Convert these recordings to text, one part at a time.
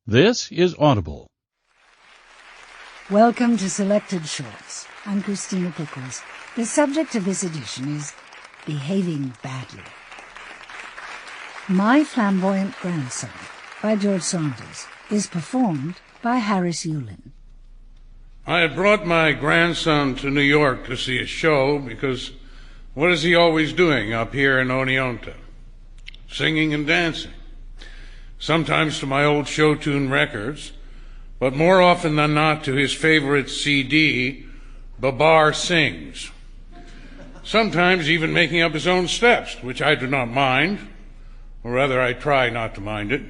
This is Audible. Welcome to Selected Shorts. I'm Christina Pickles. The subject of this edition is behaving badly. My Flamboyant Grandson by George Saunders is performed by Harris Yulin. I had brought my grandson to New York to see a show because what is he always doing up here in Oneonta? Singing and dancing. Sometimes to my old show tune records, but more often than not to his favorite CD, Babar Sings. Sometimes even making up his own steps, which I do not mind, or rather I try not to mind it.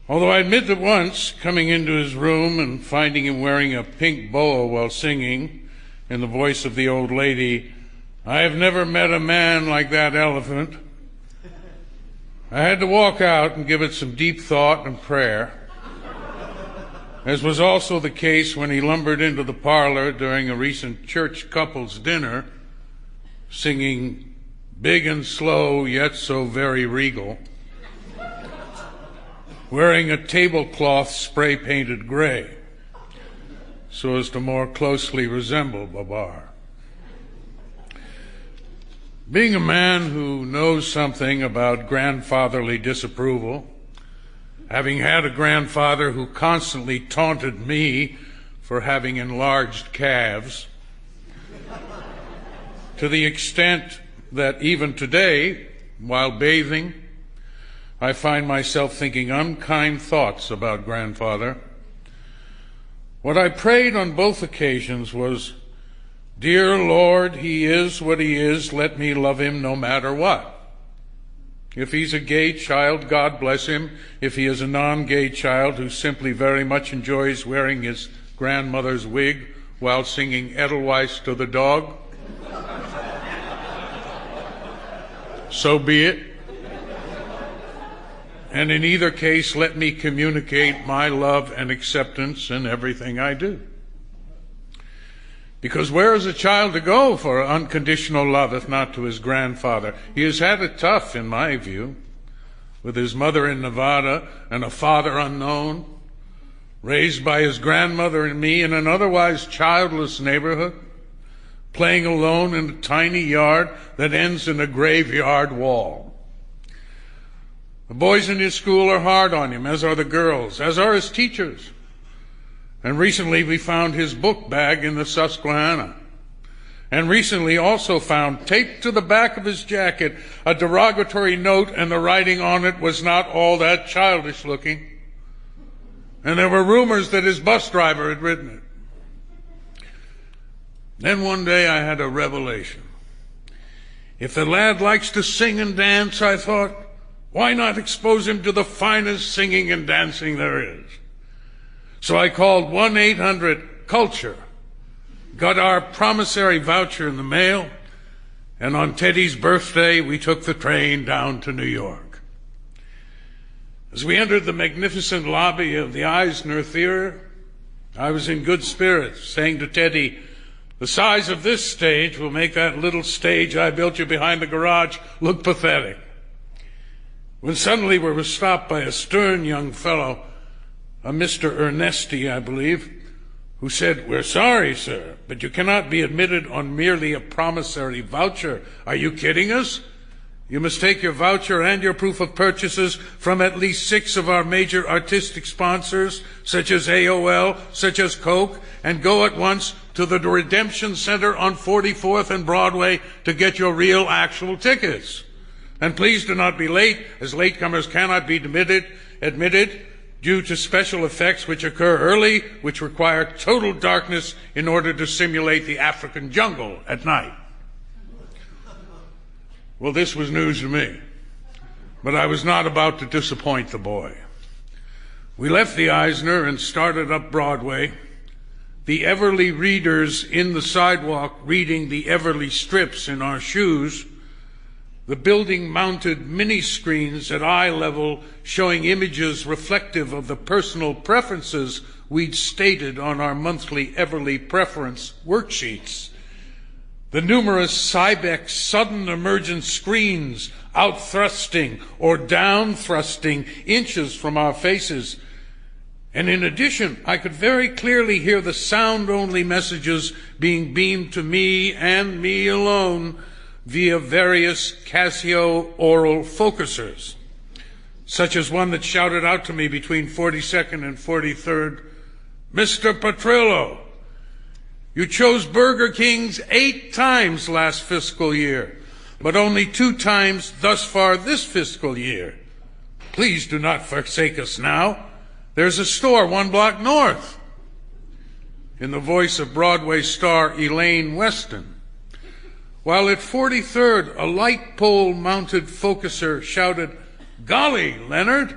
Although I admit that once, coming into his room and finding him wearing a pink boa while singing, in the voice of the old lady, "I have never met a man like that elephant," I had to walk out and give it some deep thought and prayer, as was also the case when he lumbered into the parlor during a recent church couple's dinner, singing "Big and Slow, Yet So Very Regal," wearing a tablecloth spray-painted gray, so as to more closely resemble Babar. Being a man who knows something about grandfatherly disapproval, having had a grandfather who constantly taunted me for having enlarged calves, to the extent that even today, while bathing, I find myself thinking unkind thoughts about grandfather. What I prayed on both occasions was, "Dear Lord, he is what he is. Let me love him no matter what. If he's a gay child, God bless him. If he is a non-gay child who simply very much enjoys wearing his grandmother's wig while singing Edelweiss to the dog, so be it. And in either case, let me communicate my love and acceptance in everything I do. Because where is a child to go for unconditional love if not to his grandfather? He has had it tough, in my view, with his mother in Nevada and a father unknown, raised by his grandmother and me in an otherwise childless neighborhood, playing alone in a tiny yard that ends in a graveyard wall. The boys in his school are hard on him, as are the girls, as are his teachers. And recently we found his book bag in the Susquehanna. And recently also found, taped to the back of his jacket, a derogatory note, and the writing on it was not all that childish looking. And there were rumors that his bus driver had written it. Then one day I had a revelation. If the lad likes to sing and dance, I thought, why not expose him to the finest singing and dancing there is? So I called 1-800-CULTURE, got our promissory voucher in the mail, and on Teddy's birthday, we took the train down to New York. As we entered the magnificent lobby of the Eisner Theater, I was in good spirits, saying to Teddy, "The size of this stage will make that little stage I built you behind the garage look pathetic." When suddenly we were stopped by a stern young fellow, a Mr. Ernesti, I believe, who said, "We're sorry, sir, but you cannot be admitted on merely a promissory voucher. Are you kidding us? You must take your voucher and your proof of purchases from at least 6 of our major artistic sponsors, such as AOL, such as Coke, and go at once to the Redemption Center on 44th and Broadway to get your real, actual tickets. And please do not be late, as latecomers cannot be admitted due to special effects which occur early, which require total darkness in order to simulate the African jungle at night." Well, this was news to me, but I was not about to disappoint the boy. We left the Eisner and started up Broadway, the Everly readers in the sidewalk reading the Everly strips in our shoes, the building-mounted mini-screens at eye level showing images reflective of the personal preferences we'd stated on our monthly Everly preference worksheets, the numerous Cybex sudden emergent screens out-thrusting or down-thrusting inches from our faces And in addition, I could very clearly hear the sound-only messages being beamed to me and me alone via various Casio oral focusers, such as one that shouted out to me between 42nd and 43rd, "Mr. Petrillo, you chose Burger King's 8 times last fiscal year, but only 2 times thus far this fiscal year. Please do not forsake us now. There's a store 1 block north." In the voice of Broadway star Elaine Weston. While at 43rd, a light pole-mounted focuser shouted, "Golly, Leonard,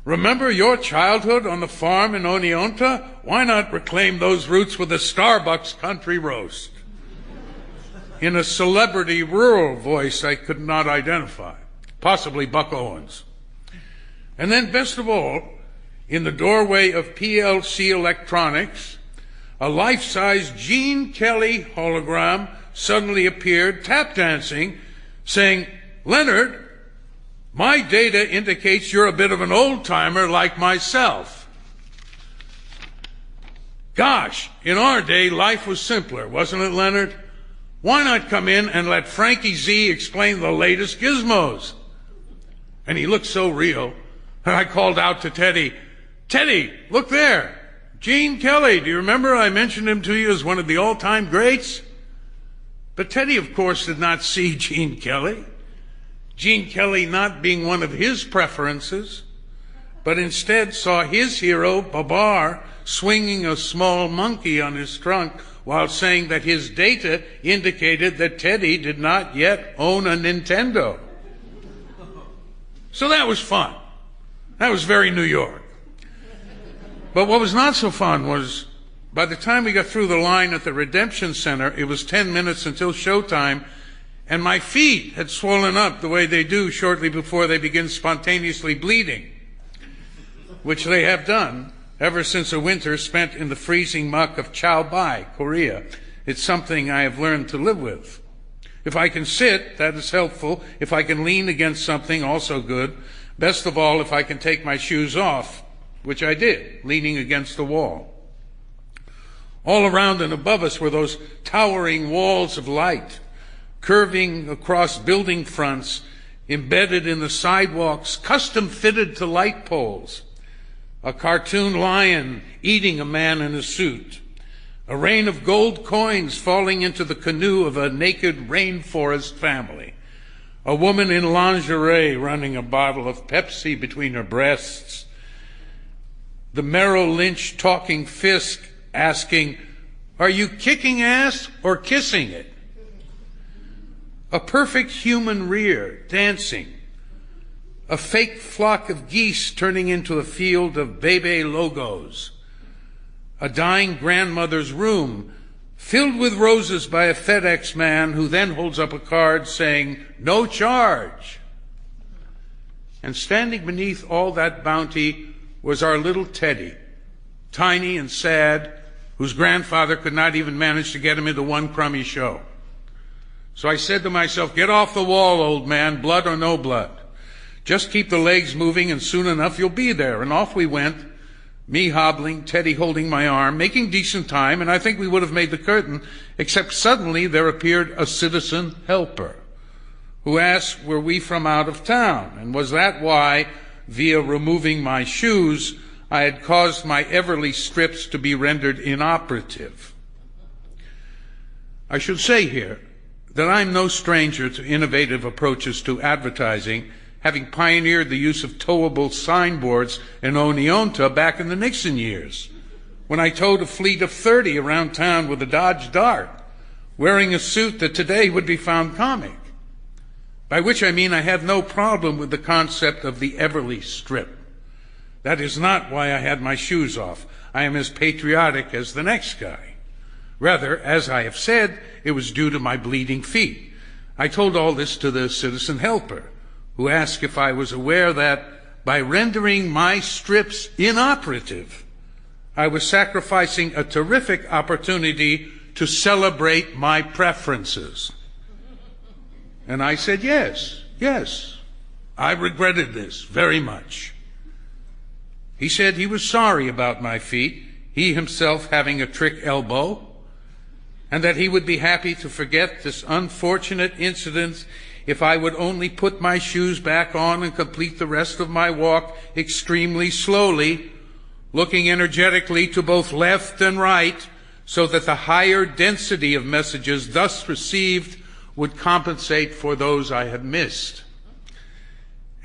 remember your childhood on the farm in Oneonta? Why not reclaim those roots with a Starbucks country roast?" In a celebrity rural voice I could not identify, possibly Buck Owens. And then, best of all, in the doorway of PLC Electronics, a life-size Gene Kelly hologram suddenly appeared, tap dancing, saying, "Leonard, my data indicates you're a bit of an old-timer like myself." Gosh, in our day, life was simpler, wasn't it, Leonard? Why not come in and let Frankie Z explain the latest gizmos? And he looked so real, and I called out to Teddy, "Teddy, look there. Gene Kelly, do you remember I mentioned him to you as one of the all-time greats?" But Teddy, of course, did not see Gene Kelly. Gene Kelly not being one of his preferences, but instead saw his hero, Babar, swinging a small monkey on his trunk while saying that his data indicated that Teddy did not yet own a Nintendo. So that was fun. That was very New York. But what was not so fun was, by the time we got through the line at the Redemption Center, it was 10 minutes until showtime, and my feet had swollen up the way they do shortly before they begin spontaneously bleeding, which they have done ever since a winter spent in the freezing muck of Chaobai, Korea. It's something I have learned to live with. If I can sit, that is helpful. If I can lean against something, also good. Best of all, if I can take my shoes off, which I did, leaning against the wall. All around and above us were those towering walls of light, curving across building fronts, embedded in the sidewalks, custom fitted to light poles. A cartoon lion eating a man in a suit. A rain of gold coins falling into the canoe of a naked rainforest family. A woman in lingerie running a bottle of Pepsi between her breasts. The Merrill Lynch talking Fisk asking, "Are you kicking ass or kissing it?" A perfect human rear dancing. A fake flock of geese turning into a field of Bebe logos. A dying grandmother's room filled with roses by a FedEx man who then holds up a card saying, "No charge." And standing beneath all that bounty was our little Teddy, tiny and sad, whose grandfather could not even manage to get him into one crummy show. So I said to myself, "Get off the wall, old man, blood or no blood. Just keep the legs moving and soon enough you'll be there." And off we went, me hobbling, Teddy holding my arm, making decent time, and I think we would have made the curtain, except suddenly there appeared a citizen helper who asked, were we from out of town, and was that why, via removing my shoes, I had caused my Everly strips to be rendered inoperative. I should say here that I'm no stranger to innovative approaches to advertising, having pioneered the use of towable signboards in Oneonta back in the Nixon years, when I towed a fleet of 30 around town with a Dodge Dart, wearing a suit that today would be found comic. By which I mean I have no problem with the concept of the Everly strip. That is not why I had my shoes off. I am as patriotic as the next guy. Rather, as I have said, it was due to my bleeding feet. I told all this to the citizen helper, who asked if I was aware that by rendering my strips inoperative, I was sacrificing a terrific opportunity to celebrate my preferences. And I said, yes, I regretted this very much. He said he was sorry about my feet, he himself having a trick elbow, and that he would be happy to forget this unfortunate incident if I would only put my shoes back on and complete the rest of my walk extremely slowly, looking energetically to both left and right, so that the higher density of messages thus received would compensate for those I had missed.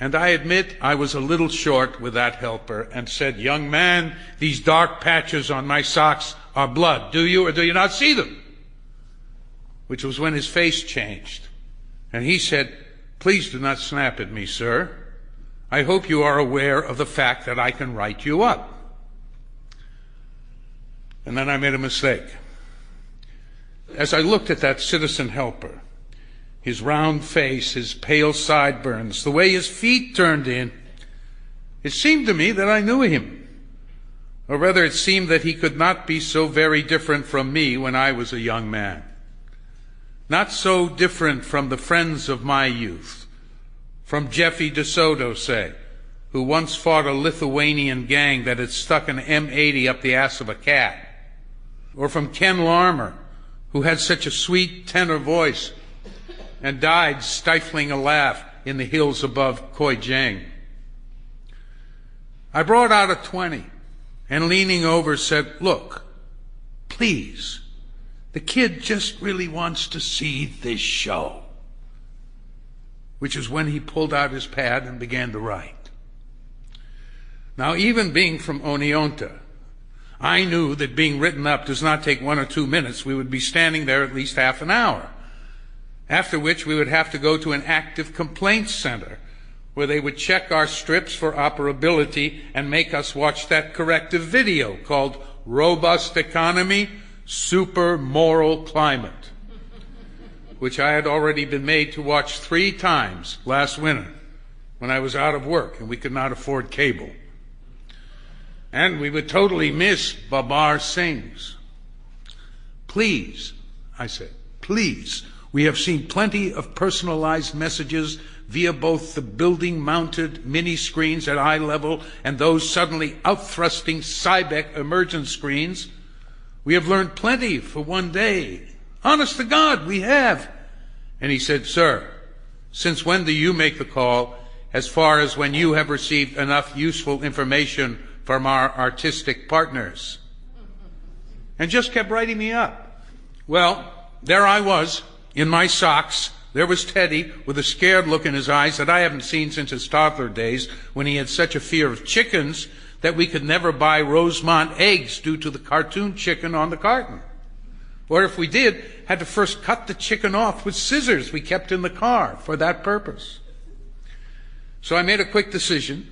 And I admit I was a little short with that helper and said, "Young man, these dark patches on my socks are blood. Do you or do you not see them?" Which was when his face changed. And he said, "Please do not snap at me, sir. I hope you are aware of the fact that I can write you up." And then I made a mistake. As I looked at that citizen helper, his round face, his pale sideburns, the way his feet turned in, it seemed to me that I knew him. Or rather, it seemed that he could not be so very different from me when I was a young man. Not so different from the friends of my youth, from Jeffy DeSoto, say, who once fought a Lithuanian gang that had stuck an M80 up the ass of a cat, or from Ken Larmer, who had such a sweet tenor voice and died stifling a laugh in the hills above Khoi Jang. I brought out a 20 and leaning over said, "Look, please, the kid just really wants to see this show." Which is when he pulled out his pad and began to write. Now, even being from Oneonta, I knew that being written up does not take 1 or 2 minutes. We would be standing there at least half an hour, after which we would have to go to an active complaints center where they would check our strips for operability and make us watch that corrective video called Robust Economy, Super Moral Climate, which I had already been made to watch 3 times last winter when I was out of work and we could not afford cable. And we would totally miss Babar Singh's. "Please," I said, "please, we have seen plenty of personalized messages via both the building-mounted mini-screens at eye level and those suddenly out-thrusting Cybec emergent screens. We have learned plenty for one day. Honest to God, we have." And he said, "Sir, since when do you make the call as far as when you have received enough useful information from our artistic partners?" And just kept writing me up. Well, there I was, in my socks. There was Teddy, with a scared look in his eyes that I haven't seen since his toddler days, when he had such a fear of chickens that we could never buy Rosemont eggs due to the cartoon chicken on the carton. Or if we did, had to first cut the chicken off with scissors we kept in the car for that purpose. So I made a quick decision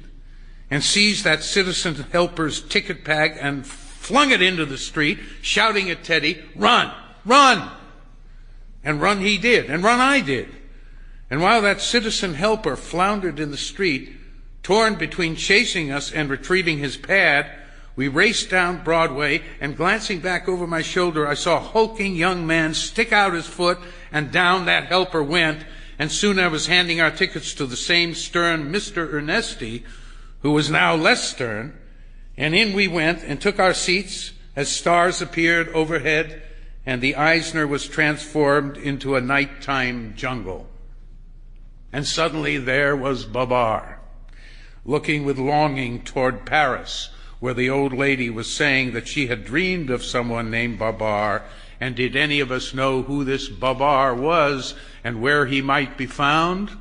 and seized that citizen helper's ticket bag and flung it into the street, shouting at Teddy, "Run! Run!" And run he did, and run I did. And while that citizen helper floundered in the street, torn between chasing us and retrieving his pad, we raced down Broadway, and glancing back over my shoulder, I saw a hulking young man stick out his foot, and down that helper went, and soon I was handing our tickets to the same stern Mr. Ernesti, who was now less stern, and in we went and took our seats as stars appeared overhead, and the Eisner was transformed into a nighttime jungle. And suddenly there was Babar, looking with longing toward Paris, where the old lady was saying that she had dreamed of someone named Babar, and did any of us know who this Babar was and where he might be found?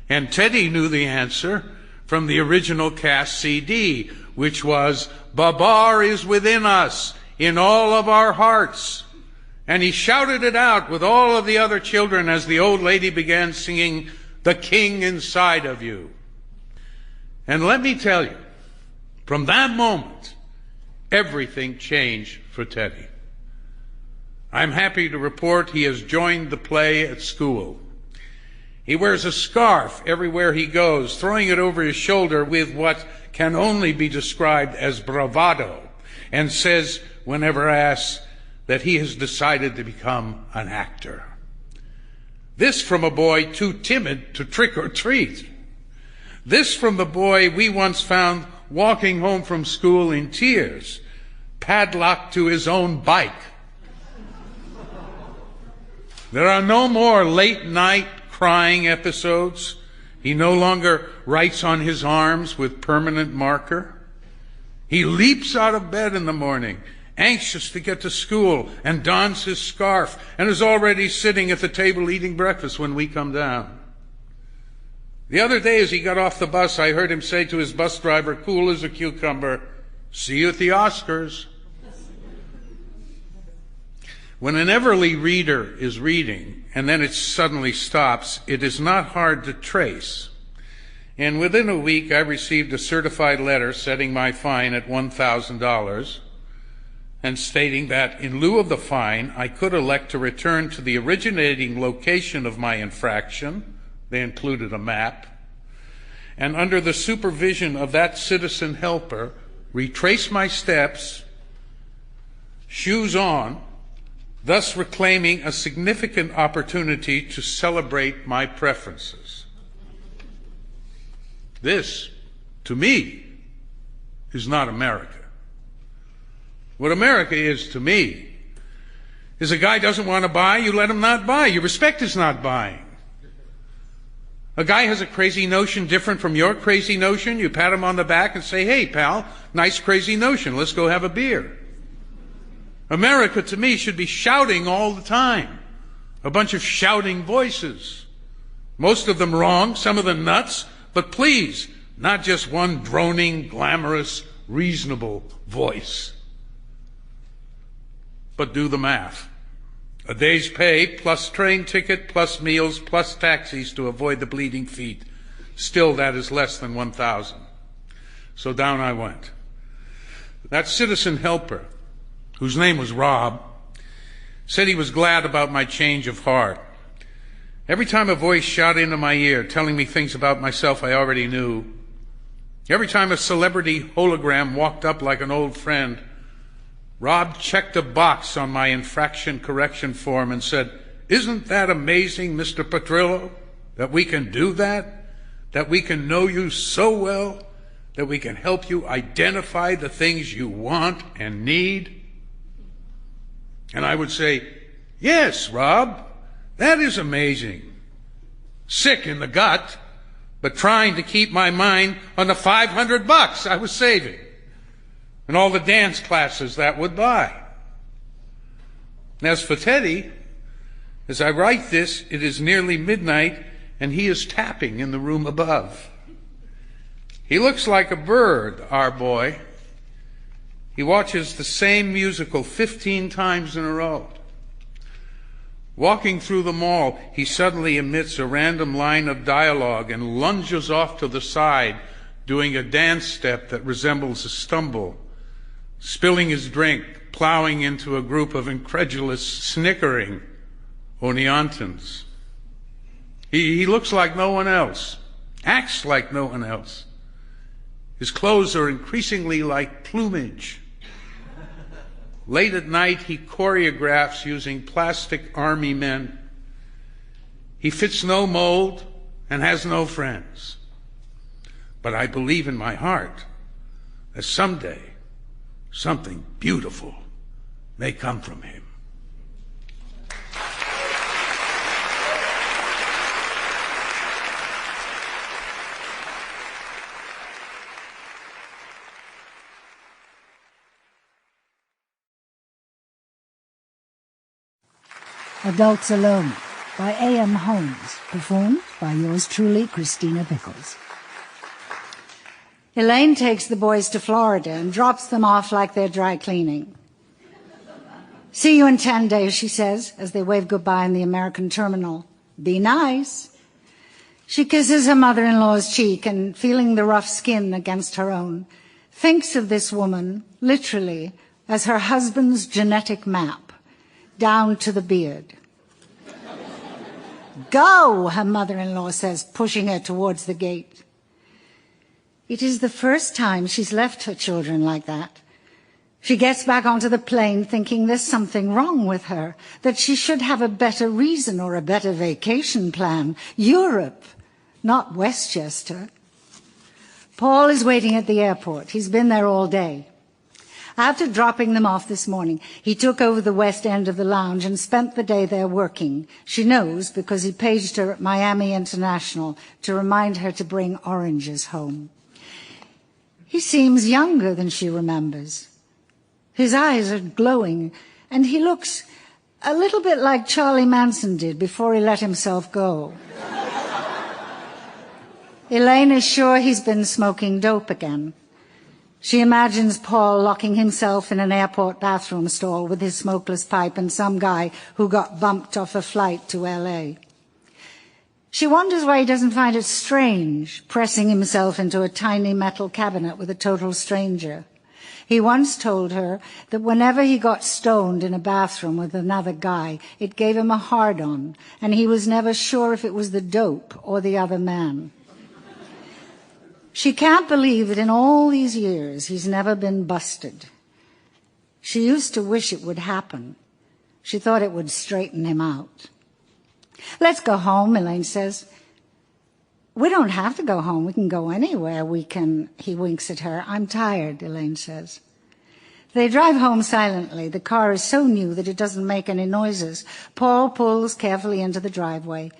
And Teddy knew the answer from the original cast CD, which was, "Babar is within us, in all of our hearts." And he shouted it out with all of the other children as the old lady began singing, "The King Inside of You." And let me tell you, from that moment, everything changed for Teddy. I'm happy to report he has joined the play at school. He wears a scarf everywhere he goes, throwing it over his shoulder with what can only be described as bravado, and says, whenever asked, that he has decided to become an actor. This from a boy too timid to trick or treat. This from the boy we once found walking home from school in tears, padlocked to his own bike. There are no more late-night crying episodes. He no longer writes on his arms with permanent marker. He leaps out of bed in the morning, anxious to get to school, and dons his scarf, and is already sitting at the table eating breakfast when we come down. The other day, as he got off the bus, I heard him say to his bus driver, cool as a cucumber, "See you at the Oscars." When an Everly reader is reading, and then it suddenly stops, it is not hard to trace. And within a week, I received a certified letter setting my fine at $1,000 and stating that in lieu of the fine, I could elect to return to the originating location of my infraction. They included a map. And under the supervision of that citizen helper, retrace my steps, shoes on, thus reclaiming a significant opportunity to celebrate my preferences. This, to me, is not America. What America is to me is a guy doesn't want to buy, you let him not buy. You respect his not buying. A guy has a crazy notion different from your crazy notion, you pat him on the back and say, "Hey, pal, nice crazy notion, let's go have a beer." America, to me, should be shouting all the time. A bunch of shouting voices. Most of them wrong, some of them nuts, but please, not just one droning, glamorous, reasonable voice. But do the math. A day's pay, plus train ticket, plus meals, plus taxis to avoid the bleeding feet. Still, that is less than 1,000. So down I went. That citizen helper, whose name was Rob, said he was glad about my change of heart. Every time a voice shot into my ear telling me things about myself I already knew, every time a celebrity hologram walked up like an old friend, Rob checked a box on my infraction correction form and said, "Isn't that amazing, Mr. Petrillo, that we can do that? That we can know you so well, that we can help you identify the things you want and need?" And I would say, "Yes, Rob, that is amazing." Sick in the gut, but trying to keep my mind on the $500 I was saving and all the dance classes that would buy. And as for Teddy, as I write this, it is nearly midnight and he is tapping in the room above. He looks like a bird, our boy. He watches the same musical 15 times in a row. Walking through the mall, he suddenly emits a random line of dialogue and lunges off to the side, doing a dance step that resembles a stumble, spilling his drink, plowing into a group of incredulous, snickering Oneantans. He looks like no one else, acts like no one else. His clothes are increasingly like plumage. Late at night, he choreographs using plastic army men. He fits no mold and has no friends. But I believe in my heart that someday something beautiful may come from him. Adults Alone by A.M. Holmes, performed by yours truly, Christina Pickles. Elaine takes the boys to Florida and drops them off like they're dry cleaning. "See you in 10 days, she says, as they wave goodbye in the American terminal. "Be nice." She kisses her mother-in-law's cheek and, feeling the rough skin against her own, thinks of this woman, literally, as her husband's genetic map. Down to the beard. "Go," her mother-in-law says, pushing her towards the gate. It is the first time she's left her children like that. She gets back onto the plane thinking there's something wrong with her, that she should have a better reason or a better vacation plan. Europe, not Westchester. Paul is waiting at the airport. He's been there all day. After dropping them off this morning, he took over the west end of the lounge and spent the day there working. She knows because he paged her at Miami International to remind her to bring oranges home. He seems younger than she remembers. His eyes are glowing, and he looks a little bit like Charlie Manson did before he let himself go. Elaine is sure he's been smoking dope again. She imagines Paul locking himself in an airport bathroom stall with his smokeless pipe and some guy who got bumped off a flight to L.A. She wonders why he doesn't find it strange, pressing himself into a tiny metal cabinet with a total stranger. He once told her that whenever he got stoned in a bathroom with another guy, it gave him a hard-on, and he was never sure if it was the dope or the other man. She can't believe that in all these years he's never been busted. She used to wish it would happen. She thought it would straighten him out. Let's go home, Elaine says. We don't have to go home. We can go anywhere. He winks at her. I'm tired, Elaine says. They drive home silently. The car is so new that it doesn't make any noises. Paul pulls carefully into the driveway.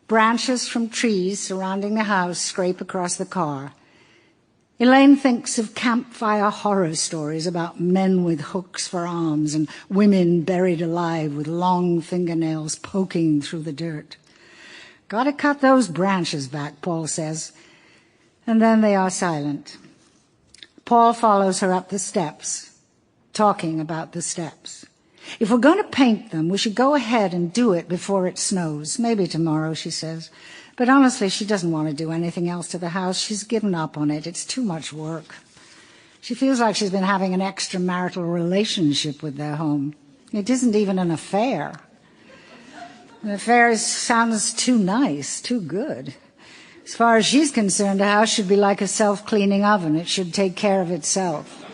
Branches from trees surrounding the house scrape across the car. Elaine thinks of campfire horror stories about men with hooks for arms and women buried alive with long fingernails poking through the dirt. Gotta cut those branches back, Paul says. And then they are silent. Paul follows her up the steps, talking about the steps. If we're going to paint them, we should go ahead and do it before it snows. Maybe tomorrow, she says. But honestly, she doesn't want to do anything else to the house. She's given up on it. It's too much work. She feels like she's been having an extramarital relationship with their home. It isn't even an affair. An affair sounds too nice, too good. As far as she's concerned, a house should be like a self-cleaning oven. It should take care of itself.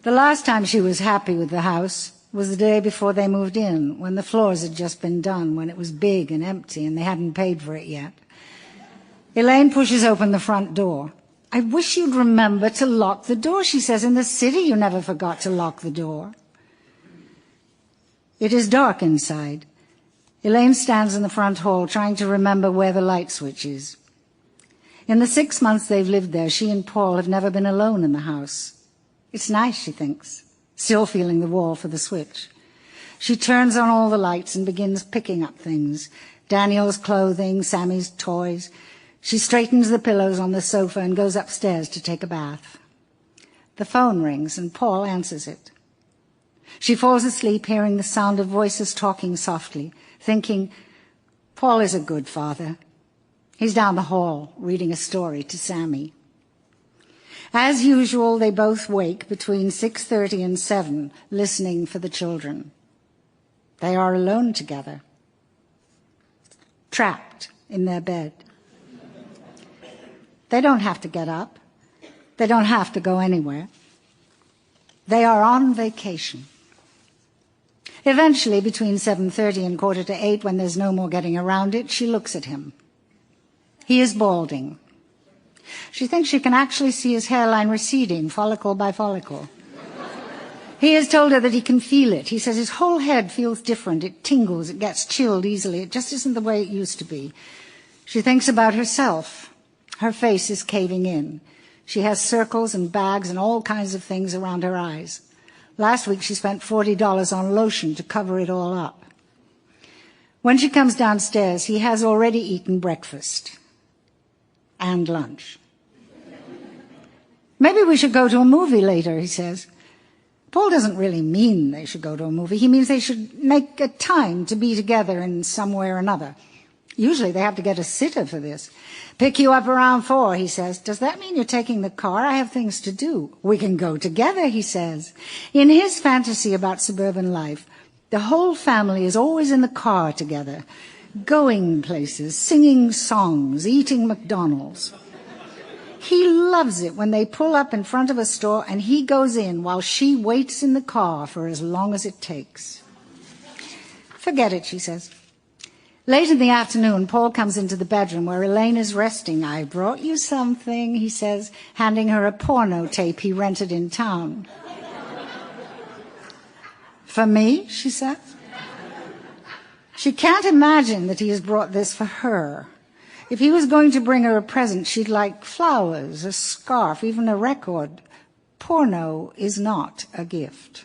The last time she was happy with the house was the day before they moved in, when the floors had just been done, when it was big and empty and they hadn't paid for it yet. Elaine pushes open the front door. I wish you'd remember to lock the door, she says. In the city, you never forgot to lock the door. It is dark inside. Elaine stands in the front hall trying to remember where the light switch is. In the 6 months they've lived there, she and Paul have never been alone in the house. It's nice, she thinks, still feeling the wall for the switch. She turns on all the lights and begins picking up things. Daniel's clothing, Sammy's toys. She straightens the pillows on the sofa and goes upstairs to take a bath. The phone rings and Paul answers it. She falls asleep hearing the sound of voices talking softly, thinking, Paul is a good father. He's down the hall reading a story to Sammy. As usual, they both wake between 6:30 and 7, listening for the children. They are alone together, trapped in their bed. They don't have to get up. They don't have to go anywhere. They are on vacation. Eventually, between 7:30 and 7:45, when there's no more getting around it, she looks at him. He is balding. She thinks she can actually see his hairline receding, follicle by follicle. He has told her that he can feel it. He says his whole head feels different. It tingles, it gets chilled easily. It just isn't the way it used to be. She thinks about herself. Her face is caving in. She has circles and bags and all kinds of things around her eyes. Last week she spent $40 on lotion to cover it all up. When she comes downstairs, he has already eaten breakfast and lunch. Maybe we should go to a movie later, he says. Paul doesn't really mean they should go to a movie. He means they should make a time to be together in some way or another. Usually they have to get a sitter for this. Pick you up around 4, he says. Does that mean you're taking the car? I have things to do. We can go together, he says. In his fantasy about suburban life, the whole family is always in the car together, going places, singing songs, eating McDonald's. He loves it when they pull up in front of a store and he goes in while she waits in the car for as long as it takes. Forget it, she says. Late in the afternoon, Paul comes into the bedroom where Elaine is resting. "I brought you something," he says, handing her a porno tape he rented in town. "For me?" she says. She can't imagine that he has brought this for her. If he was going to bring her a present, she'd like flowers, a scarf, even a record. Porno is not a gift.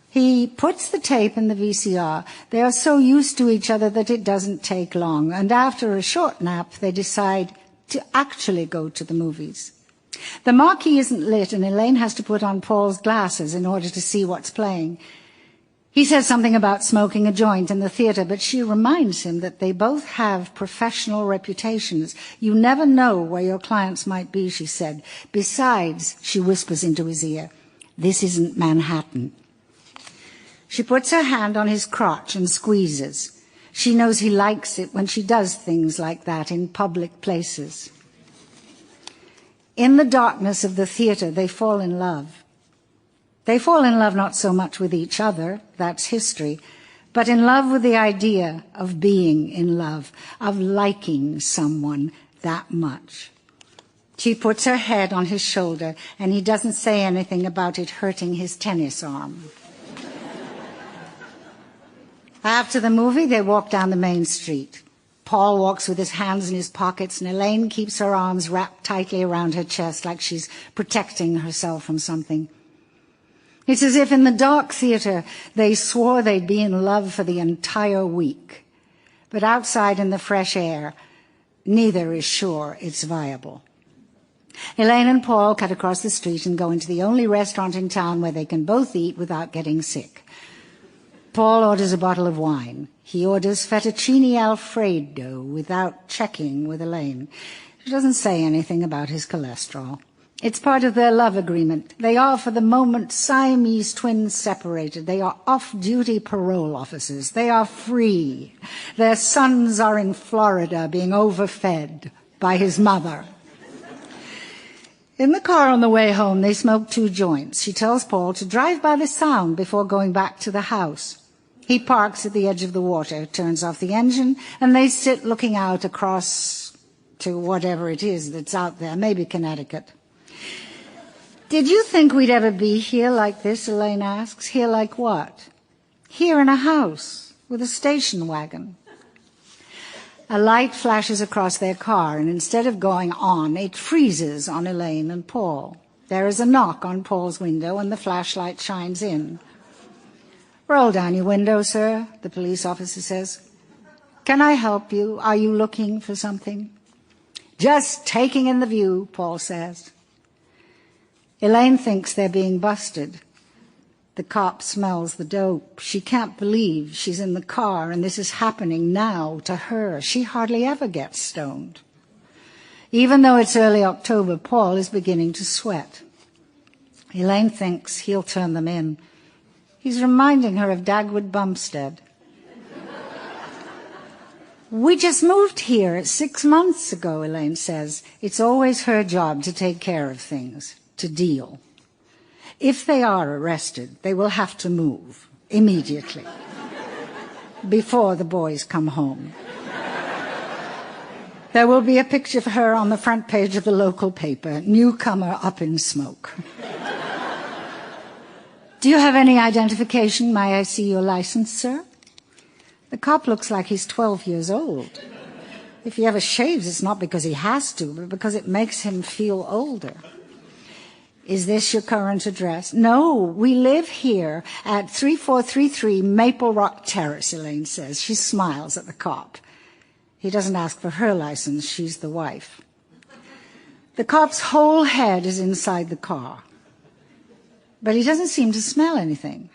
He puts the tape in the VCR. They are so used to each other that it doesn't take long. And after a short nap, they decide to actually go to the movies. The marquee isn't lit, and Elaine has to put on Paul's glasses in order to see what's playing. He says something about smoking a joint in the theater, but she reminds him that they both have professional reputations. "You never know where your clients might be," she said. "Besides," she whispers into his ear, "this isn't Manhattan." She puts her hand on his crotch and squeezes. She knows he likes it when she does things like that in public places. In the darkness of the theater, they fall in love. They fall in love not so much with each other, that's history, but in love with the idea of being in love, of liking someone that much. She puts her head on his shoulder, and he doesn't say anything about it hurting his tennis arm. After the movie, they walk down the main street. Paul walks with his hands in his pockets, and Elaine keeps her arms wrapped tightly around her chest like she's protecting herself from something. It's as if in the dark theater they swore they'd be in love for the entire week. But outside in the fresh air, neither is sure it's viable. Elaine and Paul cut across the street and go into the only restaurant in town where they can both eat without getting sick. Paul orders a bottle of wine. He orders fettuccine alfredo without checking with Elaine. She doesn't say anything about his cholesterol. It's part of their love agreement. They are, for the moment, Siamese twins separated. They are off-duty parole officers. They are free. Their sons are in Florida being overfed by his mother. In the car on the way home, they smoke 2 joints. She tells Paul to drive by the sound before going back to the house. He parks at the edge of the water, turns off the engine, and they sit looking out across to whatever it is that's out there, maybe Connecticut. "Did you think we'd ever be here like this?" Elaine asks. "Here like what?" "Here in a house, with a station wagon." A light flashes across their car, and instead of going on, it freezes on Elaine and Paul. There is a knock on Paul's window, and the flashlight shines in. "Roll down your window, sir," the police officer says. "Can I help you? Are you looking for something?" "Just taking in the view," Paul says. Elaine thinks they're being busted. The cop smells the dope. She can't believe she's in the car and this is happening now to her. She hardly ever gets stoned. Even though it's early October, Paul is beginning to sweat. Elaine thinks he'll turn them in. He's reminding her of Dagwood Bumstead. "We just moved here 6 months ago," Elaine says. It's always her job to take care of things, to deal. If they are arrested, they will have to move immediately before the boys come home. There will be a picture of her on the front page of the local paper, "Newcomer up in smoke." "Do you have any identification? May I see your license, sir?" The cop looks like he's 12 years old. If he ever shaves, it's not because he has to, but because it makes him feel older. "Is this your current address?" "No, we live here at 3433 Maple Rock Terrace," Elaine says. She smiles at the cop. He doesn't ask for her license. She's the wife. The cop's whole head is inside the car, but he doesn't seem to smell anything.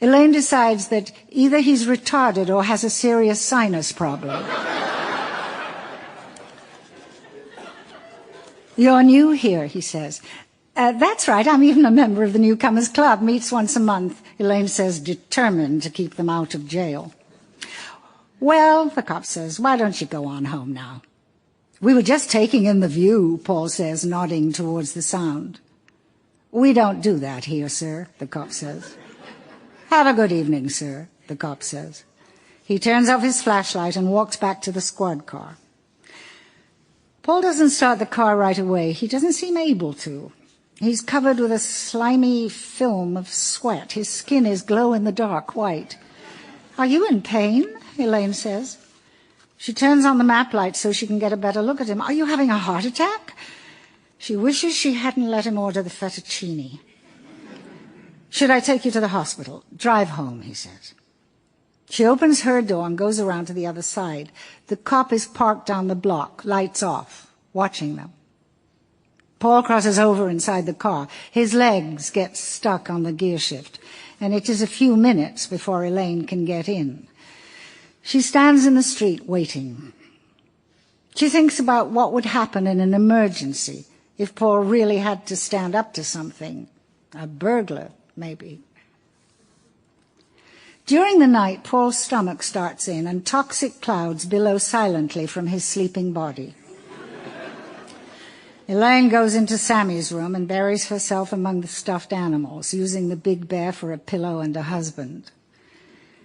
Elaine decides that either he's retarded or has a serious sinus problem. "You're new here," he says. That's right, I'm even a member of the Newcomers Club, meets once a month," Elaine says, determined to keep them out of jail. "Well," the cop says, "why don't you go on home now?" "We were just taking in the view," Paul says, nodding towards the sound. "We don't do that here, sir," the cop says. "Have a good evening, sir." the cop says. He turns off his flashlight and walks back to the squad car. Paul doesn't start the car right away. He doesn't seem able to. He's covered with a slimy film of sweat. His skin is glow-in-the-dark white. "Are you in pain?" Elaine says. She turns on the map light so she can get a better look at him. "Are you having a heart attack?" She wishes she hadn't let him order the fettuccine. "Should I take you to the hospital?" "Drive home," he says. She opens her door and goes around to the other side. The cop is parked down the block, lights off, watching them. Paul crosses over inside the car. His legs get stuck on the gear shift, and it is a few minutes before Elaine can get in. She stands in the street waiting. She thinks about what would happen in an emergency if Paul really had to stand up to something. A burglar, maybe. During the night, Paul's stomach starts in, and toxic clouds billow silently from his sleeping body. Elaine goes into Sammy's room and buries herself among the stuffed animals, using the big bear for a pillow and a husband.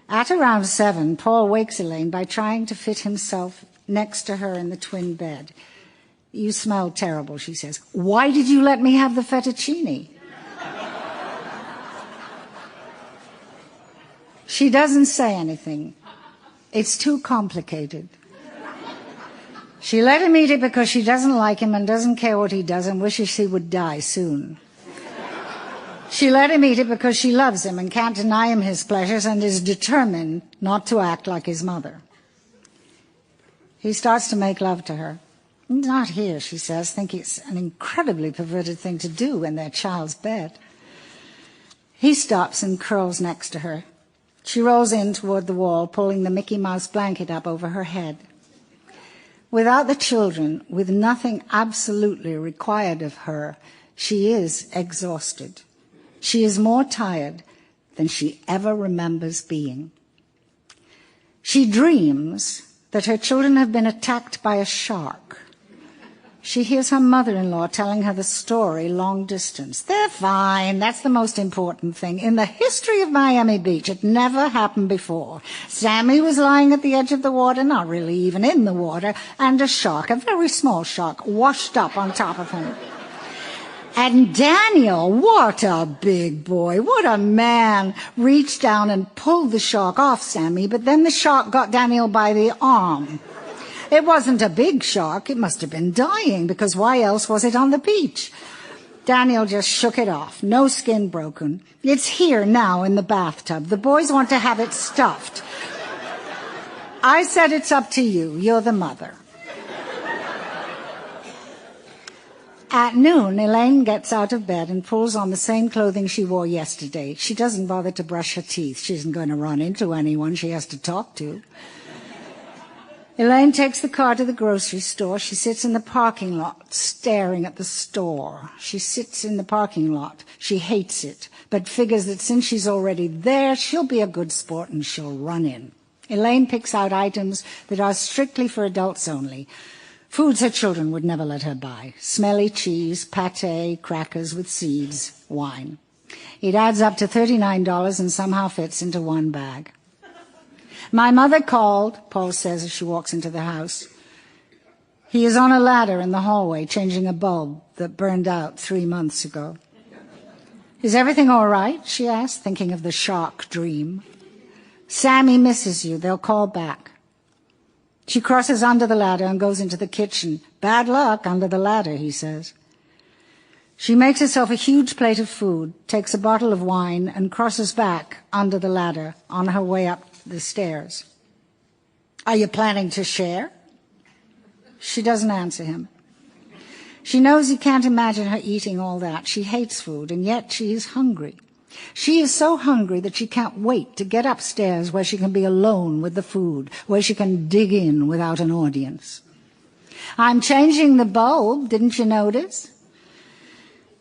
At around 7, Paul wakes Elaine by trying to fit himself next to her in the twin bed. "You smell terrible," she says. "Why did you let me have the fettuccine?" She doesn't say anything. It's too complicated. She let him eat it because she doesn't like him and doesn't care what he does and wishes he would die soon. She let him eat it because she loves him and can't deny him his pleasures and is determined not to act like his mother. He starts to make love to her. "Not here," she says, thinking it's an incredibly perverted thing to do in their child's bed. He stops and curls next to her. She rolls in toward the wall, pulling the Mickey Mouse blanket up over her head. Without the children, with nothing absolutely required of her, she is exhausted. She is more tired than she ever remembers being. She dreams that her children have been attacked by a shark. She hears her mother-in-law telling her the story long distance. "They're fine. That's the most important thing. In the history of Miami Beach, it never happened before. Sammy was lying at the edge of the water, not really even in the water, and a shark, a very small shark, washed up on top of him. And Daniel, what a big boy, what a man, reached down and pulled the shark off Sammy, but then the shark got Daniel by the arm. It wasn't a big shark. It must have been dying, because why else was it on the beach? Daniel just shook it off. No skin broken. It's here now in the bathtub. The boys want to have it stuffed. I said it's up to you. You're the mother." At noon, Elaine gets out of bed and pulls on the same clothing she wore yesterday. She doesn't bother to brush her teeth. She isn't going to run into anyone she has to talk to. Elaine takes the car to the grocery store. She sits in the parking lot, staring at the store. She sits in the parking lot. She hates it, but figures that since she's already there, she'll be a good sport and she'll run in. Elaine picks out items that are strictly for adults only. Foods her children would never let her buy. Smelly cheese, pâté, crackers with seeds, wine. It adds up to $39 and somehow fits into one bag. "My mother called," Paul says as she walks into the house. He is on a ladder in the hallway changing a bulb that burned out 3 months ago. "Is everything all right?" she asks, thinking of the shark dream. "Sammy misses you. They'll call back." She crosses under the ladder and goes into the kitchen. "Bad luck under the ladder," he says. She makes herself a huge plate of food, takes a bottle of wine, and crosses back under the ladder on her way up the stairs. "Are you planning to share?" She doesn't answer him. She knows he can't imagine her eating all that. She hates food, and yet she is hungry. She is so hungry that she can't wait to get upstairs where she can be alone with the food, where she can dig in without an audience. "I'm changing the bulb, didn't you notice?"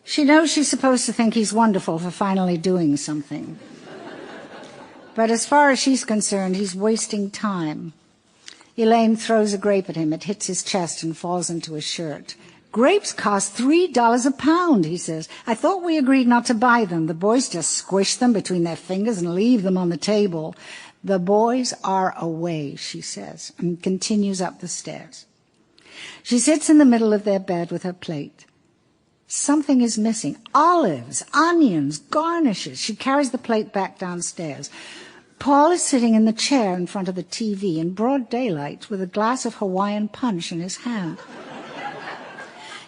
She knows she's supposed to think he's wonderful for finally doing something. But as far as she's concerned, he's wasting time. Elaine throws a grape at him. It hits his chest and falls into his shirt. "Grapes cost $3 a pound," he says. "I thought we agreed not to buy them. The boys just squish them between their fingers and leave them on the table. The boys are away, she says, and continues up the stairs. She sits in the middle of their bed with her plate. Something is missing. Olives, onions, garnishes. She carries the plate back downstairs. Paul is sitting in the chair in front of the TV in broad daylight with a glass of Hawaiian punch in his hand.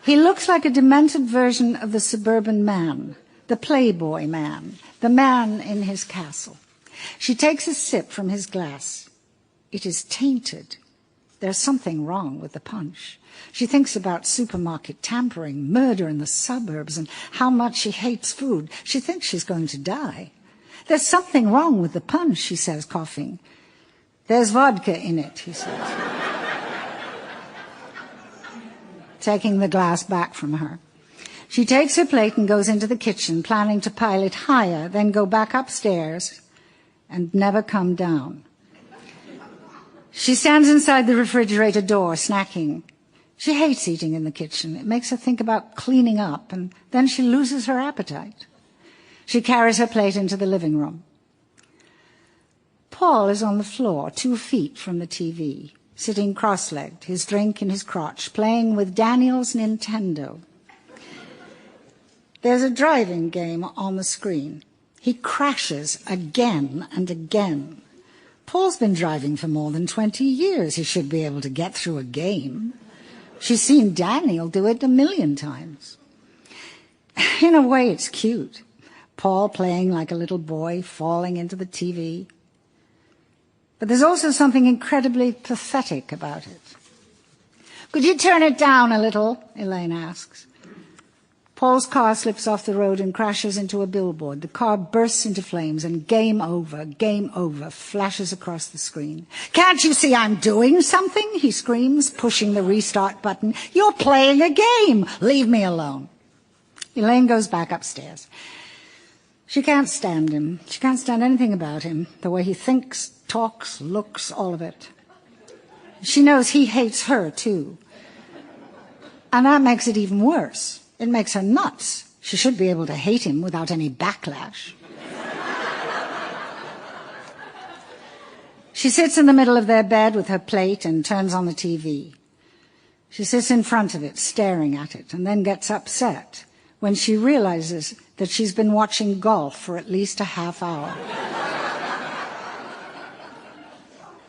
He looks like a demented version of the suburban man, the playboy man, the man in his castle. She takes a sip from his glass. It is tainted. There's something wrong with the punch. She thinks about supermarket tampering, murder in the suburbs, and how much she hates food. She thinks she's going to die. There's something wrong with the punch, she says, coughing. There's vodka in it, he says, taking the glass back from her. She takes her plate and goes into the kitchen, planning to pile it higher, then go back upstairs and never come down. She stands inside the refrigerator door, snacking. She hates eating in the kitchen. It makes her think about cleaning up, and then she loses her appetite. She carries her plate into the living room. Paul is on the floor, 2 feet from the TV, sitting cross-legged, his drink in his crotch, playing with Daniel's Nintendo. There's a driving game on the screen. He crashes again and again. Paul's been driving for more than 20 years. He should be able to get through a game. She's seen Daniel do it 1,000,000 times. In a way, it's cute. Paul playing like a little boy, falling into the TV. But there's also something incredibly pathetic about it. Could you turn it down a little? Elaine asks. Paul's car slips off the road and crashes into a billboard. The car bursts into flames and game over, flashes across the screen. Can't you see I'm doing something? He screams, pushing the restart button. You're playing a game. Leave me alone. Elaine goes back upstairs. She can't stand him. She can't stand anything about him, the way he thinks, talks, looks, all of it. She knows he hates her, too. And that makes it even worse. It makes her nuts. She should be able to hate him without any backlash. She sits in the middle of their bed with her plate and turns on the TV. She sits in front of it, staring at it, and then gets upset when she realizes that she's been watching golf for at least a half hour.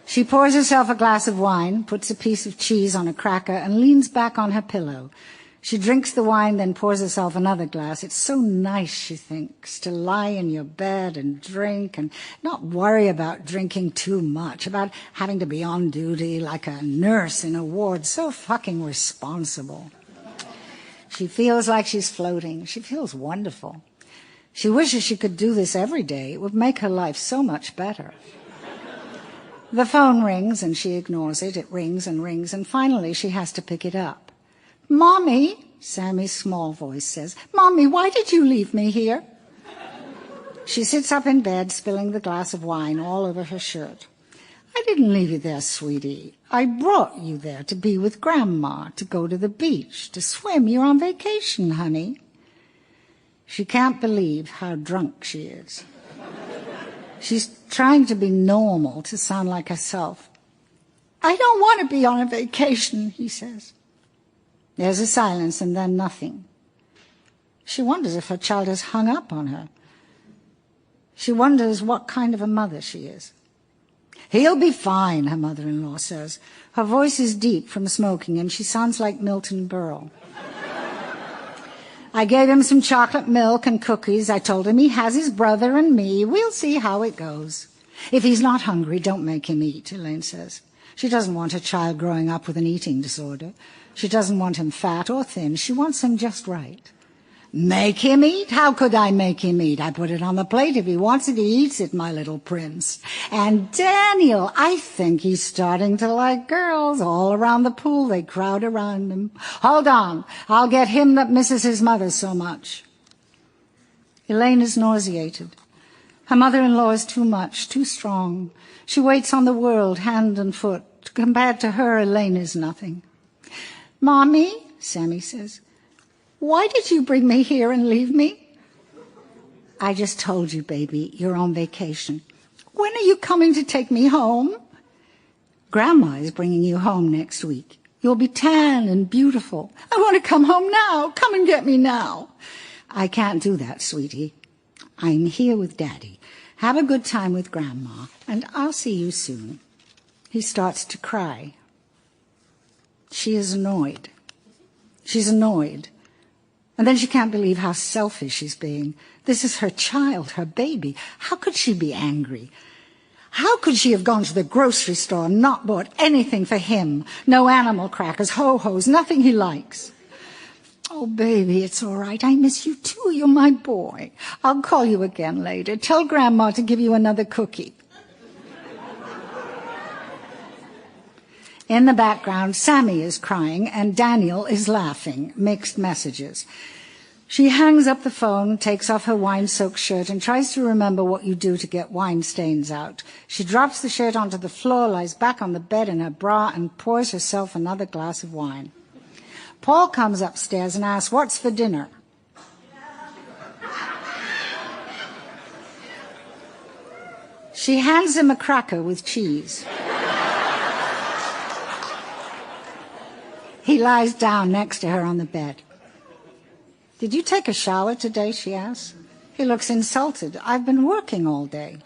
She pours herself a glass of wine, puts a piece of cheese on a cracker, and leans back on her pillow. She drinks the wine, then pours herself another glass. It's so nice, she thinks, to lie in your bed and drink and not worry about drinking too much, about having to be on duty like a nurse in a ward, so fucking responsible. She feels like she's floating. She feels wonderful. She wishes she could do this every day. It would make her life so much better. The phone rings and she ignores it. It rings, and finally she has to pick it up. Mommy, Sammy's small voice says, Mommy, why did you leave me here? She sits up in bed, spilling the glass of wine all over her shirt. I didn't leave you there, sweetie. I brought you there to be with Grandma, to go to the beach, to swim. You're on vacation, honey. She can't believe how drunk she is. She's trying to be normal, to sound like herself. I don't want to be on a vacation, he says. There's a silence and then nothing. She wonders if her child has hung up on her. She wonders what kind of a mother she is. He'll be fine, her mother-in-law says. Her voice is deep from smoking and she sounds like Milton Berle. I gave him some chocolate milk and cookies. I told him he has his brother and me. We'll see how it goes. If he's not hungry, don't make him eat, Elaine says. She doesn't want her child growing up with an eating disorder. She doesn't want him fat or thin. She wants him just right. Make him eat? How could I make him eat? I put it on the plate. If he wants it, he eats it, my little prince. And Daniel, I think he's starting to like girls. All around the pool, they crowd around him. Hold on. I'll get him that misses his mother so much. Elaine is nauseated. Her mother-in-law is too much, too strong. She waits on the world, hand and foot. Compared to her, Elaine is nothing. Mommy, Sammy says, why did you bring me here and leave me? I just told you, baby, you're on vacation. When are you coming to take me home? Grandma is bringing you home next week. You'll be tan and beautiful. I want to come home now. Come and get me now. I can't do that, sweetie. I'm here with Daddy. Have a good time with Grandma, and I'll see you soon. He starts to cry. She is annoyed. She's annoyed. And then she can't believe how selfish she's being. This is her child, her baby. How could she be angry? How could she have gone to the grocery store and not bought anything for him? No animal crackers, ho-hos, nothing he likes. Oh, baby, it's all right. I miss you too. You're my boy. I'll call you again later. Tell Grandma to give you another cookie. In the background, Sammy is crying and Daniel is laughing. Mixed messages. She hangs up the phone, takes off her wine-soaked shirt, and tries to remember what you do to get wine stains out. She drops the shirt onto the floor, lies back on the bed in her bra, and pours herself another glass of wine. Paul comes upstairs and asks, "What's for dinner?" She hands him a cracker with cheese. He lies down next to her on the bed. "Did you take a shower today?" she asks. He looks insulted. "I've been working all day."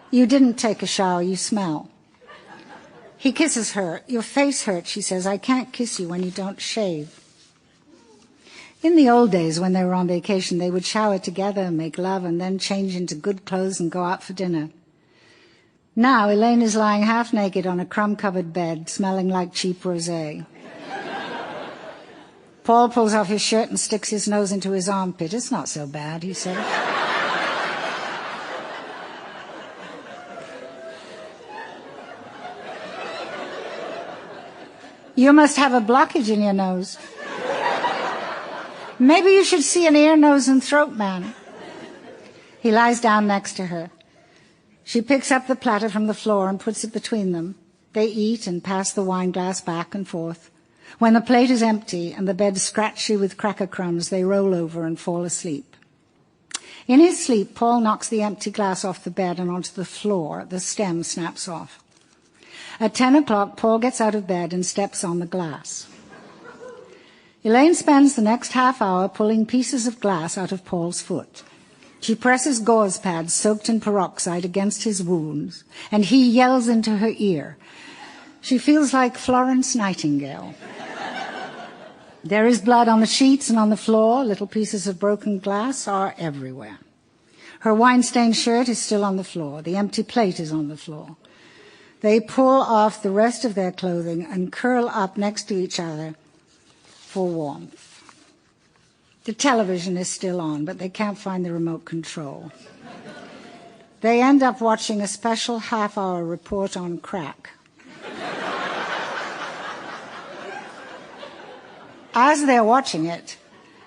"You didn't take a shower, you smell." He kisses her. "Your face hurts," she says. "I can't kiss you when you don't shave." In the old days, when they were on vacation, they would shower together, make love, and then change into good clothes and go out for dinner. Now, Elaine is lying half naked on a crumb-covered bed, smelling like cheap rosé. Paul pulls off his shirt and sticks his nose into his armpit. "It's not so bad," he says. "You must have a blockage in your nose. Maybe you should see an ear, nose, and throat man." He lies down next to her. She picks up the platter from the floor and puts it between them. They eat and pass the wine glass back and forth. When the plate is empty and the bed scratchy with cracker crumbs, they roll over and fall asleep. In his sleep, Paul knocks the empty glass off the bed and onto the floor. The stem snaps off. At 10 o'clock, Paul gets out of bed and steps on the glass. Elaine spends the next half hour pulling pieces of glass out of Paul's foot. She presses gauze pads soaked in peroxide against his wounds, and he yells into her ear. She feels like Florence Nightingale. There is blood on the sheets and on the floor. Little pieces of broken glass are everywhere. Her wine-stained shirt is still on the floor. The empty plate is on the floor. They pull off the rest of their clothing and curl up next to each other for warmth. The television is still on, but they can't find the remote control. They end up watching a special half-hour report on crack. As they're watching it,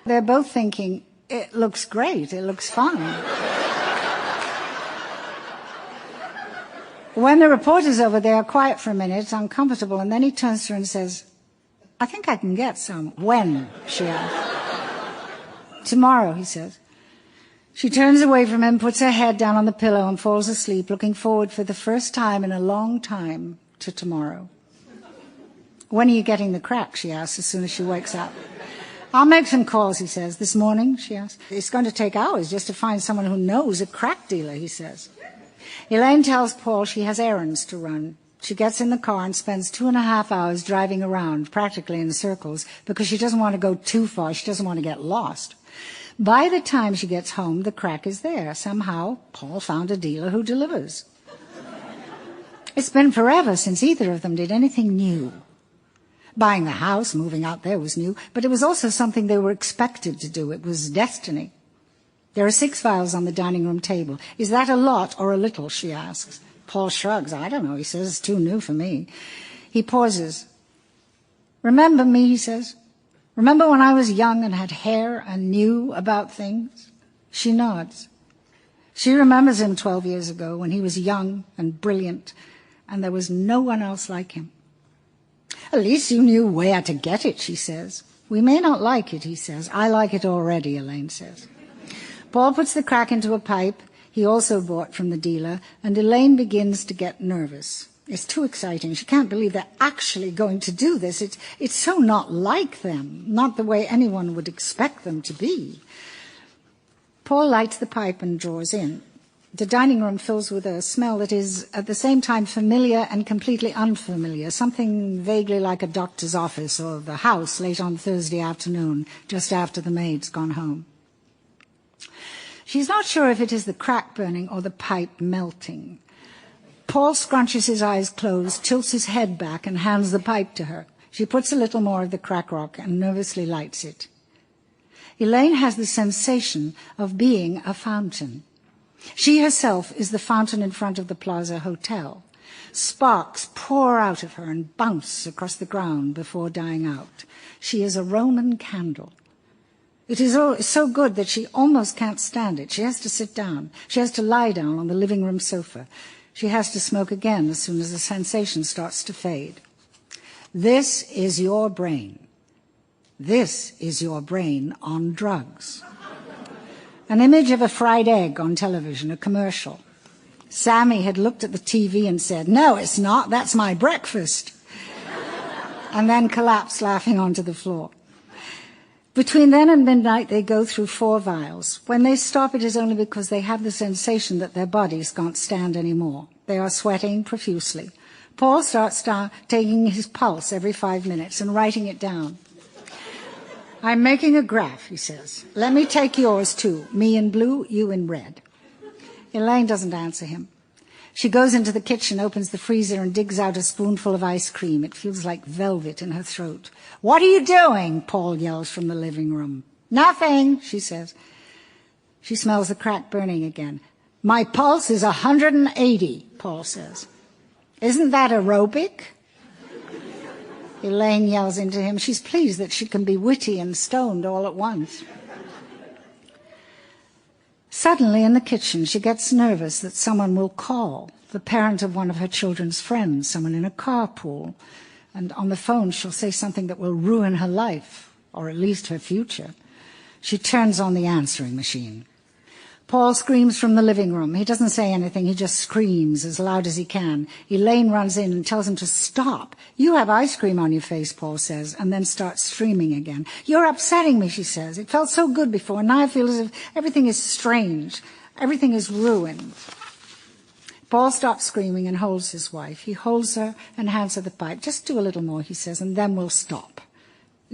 they're both thinking, "It looks great, it looks fun." When the report is over, they are quiet for a minute, uncomfortable, and then he turns to her and says, "I think I can get some." "When?" she asks. "Tomorrow," he says. She turns away from him, puts her head down on the pillow and falls asleep, looking forward for the first time in a long time to tomorrow. "When are you getting the crack?" she asks as soon as she wakes up. "I'll make some calls," he says. "This morning?" she asks. "It's going to take hours just to find someone who knows a crack dealer," he says. Elaine tells Paul she has errands to run. She gets in the car and spends 2.5 hours driving around, practically in circles, because she doesn't want to go too far. She doesn't want to get lost. By the time she gets home, the crack is there. Somehow, Paul found a dealer who delivers. It's been forever since either of them did anything new. Buying the house, moving out there was new, but it was also something they were expected to do. It was destiny. There are 6 files on the dining room table. "Is that a lot or a little?" she asks. Paul shrugs. "I don't know," he says. "It's too new for me." He pauses. "Remember me," he says. "Remember when I was young and had hair and knew about things?" She nods. She remembers him 12 years ago when he was young and brilliant, and there was no one else like him. "At least you knew where to get it," she says. "We may not like it," he says. "I like it already," Elaine says. Paul puts the crack into a pipe. he also bought from the dealer, and Elaine begins to get nervous. It's too exciting. She can't believe they're actually going to do this. It's so not like them, not the way anyone would expect them to be. Paul lights the pipe and draws in. The dining room fills with a smell that is at the same time familiar and completely unfamiliar, something vaguely like a doctor's office or the house late on Thursday afternoon, just after the maid's gone home. She's not sure if it is the crack burning or the pipe melting. Paul scrunches his eyes closed, tilts his head back, and hands the pipe to her. She puts a little more of the crack rock and nervously lights it. Elaine has the sensation of being a fountain. She herself is the fountain in front of the Plaza Hotel. Sparks pour out of her and bounce across the ground before dying out. She is a Roman candle. It is so good that she almost can't stand it. She has to sit down. She has to lie down on the living room sofa. She has to smoke again as soon as the sensation starts to fade. This is your brain. This is your brain on drugs. An image of a fried egg on television, a commercial. Sammy had looked at the TV and said, "No, it's not. That's my breakfast." And then collapsed laughing onto the floor. Between then and midnight, they go through 4 vials. When they stop, it is only because they have the sensation that their bodies can't stand anymore. They are sweating profusely. Paul starts taking his pulse every 5 minutes and writing it down. "I'm making a graph," he says. "Let me take yours too. Me in blue, you in red." Elaine doesn't answer him. She goes into the kitchen, opens the freezer, and digs out a spoonful of ice cream. It feels like velvet in her throat. "What are you doing?" Paul yells from the living room. "Nothing," she says. She smells the crack burning again. "My pulse is 180, Paul says. "Isn't that aerobic?" Elaine yells into him. She's pleased that she can be witty and stoned all at once. Suddenly, in the kitchen, she gets nervous that someone will call, the parent of one of her children's friends, someone in a carpool, and on the phone she'll say something that will ruin her life, or at least her future. She turns on the answering machine. Paul screams from the living room. He doesn't say anything, he just screams as loud as he can. Elaine runs in and tells him to stop. "You have ice cream on your face," Paul says, and then starts screaming again. "You're upsetting me," she says. "It felt so good before, and now I feel as if everything is strange. Everything is ruined." Paul stops screaming and holds his wife. He holds her and hands her the pipe. "Just do a little more," he says, "and then we'll stop.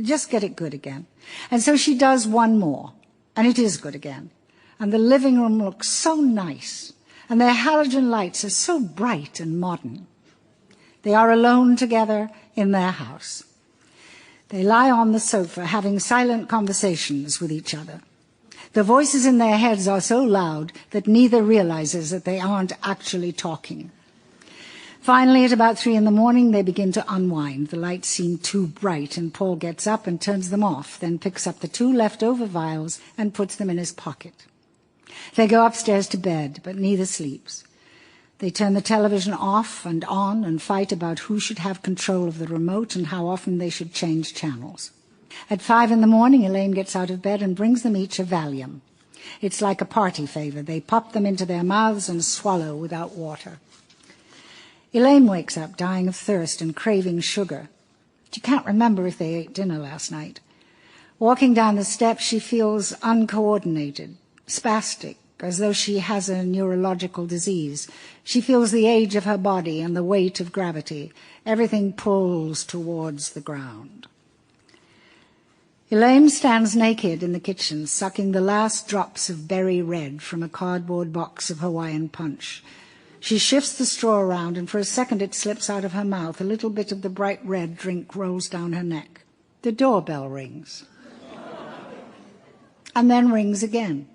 Just get it good again." And so she does one more, and it is good again. And the living room looks so nice, and their halogen lights are so bright and modern. They are alone together in their house. They lie on the sofa having silent conversations with each other. The voices in their heads are so loud that neither realizes that they aren't actually talking. Finally, at about 3 a.m, they begin to unwind. The lights seem too bright, and Paul gets up and turns them off, then picks up the 2 leftover vials and puts them in his pocket. They go upstairs to bed, but neither sleeps. They turn the television off and on and fight about who should have control of the remote and how often they should change channels. At 5 a.m, Elaine gets out of bed and brings them each a Valium. It's like a party favor. They pop them into their mouths and swallow without water. Elaine wakes up, dying of thirst and craving sugar. She can't remember if they ate dinner last night. Walking down the steps, she feels uncoordinated, spastic, as though she has a neurological disease. She feels the age of her body and the weight of gravity. Everything pulls towards the ground. Elaine stands naked in the kitchen, sucking the last drops of berry red from a cardboard box of Hawaiian punch. She shifts the straw around, and for a second it slips out of her mouth. A little bit of the bright red drink rolls down her neck. The doorbell rings. And then rings again.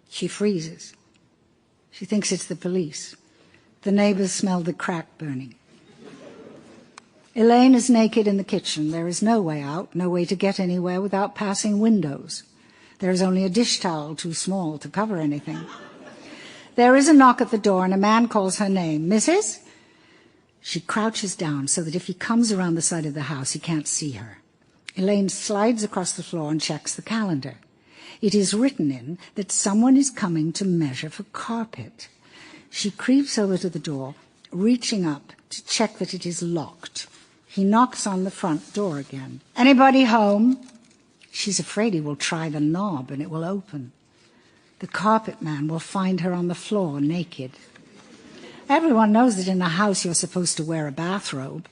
She freezes. She thinks it's the police. The neighbors smell the crack burning. Elaine is naked in the kitchen. There is no way out, no way to get anywhere without passing windows. There is only a dish towel too small to cover anything. There is a knock at the door, and a man calls her name. "Mrs.?" She crouches down so that if he comes around the side of the house, he can't see her. Elaine slides across the floor and checks the calendar. it is written in that someone is coming to measure for carpet. She creeps over to the door, reaching up to check that it is locked. He knocks on the front door again. "Anybody home?" She's afraid he will try the knob and it will open. The carpet man will find her on the floor naked. Everyone knows that in a house you're supposed to wear a bathrobe.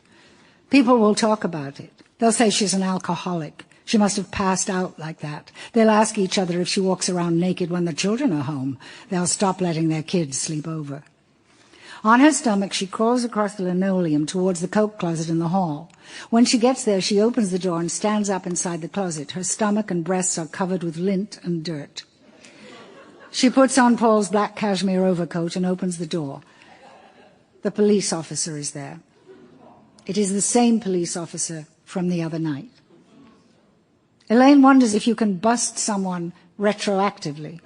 People will talk about it. They'll say she's an alcoholic. She must have passed out like that. They'll ask each other if she walks around naked when the children are home. They'll stop letting their kids sleep over. On her stomach, she crawls across the linoleum towards the coat closet in the hall. When she gets there, she opens the door and stands up inside the closet. Her stomach and breasts are covered with lint and dirt. She puts on Paul's black cashmere overcoat and opens the door. The police officer is there. It is the same police officer from the other night. Elaine wonders if you can bust someone retroactively.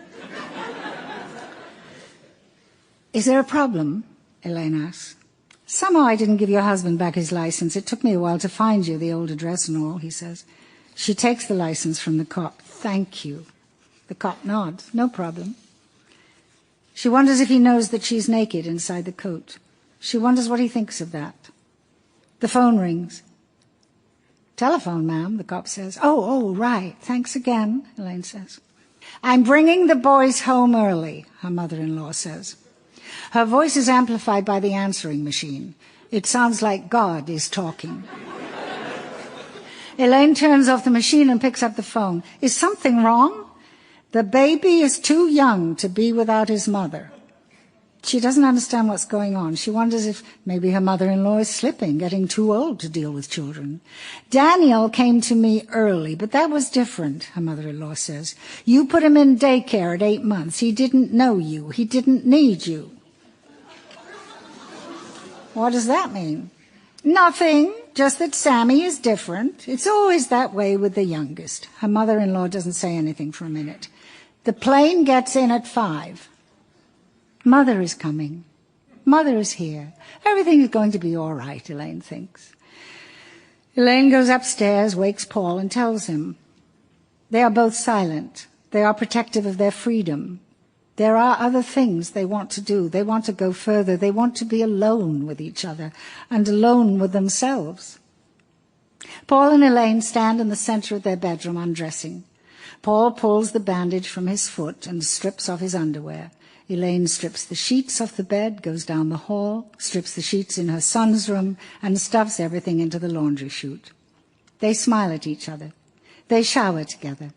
"Is there a problem?" Elaine asks. "Somehow I didn't give your husband back his license. It took me a while to find you, the old address and all," he says. She takes the license from the cop. "Thank you." The cop nods. "No problem." She wonders if he knows that she's naked inside the coat. She wonders what he thinks of that. The phone rings. "Telephone, ma'am," the cop says. Oh, right. Thanks again," Elaine says. "I'm bringing the boys home early," her mother-in-law says. Her voice is amplified by the answering machine. It sounds like God is talking. Elaine turns off the machine and picks up the phone. "Is something wrong?" "The baby is too young to be without his mother." She doesn't understand what's going on. She wonders if maybe her mother-in-law is slipping, getting too old to deal with children. "Daniel came to me early, but that was different," her mother-in-law says. "You put him in daycare at 8 months. He didn't know you. He didn't need you." What does that mean? "Nothing, just that Sammy is different. It's always that way with the youngest." Her mother-in-law doesn't say anything for a minute. "The plane gets in at 5. Mother is coming. Mother is here. Everything is going to be all right," Elaine thinks. Elaine goes upstairs, wakes Paul, and tells him. They are both silent. They are protective of their freedom. There are other things they want to do. They want to go further. They want to be alone with each other and alone with themselves. Paul and Elaine stand in the center of their bedroom undressing. Paul pulls the bandage from his foot and strips off his underwear. Elaine strips the sheets off the bed, goes down the hall, strips the sheets in her son's room, and stuffs everything into the laundry chute. They smile at each other. They shower together.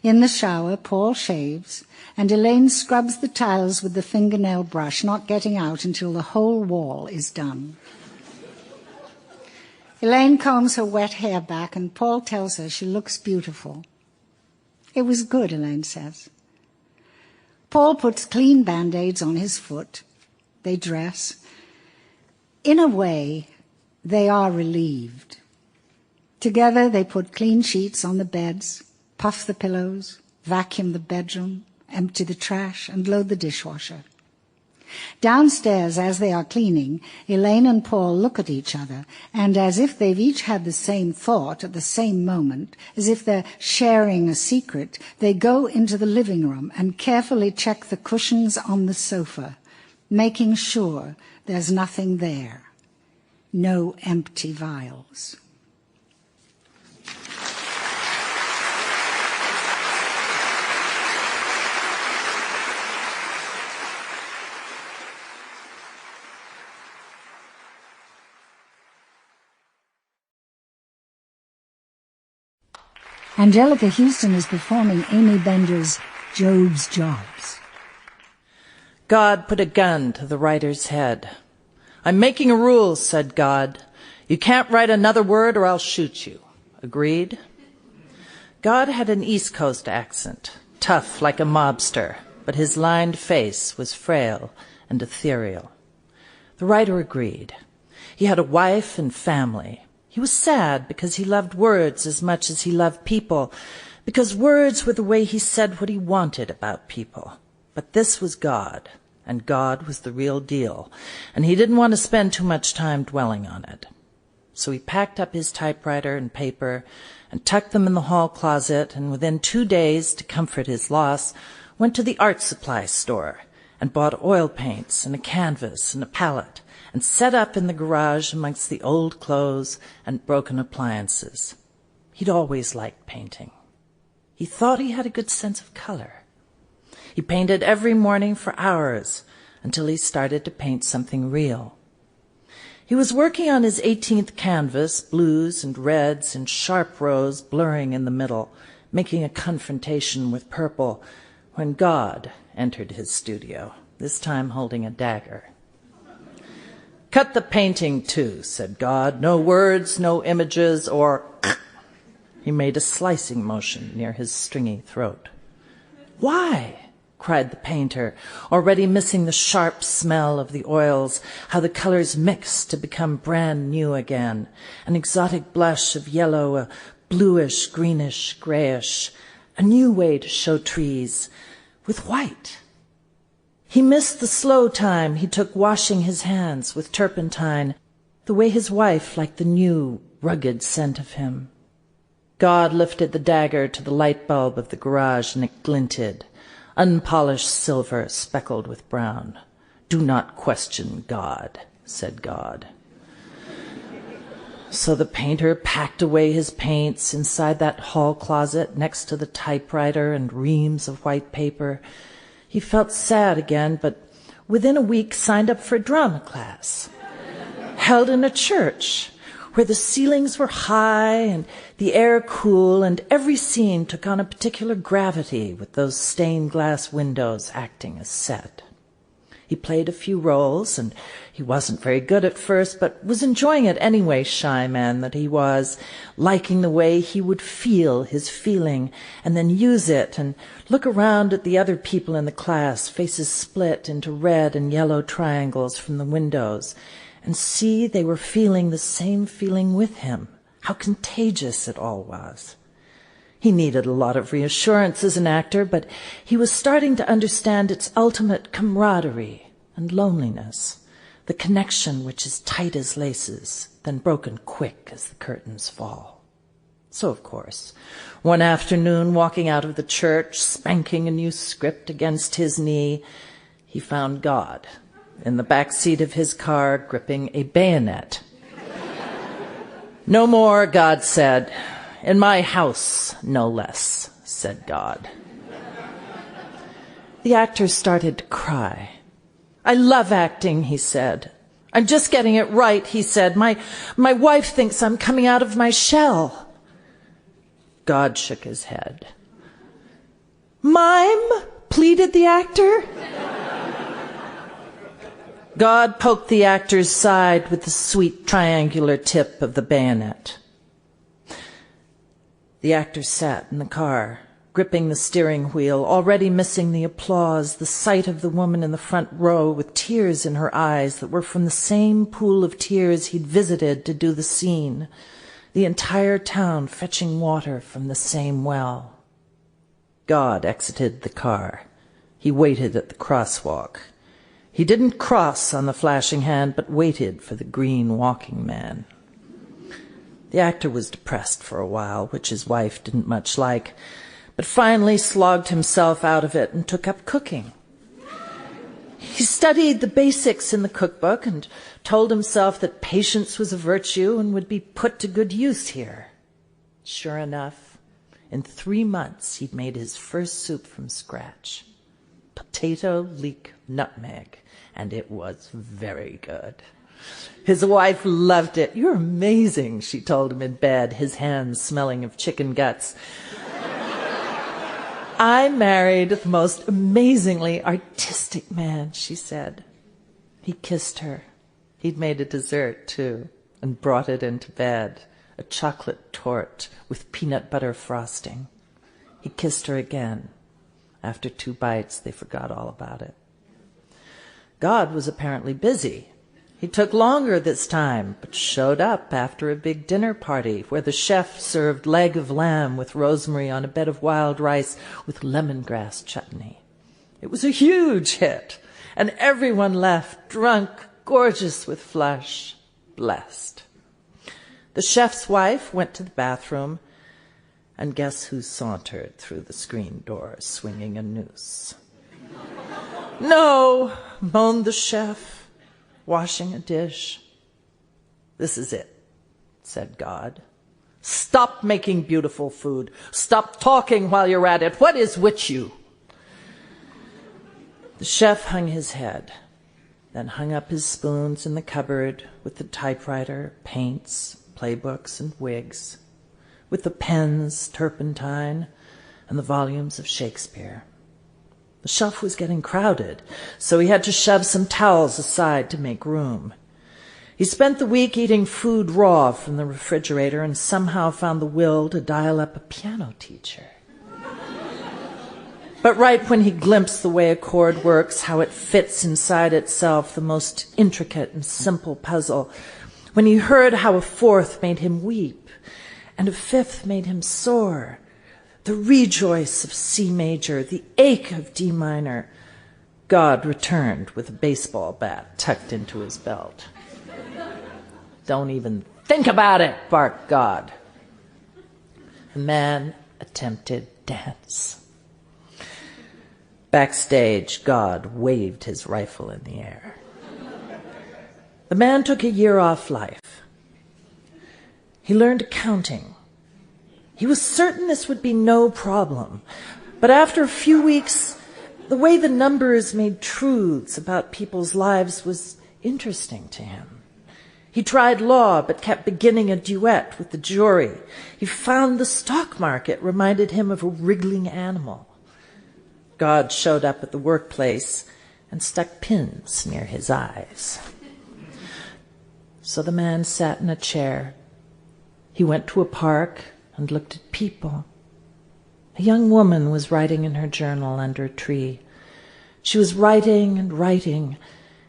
In the shower, Paul shaves, and Elaine scrubs the tiles with the fingernail brush, not getting out until the whole wall is done. Elaine combs her wet hair back, and Paul tells her she looks beautiful. "It was good," Elaine says. Paul puts clean Band-Aids on his foot. They dress. In a way, they are relieved. Together, they put clean sheets on the beds, puff the pillows, vacuum the bedroom, empty the trash, and load the dishwasher. Downstairs, as they are cleaning, Elaine and Paul look at each other, and as if they've each had the same thought at the same moment, as if they're sharing a secret, they go into the living room and carefully check the cushions on the sofa, making sure there's nothing there. No empty vials. Angelica Houston is performing Amy Bender's Job's Jobs. God put a gun to the writer's head. "I'm making a rule," said God. "You can't write another word or I'll shoot you." Agreed? God had an East Coast accent, tough like a mobster, but his lined face was frail and ethereal. The writer agreed. He had a wife and family. He was sad because he loved words as much as he loved people, because words were the way he said what he wanted about people. But this was God, and God was the real deal, and he didn't want to spend too much time dwelling on it. So he packed up his typewriter and paper and tucked them in the hall closet, and within 2 days, to comfort his loss, went to the art supply store and bought oil paints and a canvas and a palette and set up in the garage amongst the old clothes and broken appliances. He'd always liked painting. He thought he had a good sense of color. He painted every morning for hours until he started to paint something real. He was working on his 18th canvas, blues and reds and sharp rows blurring in the middle, making a confrontation with purple, when God entered his studio, this time holding a dagger. "Cut the painting too," said God. "No words, no images, or..." He made a slicing motion near his stringy throat. "Why?" cried the painter, already missing the sharp smell of the oils, how the colors mixed to become brand new again, an exotic blush of yellow, a bluish, greenish, grayish, a new way to show trees, with white. He missed the slow time he took washing his hands with turpentine, the way his wife liked the new, rugged scent of him. God lifted the dagger to the light bulb of the garage, and it glinted, unpolished silver speckled with brown. "Do not question God," said God. So the painter packed away his paints inside that hall closet next to the typewriter and reams of white paper. He felt sad again, but within a week signed up for a drama class, held in a church, where the ceilings were high and the air cool, and every scene took on a particular gravity with those stained glass windows acting as set. He played a few roles, and he wasn't very good at first, but was enjoying it anyway, shy man that he was, liking the way he would feel his feeling and then use it and look around at the other people in the class, faces split into red and yellow triangles from the windows, and see they were feeling the same feeling with him. How contagious it all was. He needed a lot of reassurance as an actor, but he was starting to understand its ultimate camaraderie and loneliness, the connection which is tight as laces, then broken quick as the curtains fall. So, of course, one afternoon, walking out of the church, spanking a new script against his knee, he found God in the back seat of his car, gripping a bayonet. "No more," God said. "In my house, no less," said God. The actor started to cry. "I love acting," he said. "I'm just getting it right," he said. My wife thinks I'm coming out of my shell." God shook his head. "Mime?" pleaded the actor. God poked the actor's side with the sweet triangular tip of the bayonet. The actor sat in the car, gripping the steering wheel, already missing the applause, the sight of the woman in the front row with tears in her eyes that were from the same pool of tears he'd visited to do the scene, the entire town fetching water from the same well. God exited the car. He waited at the crosswalk. He didn't cross on the flashing hand, but waited for the green walking man. The actor was depressed for a while, which his wife didn't much like, but finally slogged himself out of it and took up cooking. He studied the basics in the cookbook and told himself that patience was a virtue and would be put to good use here. Sure enough, in 3 months he'd made his first soup from scratch. Potato, leek, nutmeg, and it was very good. His wife loved it. "You're amazing," she told him in bed, his hands smelling of chicken guts. "I married the most amazingly artistic man," she said. He kissed her. He'd made a dessert, too, and brought it into bed, a chocolate torte with peanut butter frosting. He kissed her again. After 2 bites, they forgot all about it. God was apparently busy. He took longer this time, but showed up after a big dinner party where the chef served leg of lamb with rosemary on a bed of wild rice with lemongrass chutney. It was a huge hit, and everyone left drunk, gorgeous with flesh, blessed. The chef's wife went to the bathroom, and guess who sauntered through the screen door swinging a noose? No, moaned the chef, washing a dish. This is it, said God. Stop making beautiful food. Stop talking while you're at it. What is with you? The chef hung his head, then hung up his spoons in the cupboard with the typewriter, paints, playbooks, and wigs, with the pens, turpentine, and the volumes of Shakespeare. The shelf was getting crowded, so he had to shove some towels aside to make room. He spent the week eating food raw from the refrigerator and somehow found the will to dial up a piano teacher. But right when he glimpsed the way a chord works, how it fits inside itself, the most intricate and simple puzzle, when he heard how a fourth made him weep and a fifth made him soar, the rejoice of C major, the ache of D minor, God returned with a baseball bat tucked into his belt. Don't even think about it, barked God. The man attempted dance. Backstage, God waved his rifle in the air. The man took a year off life. He learned accounting. He was certain this would be no problem. But after a few weeks, the way the numbers made truths about people's lives was interesting to him. He tried law, but kept beginning a duet with the jury. He found the stock market reminded him of a wriggling animal. God showed up at the workplace and stuck pins near his eyes. So the man sat in a chair. He went to a park and looked at people. A young woman was writing in her journal under a tree. She was writing and writing,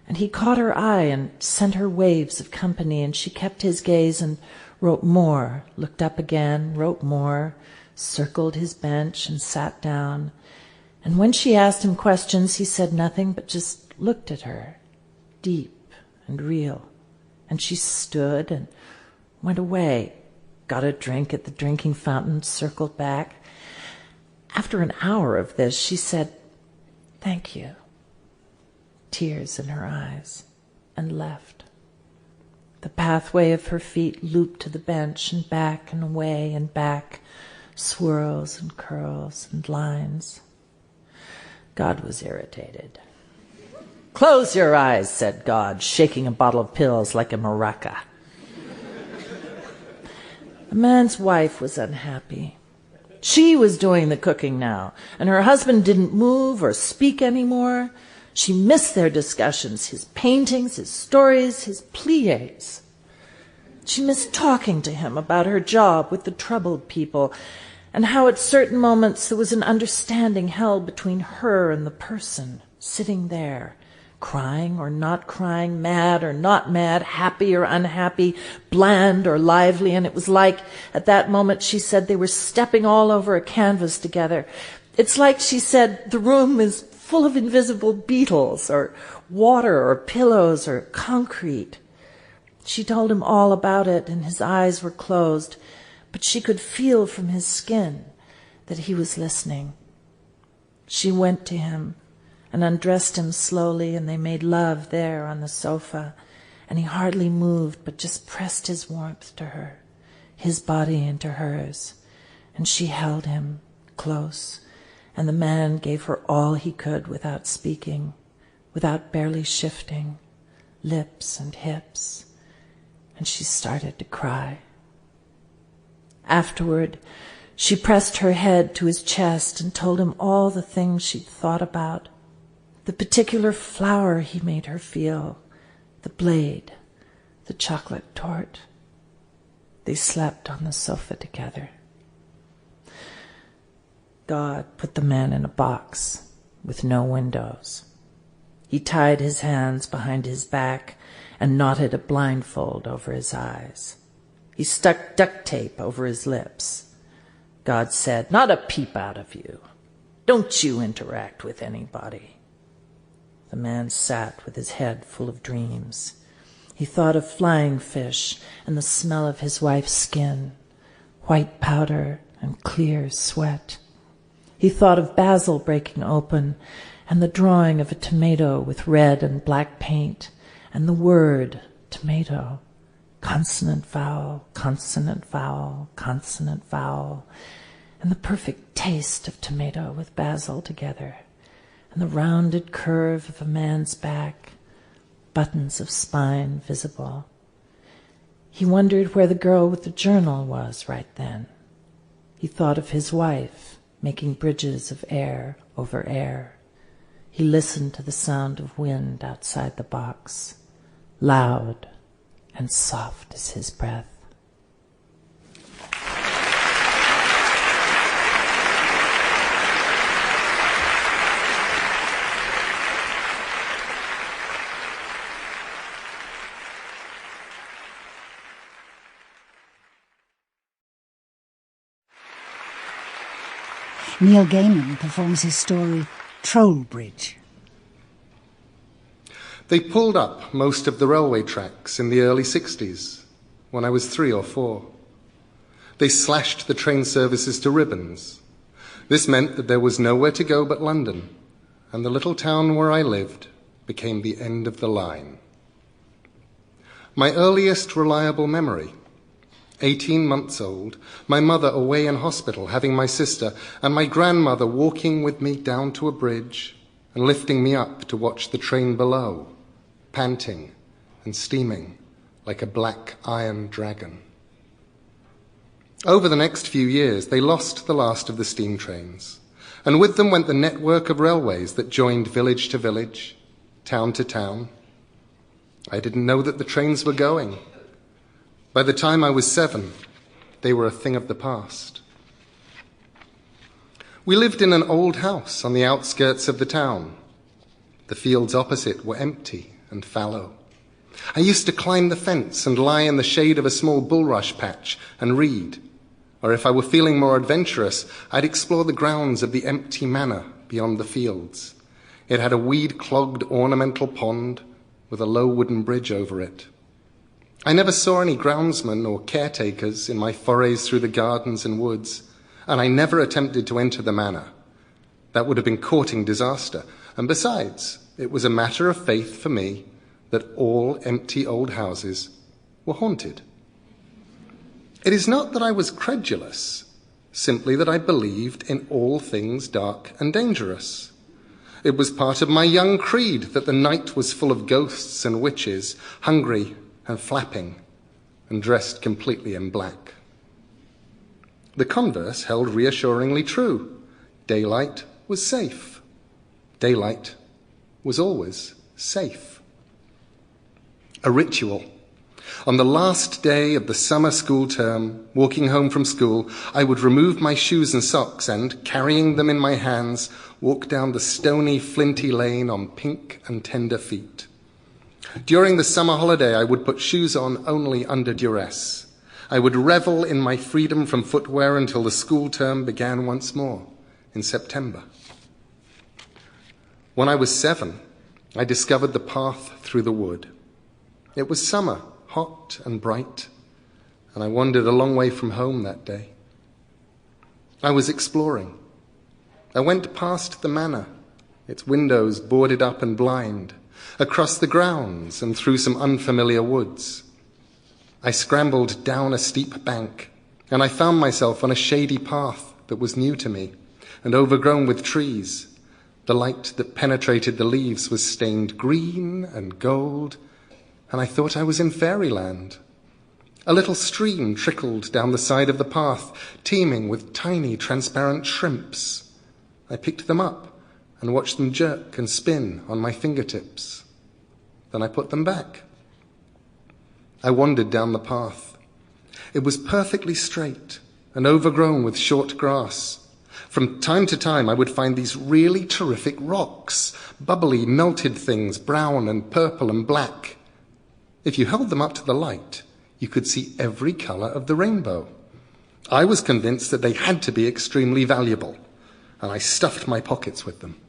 and he caught her eye and sent her waves of company, and she kept his gaze and wrote more, looked up again, wrote more, circled his bench and sat down. And when she asked him questions, he said nothing but just looked at her, deep and real. And she stood and went away, got a drink at the drinking fountain, circled back. After an hour of this, she said, "Thank you," tears in her eyes, and left. The pathway of her feet looped to the bench and back and away and back, swirls and curls and lines. God was irritated. "Close your eyes," said God, shaking a bottle of pills like a maraca. The man's wife was unhappy. She was doing the cooking now, and her husband didn't move or speak anymore. She missed their discussions, his paintings, his stories, his pliés. She missed talking to him about her job with the troubled people, and how at certain moments there was an understanding held between her and the person sitting there, crying or not crying, mad or not mad, happy or unhappy, bland or lively. And it was like, at that moment, she said, they were stepping all over a canvas together. It's like, she said, the room is full of invisible beetles or water or pillows or concrete. She told him all about it, and his eyes were closed, but she could feel from his skin that he was listening. She went to him and undressed him slowly, and they made love there on the sofa, and he hardly moved but just pressed his warmth to her, his body into hers, and she held him close, and the man gave her all he could without speaking, without barely shifting, lips and hips, and she started to cry. Afterward, she pressed her head to his chest and told him all the things she'd thought about, the particular flower he made her feel, the blade, the chocolate tort. They slept on the sofa together. God put the man in a box with no windows. He tied his hands behind his back and knotted a blindfold over his eyes. He stuck duct tape over his lips. God said, "Not a peep out of you. Don't you interact with anybody." The man sat with his head full of dreams. He thought of flying fish and the smell of his wife's skin, white powder and clear sweat. He thought of basil breaking open and the drawing of a tomato with red and black paint and the word tomato, consonant vowel, consonant vowel, consonant vowel, and the perfect taste of tomato with basil together, and the rounded curve of a man's back, buttons of spine visible. He wondered where the girl with the journal was right then. He thought of his wife making bridges of air over air. He listened to the sound of wind outside the box, loud and soft as his breath. Neil Gaiman performs his story, Trollbridge. They pulled up most of the railway tracks in the early 60s, when I was 3 or 4. They slashed the train services to ribbons. This meant that there was nowhere to go but London, and the little town where I lived became the end of the line. My earliest reliable memory, 18 months old, my mother away in hospital having my sister, and my grandmother walking with me down to a bridge and lifting me up to watch the train below, panting and steaming like a black iron dragon. Over the next few years, they lost the last of the steam trains, and with them went the network of railways that joined village to village, town to town. I didn't know that the trains were going. By the time I was 7, they were a thing of the past. We lived in an old house on the outskirts of the town. The fields opposite were empty and fallow. I used to climb the fence and lie in the shade of a small bulrush patch and read. Or if I were feeling more adventurous, I'd explore the grounds of the empty manor beyond the fields. It had a weed-clogged ornamental pond with a low wooden bridge over it. I never saw any groundsmen or caretakers in my forays through the gardens and woods, and I never attempted to enter the manor. That would have been courting disaster, and besides, it was a matter of faith for me that all empty old houses were haunted. It is not that I was credulous, simply that I believed in all things dark and dangerous. It was part of my young creed that the night was full of ghosts and witches, hungry and flapping, and dressed completely in black. The converse held reassuringly true. Daylight was safe. Daylight was always safe. A ritual. On the last day of the summer school term, walking home from school, I would remove my shoes and socks and, carrying them in my hands, walk down the stony, flinty lane on pink and tender feet. During the summer holiday, I would put shoes on only under duress. I would revel in my freedom from footwear until the school term began once more in September. When I was 7, I discovered the path through the wood. It was summer, hot and bright, and I wandered a long way from home that day. I was exploring. I went past the manor, its windows boarded up and blind, across the grounds and through some unfamiliar woods. I scrambled down a steep bank, and I found myself on a shady path that was new to me and overgrown with trees. The light that penetrated the leaves was stained green and gold, and I thought I was in fairyland. A little stream trickled down the side of the path, teeming with tiny transparent shrimps. I picked them up and watched them jerk and spin on my fingertips. Then I put them back. I wandered down the path. It was perfectly straight and overgrown with short grass. From time to time, I would find these really terrific rocks, bubbly, melted things, brown and purple and black. If you held them up to the light, you could see every color of the rainbow. I was convinced that they had to be extremely valuable, and I stuffed my pockets with them.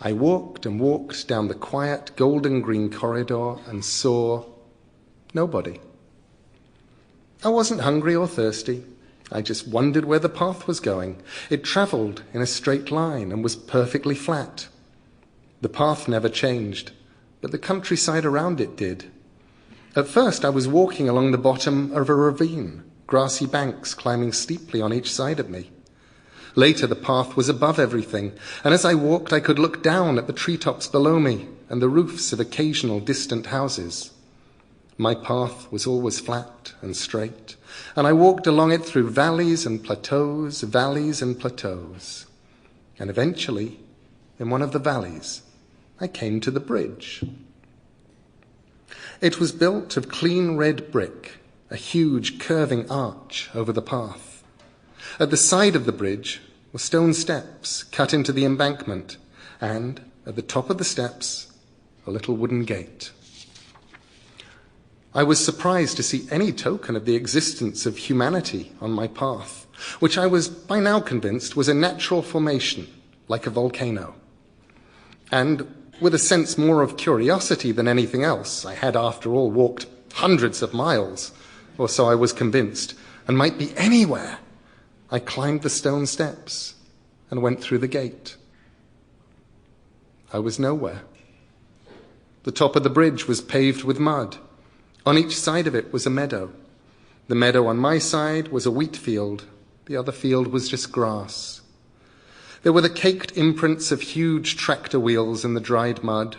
I walked and walked down the quiet golden green corridor and saw nobody. I wasn't hungry or thirsty. I just wondered where the path was going. It travelled in a straight line and was perfectly flat. The path never changed, but the countryside around it did. At first I was walking along the bottom of a ravine, grassy banks climbing steeply on each side of me. Later the path was above everything, and as I walked I could look down at the treetops below me and the roofs of occasional distant houses. My path was always flat and straight, and I walked along it through valleys and plateaus, and eventually, in one of the valleys, I came to the bridge. It was built of clean red brick, a huge curving arch over the path. At the side of the bridge were stone steps cut into the embankment, and at the top of the steps, a little wooden gate. I was surprised to see any token of the existence of humanity on my path, which I was by now convinced was a natural formation, like a volcano. And with a sense more of curiosity than anything else, I had after all walked hundreds of miles, or so I was convinced, and might be anywhere. I climbed the stone steps and went through the gate. I was nowhere. The top of the bridge was paved with mud. On each side of it was a meadow. The meadow on my side was a wheat field. The other field was just grass. There were the caked imprints of huge tractor wheels in the dried mud.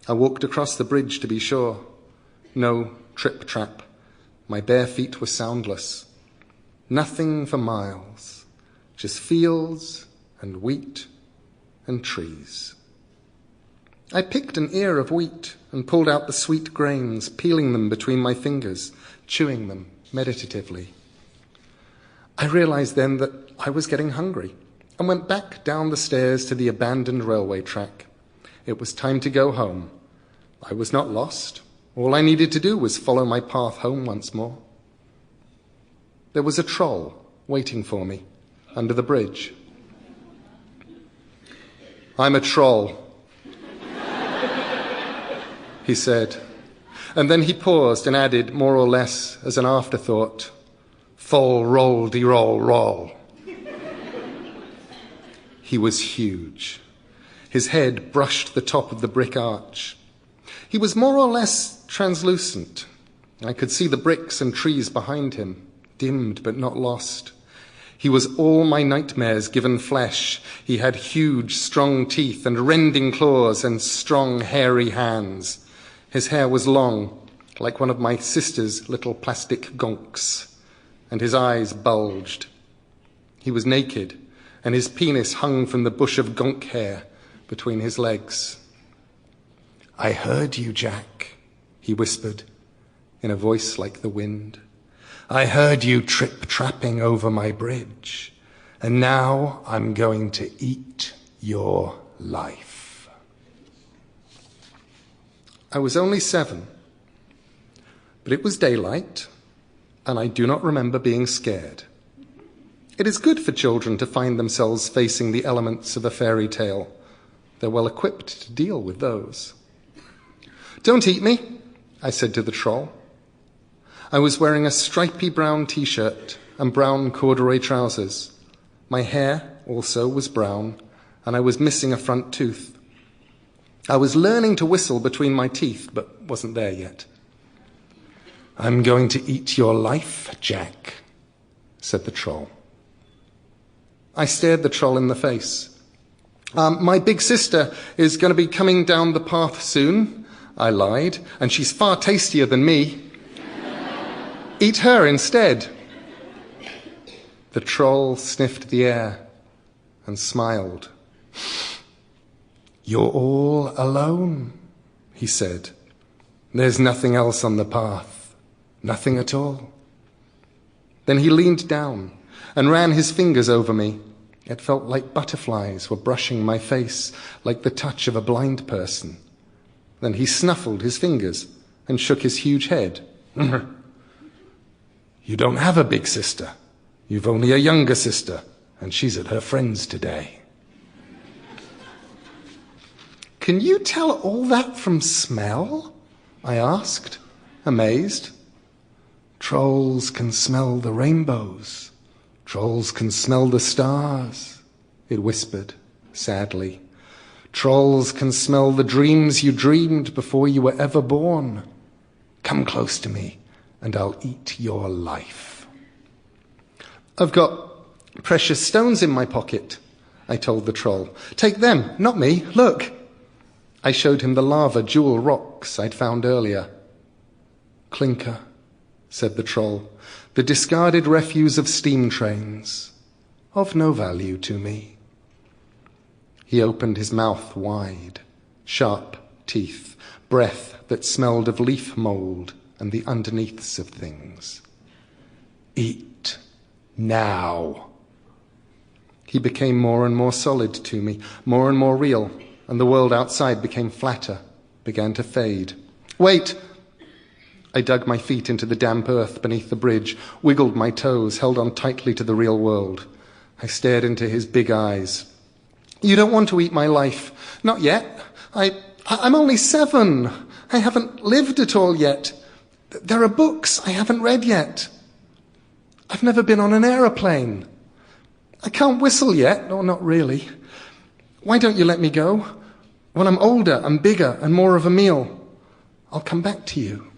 I walked across the bridge to be sure. No trip-trap. My bare feet were soundless. Nothing for miles. Just fields and wheat and trees. I picked an ear of wheat and pulled out the sweet grains, peeling them between my fingers, chewing them meditatively. I realized then that I was getting hungry and went back down the stairs to the abandoned railway track. It was time to go home. I was not lost. All I needed to do was follow my path home once more. There was a troll waiting for me under the bridge. "I'm a troll," he said, and then he paused and added, more or less as an afterthought, "Fol roll de roll roll." He was huge. His head brushed the top of the brick arch. He was more or less translucent. I could see the bricks and trees behind him, dimmed but not lost. He was all my nightmares given flesh. He had huge, strong teeth and rending claws and strong, hairy hands. His hair was long, like one of my sister's little plastic gonks, and his eyes bulged. He was naked, and his penis hung from the bush of gonk hair between his legs. "I heard you, Jack," he whispered, in a voice like the wind. "I heard you trip-trapping over my bridge, and now I'm going to eat your life." I was only 7, but it was daylight, and I do not remember being scared. It is good for children to find themselves facing the elements of a fairy tale. They're well equipped to deal with those. "Don't eat me," I said to the troll. I was wearing a stripy brown t-shirt and brown corduroy trousers. My hair also was brown, and I was missing a front tooth. I was learning to whistle between my teeth, but wasn't there yet. "I'm going to eat your life, Jack," said the troll. I stared the troll in the face. My big sister is going to be coming down the path soon," I lied, "and she's far tastier than me. Eat her instead." The troll sniffed the air and smiled. "You're all alone," he said. "There's nothing else on the path, nothing at all." Then he leaned down and ran his fingers over me. It felt like butterflies were brushing my face, like the touch of a blind person. Then he snuffled his fingers and shook his huge head. "You don't have a big sister. You've only a younger sister, and she's at her friend's today." Can you tell all that from smell? I asked, amazed. Trolls can smell the rainbows. Trolls can smell the stars, it whispered, sadly. Trolls can smell the dreams you dreamed before you were ever born. Come close to me, and I'll eat your life. I've got precious stones in my pocket, I told the troll. Take them, not me, look. I showed him the lava jewel rocks I'd found earlier. Clinker, said the troll, the discarded refuse of steam trains, of no value to me. He opened his mouth wide, sharp teeth, breath that smelled of leaf mould and the underneaths of things. Eat now. He became more and more solid to me, more and more real, and the world outside became flatter, began to fade. Wait! I dug my feet into the damp earth beneath the bridge, wiggled my toes, held on tightly to the real world. I stared into his big eyes. You don't want to eat my life. Not yet. I'm only 7. I haven't lived it all yet. There are books I haven't read yet. I've never been on an aeroplane. I can't whistle yet, or not really. Why don't you let me go? When I'm older and bigger and more of a meal, I'll come back to you.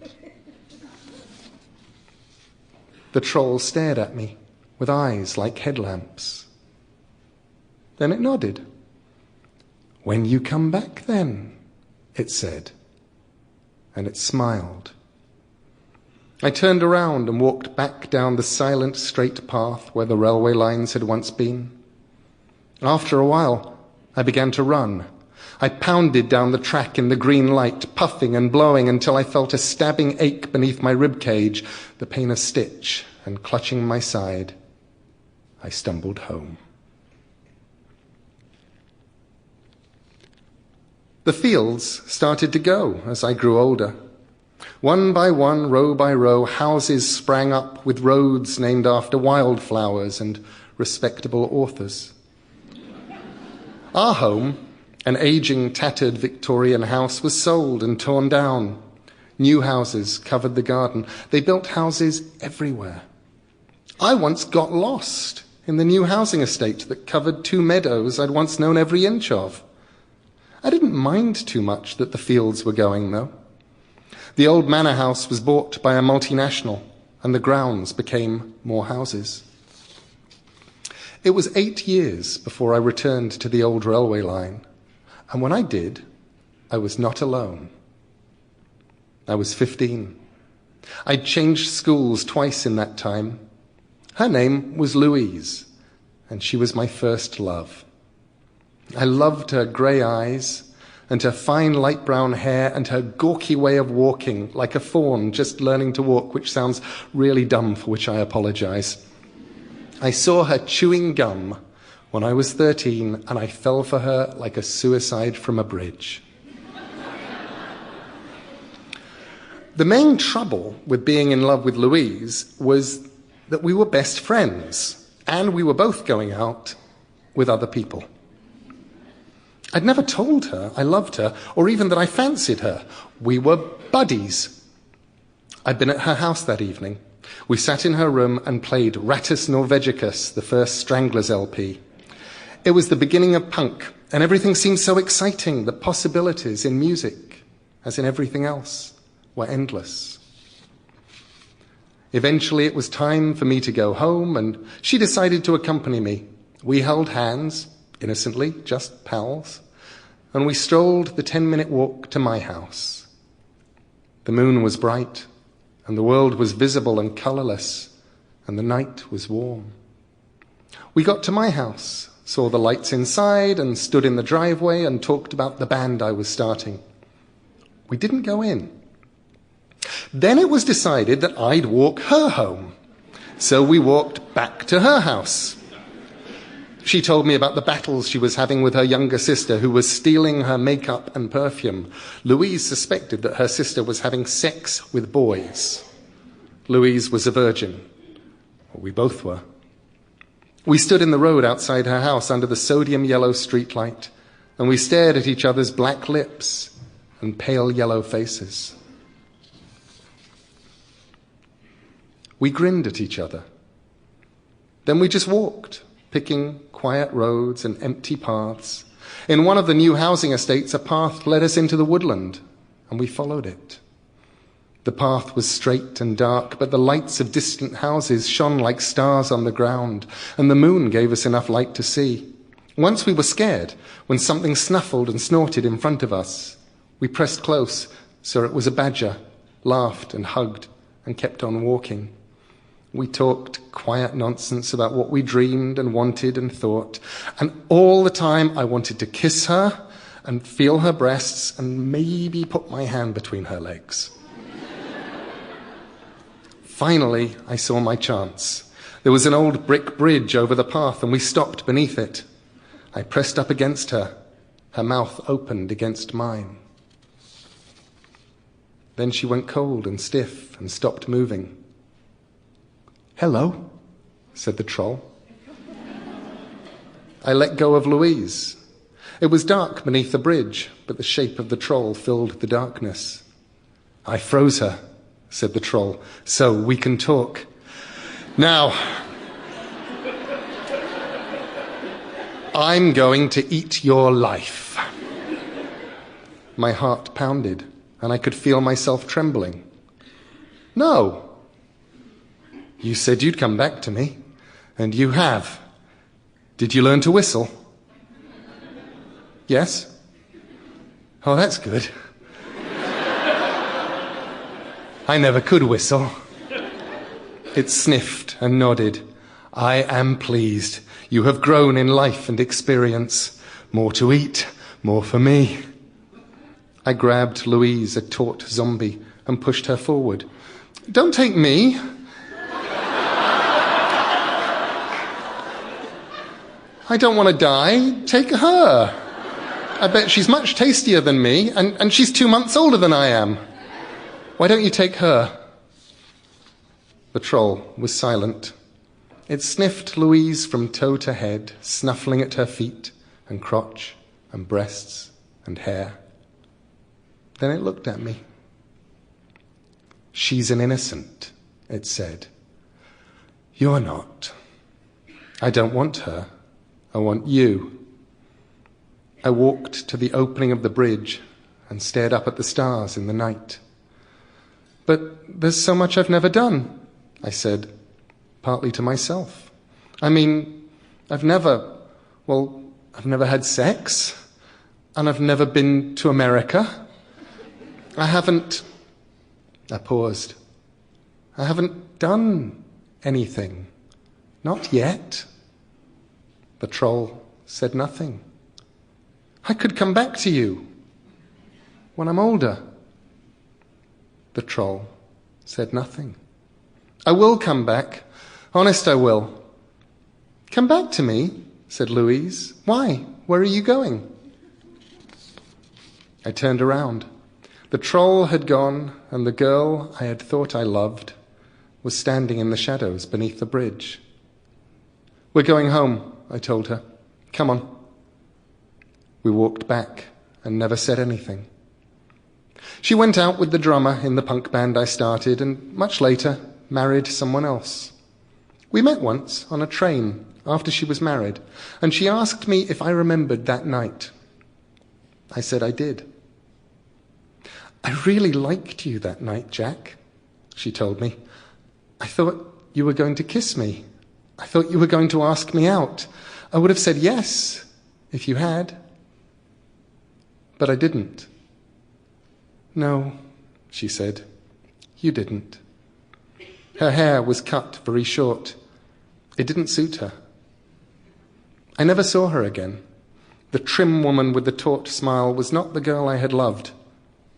The troll stared at me with eyes like headlamps. Then it nodded. When you come back then, it said, and it smiled. I turned around and walked back down the silent straight path where the railway lines had once been. After a while, I began to run. I pounded down the track in the green light, puffing and blowing until I felt a stabbing ache beneath my rib cage, the pain of stitch, and clutching my side, I stumbled home. The fields started to go as I grew older. One by one, row by row, houses sprang up with roads named after wildflowers and respectable authors. Our home, an aging, tattered Victorian house, was sold and torn down. New houses covered the garden. They built houses everywhere. I once got lost in the new housing estate that covered 2 meadows I'd once known every inch of. I didn't mind too much that the fields were going, though. The old manor house was bought by a multinational, and the grounds became more houses. It was 8 years before I returned to the old railway line, and when I did, I was not alone. I was 15. I'd changed schools twice in that time. Her name was Louise, and she was my first love. I loved her grey eyes, and her fine light brown hair, and her gawky way of walking, like a fawn just learning to walk, which sounds really dumb, for which I apologize. I saw her chewing gum when I was 13, and I fell for her like a suicide from a bridge. The main trouble with being in love with Louise was that we were best friends, and we were both going out with other people. I'd never told her I loved her, or even that I fancied her. We were buddies. I'd been at her house that evening. We sat in her room and played Rattus Norvegicus, the first Stranglers LP. It was the beginning of punk, and everything seemed so exciting. The possibilities in music, as in everything else, were endless. Eventually it was time for me to go home, and she decided to accompany me. We held hands, innocently, just pals, and we strolled the 10-minute walk to my house. The moon was bright, and the world was visible and colourless, and the night was warm. We got to my house, saw the lights inside, and stood in the driveway and talked about the band I was starting. We didn't go in. Then it was decided that I'd walk her home, so we walked back to her house. She told me about the battles she was having with her younger sister, who was stealing her makeup and perfume. Louise suspected that her sister was having sex with boys. Louise was a virgin. Well, we both were. We stood in the road outside her house under the sodium yellow streetlight, and we stared at each other's black lips and pale yellow faces. We grinned at each other. Then we just walked, picking quiet roads and empty paths. In one of the new housing estates, a path led us into the woodland, and we followed it. The path was straight and dark, but the lights of distant houses shone like stars on the ground, and the moon gave us enough light to see. Once we were scared when something snuffled and snorted in front of us. We pressed close, saw it was a badger, laughed and hugged, and kept on walking. We talked quiet nonsense about what we dreamed and wanted and thought, and all the time I wanted to kiss her and feel her breasts and maybe put my hand between her legs. Finally, I saw my chance. There was an old brick bridge over the path, and we stopped beneath it. I pressed up against her. Her mouth opened against mine. Then she went cold and stiff and stopped moving. "Hello," said the troll. I let go of Louise. It was dark beneath the bridge, but the shape of the troll filled the darkness. "I froze her," said the troll, "so we can talk. Now, I'm going to eat your life." My heart pounded, and I could feel myself trembling. "No. You said you'd come back to me, and you have. Did you learn to whistle?" "Yes." "Oh, that's good." "I never could whistle." It sniffed and nodded. "I am pleased. You have grown in life and experience. More to eat, more for me." I grabbed Louise, a taut zombie, and pushed her forward. "Don't take me." "I don't want to die. Take her. I bet she's much tastier than me, and she's 2 months older than I am. Why don't you take her?" The troll was silent. It sniffed Louise from toe to head, snuffling at her feet and crotch and breasts and hair. Then it looked at me. "She's an innocent," it said. "You're not. I don't want her. I want you." I walked to the opening of the bridge and stared up at the stars in the night. "But there's so much I've never done," I said, partly to myself. "I mean, I've never had sex, and I've never been to America. I paused. "I haven't done anything. Not yet." The troll said nothing. "I could come back to you when I'm older." The troll said nothing. "I will come back. Honest, I will." "Come back to me," said Louise. "Why? Where are you going?" I turned around. The troll had gone, and the girl I had thought I loved was standing in the shadows beneath the bridge. "We're going home," I told her. "Come on." We walked back and never said anything. She went out with the drummer in the punk band I started, and much later married someone else. We met once on a train after she was married, and she asked me if I remembered that night. I said I did. "I really liked you that night, Jack," she told me. "I thought you were going to kiss me. I thought you were going to ask me out. I would have said yes if you had. But I didn't." "No," she said, "you didn't." Her hair was cut very short. It didn't suit her. I never saw her again. The trim woman with the taut smile was not the girl I had loved,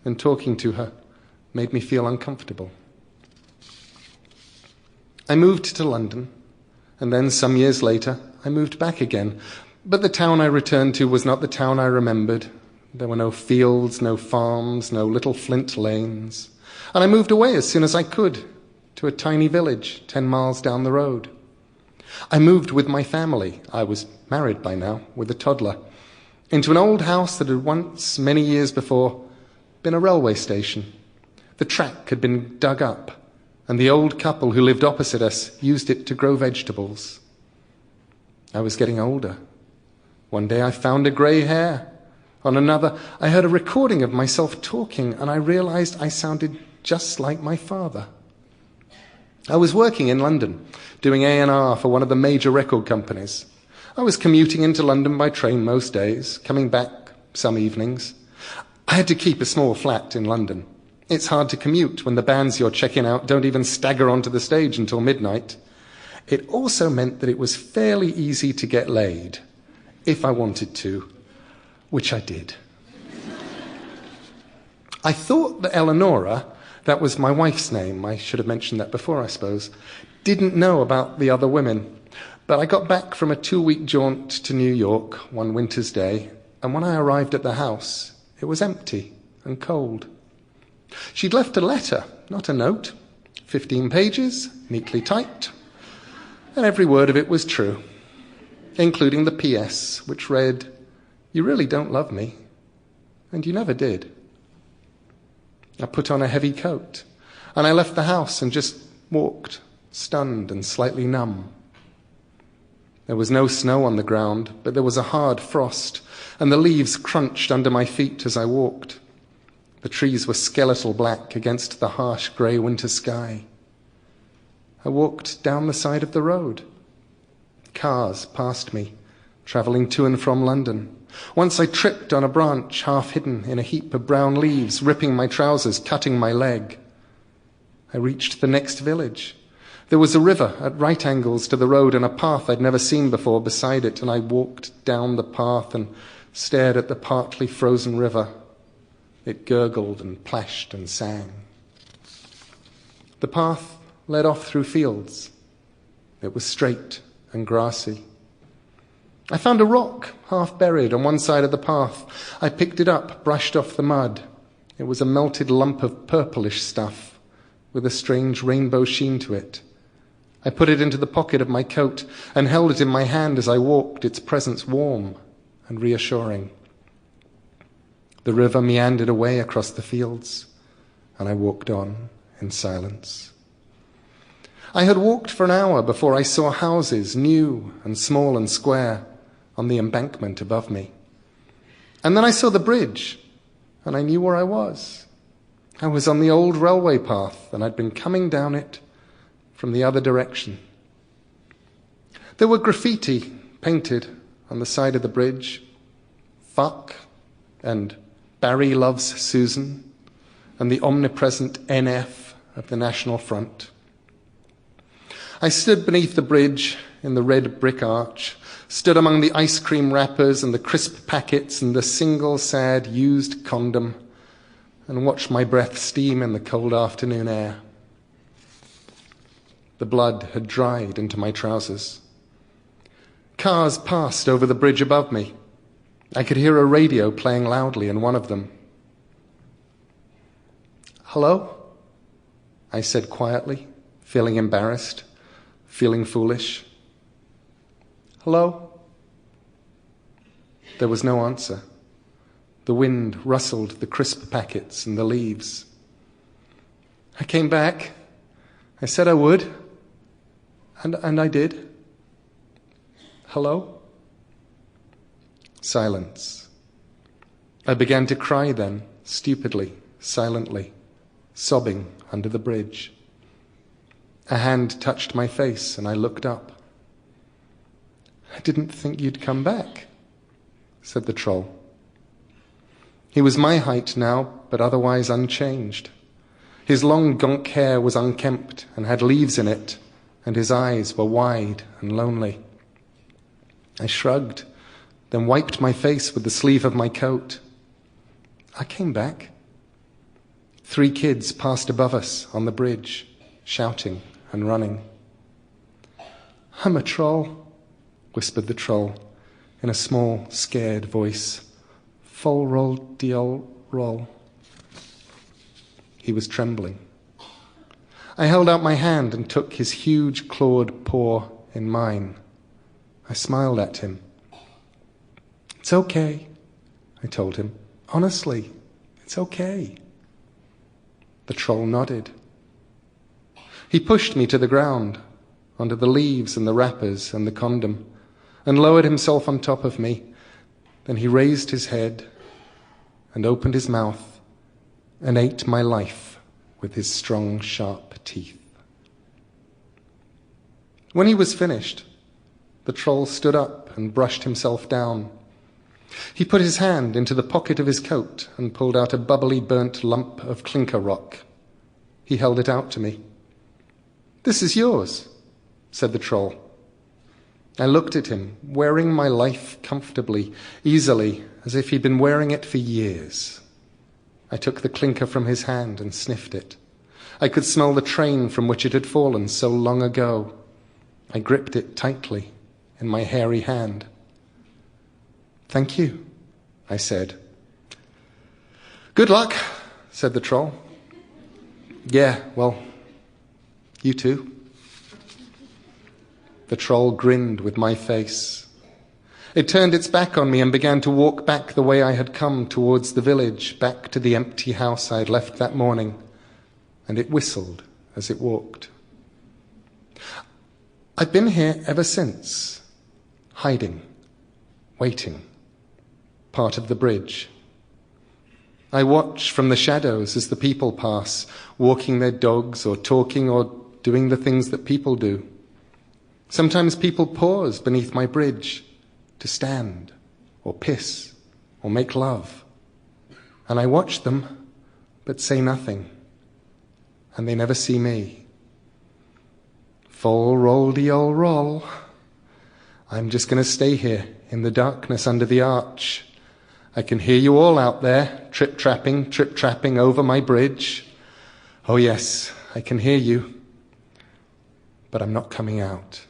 and talking to her made me feel uncomfortable. I moved to London, and then some years later I moved back again. But the town I returned to was not the town I remembered. There were no fields, no farms, no little flint lanes. And I moved away as soon as I could, to a tiny village 10 miles down the road. I moved with my family. I was married by now, with a toddler. into an old house that had once, many years before, been a railway station. The track had been dug up, and the old couple who lived opposite us used it to grow vegetables. I was getting older. One day I found a grey hair. On another, I heard a recording of myself talking, and I realized I sounded just like my father. I was working in London, doing A&R for one of the major record companies. I was commuting into London by train most days, coming back some evenings. I had to keep a small flat in London. It's hard to commute when the bands you're checking out don't even stagger onto the stage until midnight. It also meant that it was fairly easy to get laid, if I wanted to, which I did. I thought that Eleonora, that was my wife's name, I should have mentioned that before, I suppose, didn't know about the other women. But I got back from a 2-week jaunt to New York one winter's day, and when I arrived at the house, it was empty and cold. She'd left a letter, not a note, 15 pages, neatly typed, and every word of it was true, including the PS, which read, "You really don't love me, and you never did." I put on a heavy coat, and I left the house and just walked, stunned and slightly numb. There was no snow on the ground, but there was a hard frost, and the leaves crunched under my feet as I walked. The trees were skeletal black against the harsh grey winter sky. I walked down the side of the road. Cars passed me, travelling to and from London. Once I tripped on a branch half hidden in a heap of brown leaves, ripping my trousers, cutting my leg. I reached the next village. There was a river at right angles to the road and a path I'd never seen before beside it, and I walked down the path and stared at the partly frozen river. It gurgled and plashed and sang. The path led off through fields. It was straight and grassy. I found a rock half buried on one side of the path. I picked it up, brushed off the mud. It was a melted lump of purplish stuff with a strange rainbow sheen to it. I put it into the pocket of my coat and held it in my hand as I walked, its presence warm and reassuring. The river meandered away across the fields, and I walked on in silence. I had walked for an hour before I saw houses, new and small and square, on the embankment above me. And then I saw the bridge, and I knew where I was. I was on the old railway path, and I'd been coming down it from the other direction. There were graffiti painted on the side of the bridge. Fuck, and Barry loves Susan, and the omnipresent NF of the National Front. I stood beneath the bridge in the red brick arch, stood among the ice cream wrappers and the crisp packets and the single sad used condom, and watched my breath steam in the cold afternoon air. The blood had dried into my trousers. Cars passed over the bridge above me. I could hear a radio playing loudly in one of them. "Hello?" I said quietly, feeling embarrassed, feeling foolish. "Hello?" There was no answer. The wind rustled the crisp packets and the leaves. I came back. I said I would, and I did. "Hello?" Silence. I began to cry then, stupidly, silently, sobbing under the bridge. A hand touched my face, and I looked up. "I didn't think you'd come back," said the troll. He was my height now, but otherwise unchanged. His long gonk hair was unkempt and had leaves in it, and his eyes were wide and lonely. I shrugged, then wiped my face with the sleeve of my coat. I came back. 3 kids passed above us on the bridge, shouting and running. "I'm a troll," whispered the troll in a small, scared voice. "Fol roll diol roll." He was trembling. I held out my hand and took his huge clawed paw in mine. I smiled at him. "It's okay," I told him. Honestly, it's okay. The troll nodded. He pushed me to the ground, onto the leaves and the wrappers and the condom, and lowered himself on top of me. Then he raised his head and opened his mouth and ate my life with his strong, sharp teeth. When he was finished, the troll stood up and brushed himself down. He put his hand into the pocket of his coat and pulled out a bubbly, burnt lump of clinker rock. He held it out to me. "This is yours," said the troll. I looked at him, wearing my life comfortably, easily, as if he'd been wearing it for years. I took the clinker from his hand and sniffed it. I could smell the train from which it had fallen so long ago. I gripped it tightly in my hairy hand. "Thank you," I said. "Good luck," said the troll. "Yeah, well, you too." The troll grinned with my face. It turned its back on me and began to walk back the way I had come towards the village, back to the empty house I had left that morning, and it whistled as it walked. I've been here ever since, hiding, waiting, part of the bridge. I watch from the shadows as the people pass, walking their dogs or talking or doing the things that people do. Sometimes people pause beneath my bridge to stand or piss or make love. And I watch them, but say nothing. And they never see me. Full roll-de-old roll. I'm just going to stay here in the darkness under the arch. I can hear you all out there, trip-trapping over my bridge. Oh yes, I can hear you. But I'm not coming out.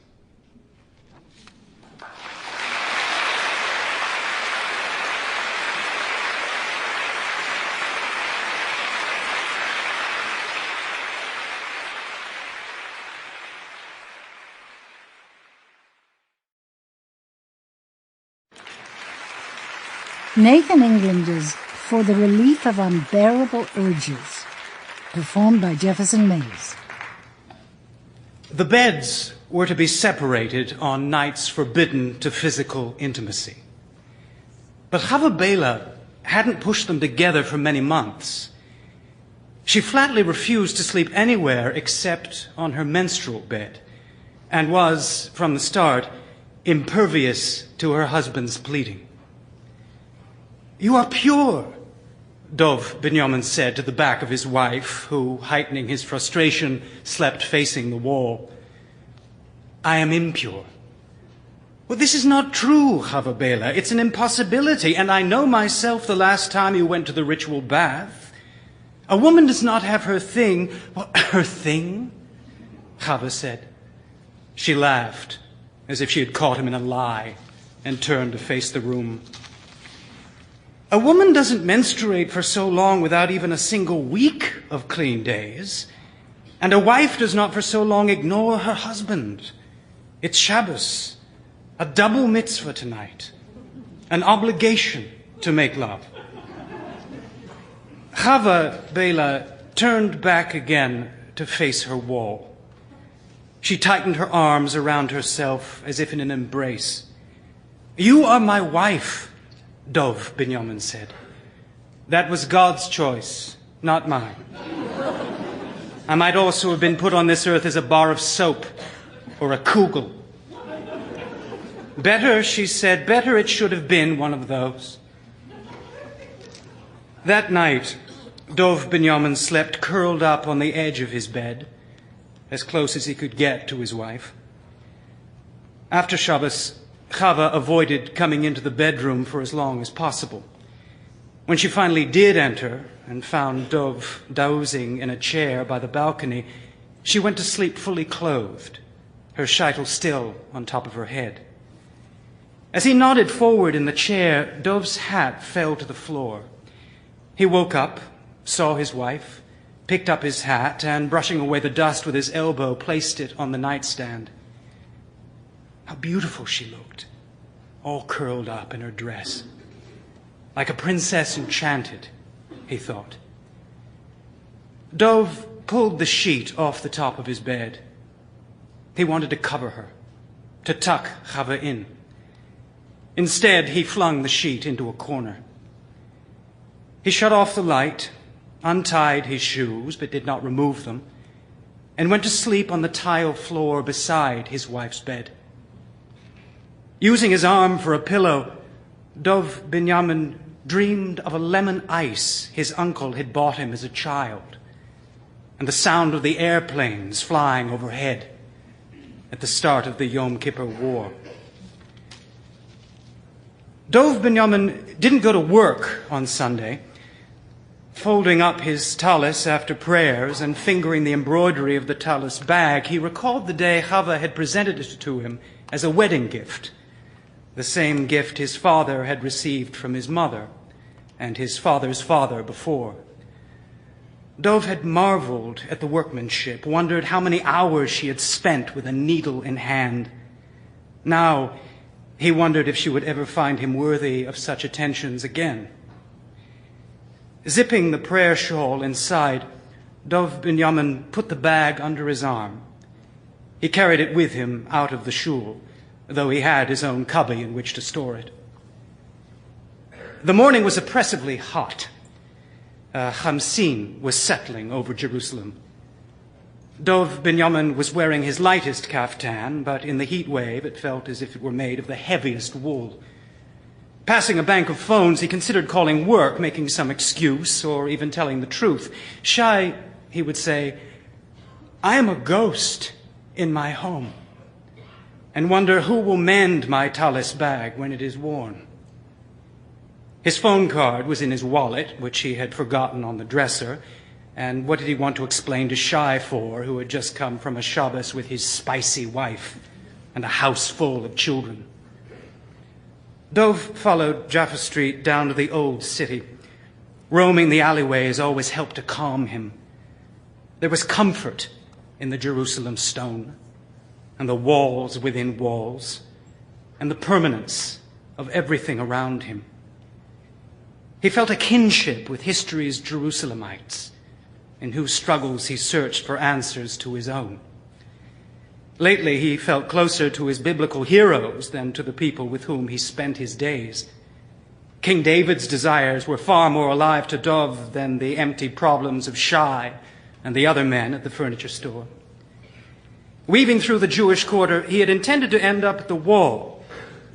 Nathan Englander's For the Relief of Unbearable Urges, performed by Jefferson Mays. The beds were to be separated on nights forbidden to physical intimacy. But Chava Bela hadn't pushed them together for many months. She flatly refused to sleep anywhere except on her menstrual bed, and was, from the start, impervious to her husband's pleading. "You are pure," Dov Binyamin said to the back of his wife, who, heightening his frustration, slept facing the wall. "I am impure." "Well, this is not true, Chava Bela. It's an impossibility, and I know myself the last time you went to the ritual bath. A woman does not have her thing." "Well, her thing?" Chava said. She laughed, as if she had caught him in a lie, and turned to face the room. "A woman doesn't menstruate for so long without even a single week of clean days. And a wife does not for so long ignore her husband. It's Shabbos, a double mitzvah tonight, an obligation to make love." Chava Bela turned back again to face her wall. She tightened her arms around herself as if in an embrace. "You are my wife," Dov Binyamin said. "That was God's choice, not mine. I might also have been put on this earth as a bar of soap or a kugel. Better," she said, "better it should have been one of those." That night, Dov Binyamin slept curled up on the edge of his bed, as close as he could get to his wife. After Shabbos, Chava avoided coming into the bedroom for as long as possible. When she finally did enter and found Dov dozing in a chair by the balcony, she went to sleep fully clothed, her sheitel still on top of her head. As he nodded forward in the chair, Dov's hat fell to the floor. He woke up, saw his wife, picked up his hat, and brushing away the dust with his elbow, placed it on the nightstand. How beautiful she looked, all curled up in her dress. like a princess enchanted, he thought. Dove pulled the sheet off the top of his bed. He wanted to cover her, to tuck Chava in. Instead, he flung the sheet into a corner. He shut off the light, untied his shoes, but did not remove them, and went to sleep on the tile floor beside his wife's bed. Using his arm for a pillow, Dov Binyamin dreamed of a lemon ice his uncle had bought him as a child, and the sound of the airplanes flying overhead at the start of the Yom Kippur War. Dov Binyamin didn't go to work on Sunday. Folding up his tallis after prayers and fingering the embroidery of the tallis bag, he recalled the day Chava had presented it to him as a wedding gift, the same gift his father had received from his mother and his father's father before. Dov had marveled at the workmanship, wondered how many hours she had spent with a needle in hand. Now he wondered if she would ever find him worthy of such attentions again. Zipping the prayer shawl inside, Dov Binyamin put the bag under his arm. He carried it with him out of the shul, though he had his own cubby in which to store it. The morning was oppressively hot. Chamsin was settling over Jerusalem. Dov Binyamin was wearing his lightest kaftan, but in the heat wave it felt as if it were made of the heaviest wool. Passing a bank of phones, he considered calling work, making some excuse, or even telling the truth. Shy, he would say, "I am a ghost in my home," and wonder who will mend my tallis bag when it is worn. His phone card was in his wallet, which he had forgotten on the dresser, and what did he want to explain to Shy for, who had just come from a Shabbos with his spicy wife and a house full of children? Dov followed Jaffa Street down to the old city. Roaming the alleyways always helped to calm him. There was comfort in the Jerusalem stone, and the walls within walls, and the permanence of everything around him. He felt a kinship with history's Jerusalemites, in whose struggles he searched for answers to his own. Lately, he felt closer to his biblical heroes than to the people with whom he spent his days. King David's desires were far more alive to Dov than the empty problems of Shai and the other men at the furniture store. Weaving through the Jewish quarter, he had intended to end up at the wall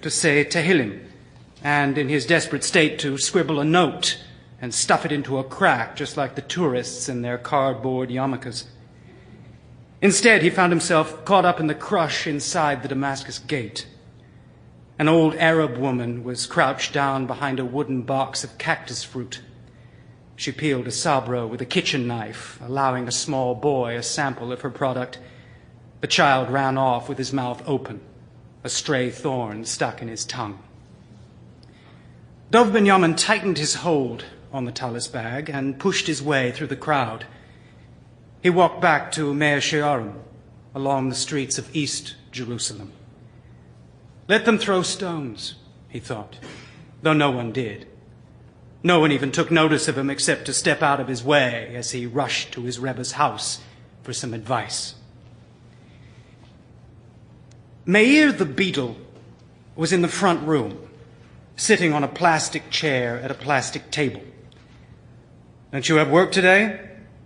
to say Tehillim, and in his desperate state to scribble a note and stuff it into a crack, just like the tourists in their cardboard yarmulkes. Instead, he found himself caught up in the crush inside the Damascus gate. An old Arab woman was crouched down behind a wooden box of cactus fruit. She peeled a sabra with a kitchen knife, allowing a small boy a sample of her product. The child ran off with his mouth open, a stray thorn stuck in his tongue. Dov Binyamin tightened his hold on the tallis bag and pushed his way through the crowd. He walked back to Mea Shearim, along the streets of East Jerusalem. Let them throw stones, he thought, though no one did. No one even took notice of him except to step out of his way as he rushed to his Rebbe's house for some advice. Meir the beetle was in the front room, sitting on a plastic chair at a plastic table. "Don't you have work today?"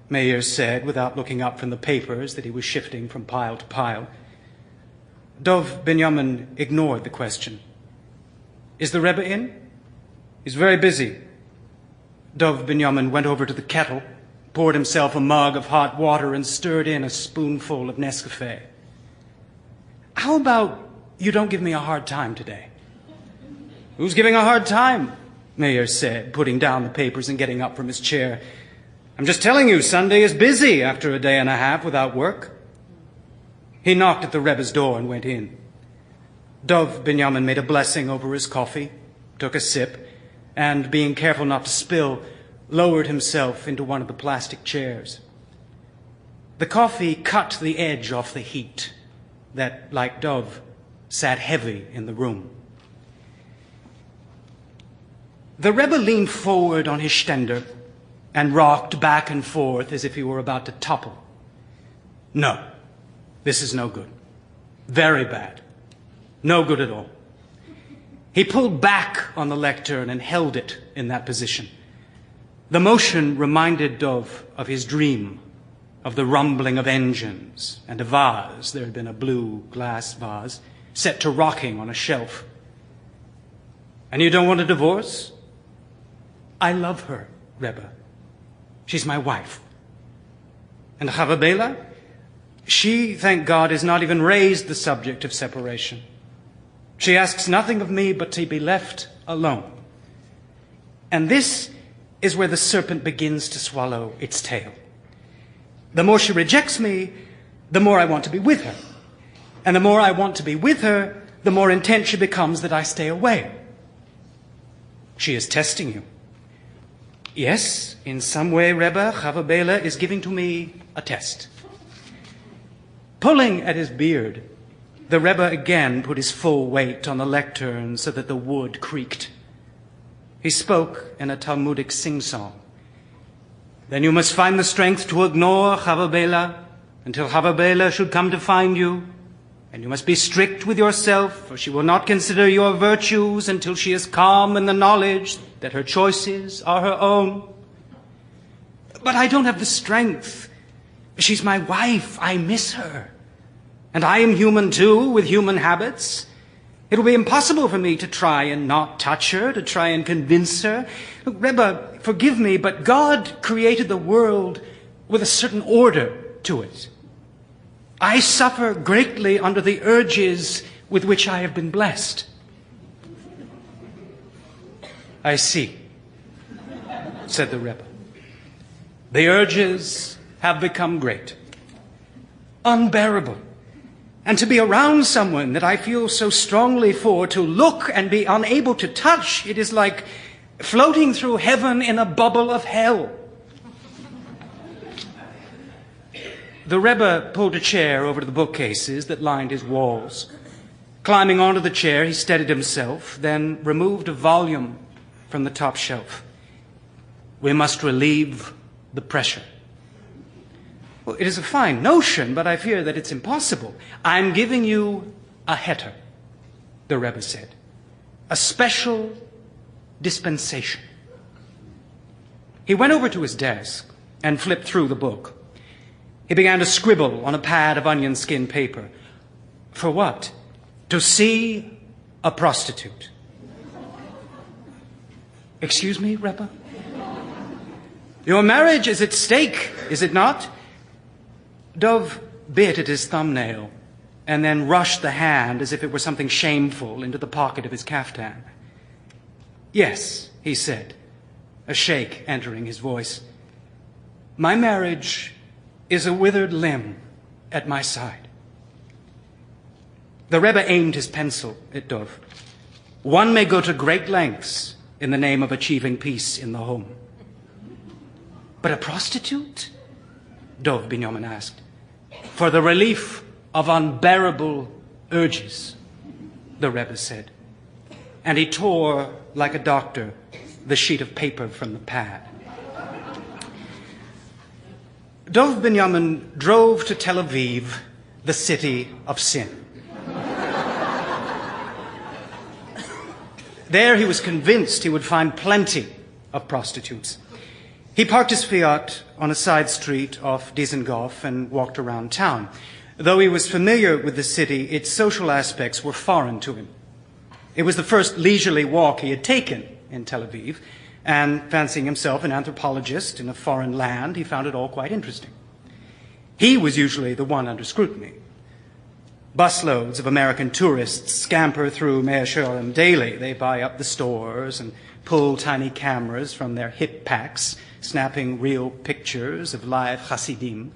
Meir said, without looking up from the papers that he was shifting from pile to pile. Dov Binyamin ignored the question. "Is the Rebbe in?" "He's very busy." Dov Binyamin went over to the kettle, poured himself a mug of hot water, and stirred in a spoonful of Nescafe. "How about you don't give me a hard time today?" "Who's giving a hard time?" Meir said, putting down the papers and getting up from his chair. "I'm just telling you, Sunday is busy after a day and a half without work." He knocked at the Rebbe's door and went in. Dov Binyamin made a blessing over his coffee, took a sip, and, being careful not to spill, lowered himself into one of the plastic chairs. The coffee cut the edge off the heat that, like Dov, sat heavy in the room. The Rebbe leaned forward on his stender and rocked back and forth as if he were about to topple. No, this is no good. Very bad. No good at all. He pulled back on the lectern and held it in that position. The motion reminded Dov of his dream, of the rumbling of engines and a vase. There had been a blue glass vase set to rocking on a shelf. And you don't want a divorce? I love her, Rebbe. She's my wife. And Chava Bela? She, thank God, has not even raised the subject of separation. She asks nothing of me but to be left alone. And this is where the serpent begins to swallow its tail. The more she rejects me, the more I want to be with her. And the more I want to be with her, the more intent she becomes that I stay away. She is testing you. Yes, in some way, Rebbe, Chava Bela is giving to me a test. Pulling at his beard, the Rebbe again put his full weight on the lectern so that the wood creaked. He spoke in a Talmudic sing-song. Then you must find the strength to ignore Chava Bela until Chava Bela should come to find you. And you must be strict with yourself, for she will not consider your virtues until she is calm in the knowledge that her choices are her own. But I don't have the strength. She's my wife. I miss her. And I am human too, with human habits. It will be impossible for me to try and not touch her, to try and convince her. Look, Rebbe, forgive me, but God created the world with a certain order to it. I suffer greatly under the urges with which I have been blessed. I see, said the Rebbe. The urges have become great, unbearable. And to be around someone that I feel so strongly for, to look and be unable to touch, it is like floating through heaven in a bubble of hell. The Rebbe pulled a chair over to the bookcases that lined his walls. Climbing onto the chair, he steadied himself, then removed a volume from the top shelf. We must relieve the pressure. Well, it is a fine notion, but I fear that it's impossible. I'm giving you a heter, the Rebbe said. A special dispensation. He went over to his desk and flipped through the book. He began to scribble on a pad of onion skin paper. For what? To see a prostitute. Excuse me, Rebbe? Your marriage is at stake, is it not? Dov bit at his thumbnail and then rushed the hand as if it were something shameful into the pocket of his caftan. Yes, he said, a shake entering his voice. My marriage is a withered limb at my side. The Rebbe aimed his pencil at Dov. One may go to great lengths in the name of achieving peace in the home. But a prostitute? Dov Binyamin asked. For the relief of unbearable urges, the Rebbe said. And he tore, like a doctor, the sheet of paper from the pad. Dov Binyamin drove to Tel Aviv, the city of sin. There he was convinced he would find plenty of prostitutes. He parked his Fiat on a side street off Dizengoff and walked around town. Though he was familiar with the city, its social aspects were foreign to him. It was the first leisurely walk he had taken in Tel Aviv, and fancying himself an anthropologist in a foreign land, he found it all quite interesting. He was usually the one under scrutiny. Busloads of American tourists scamper through Mea Shearim daily. They buy up the stores and pull tiny cameras from their hip packs, snapping real pictures of live Hasidim,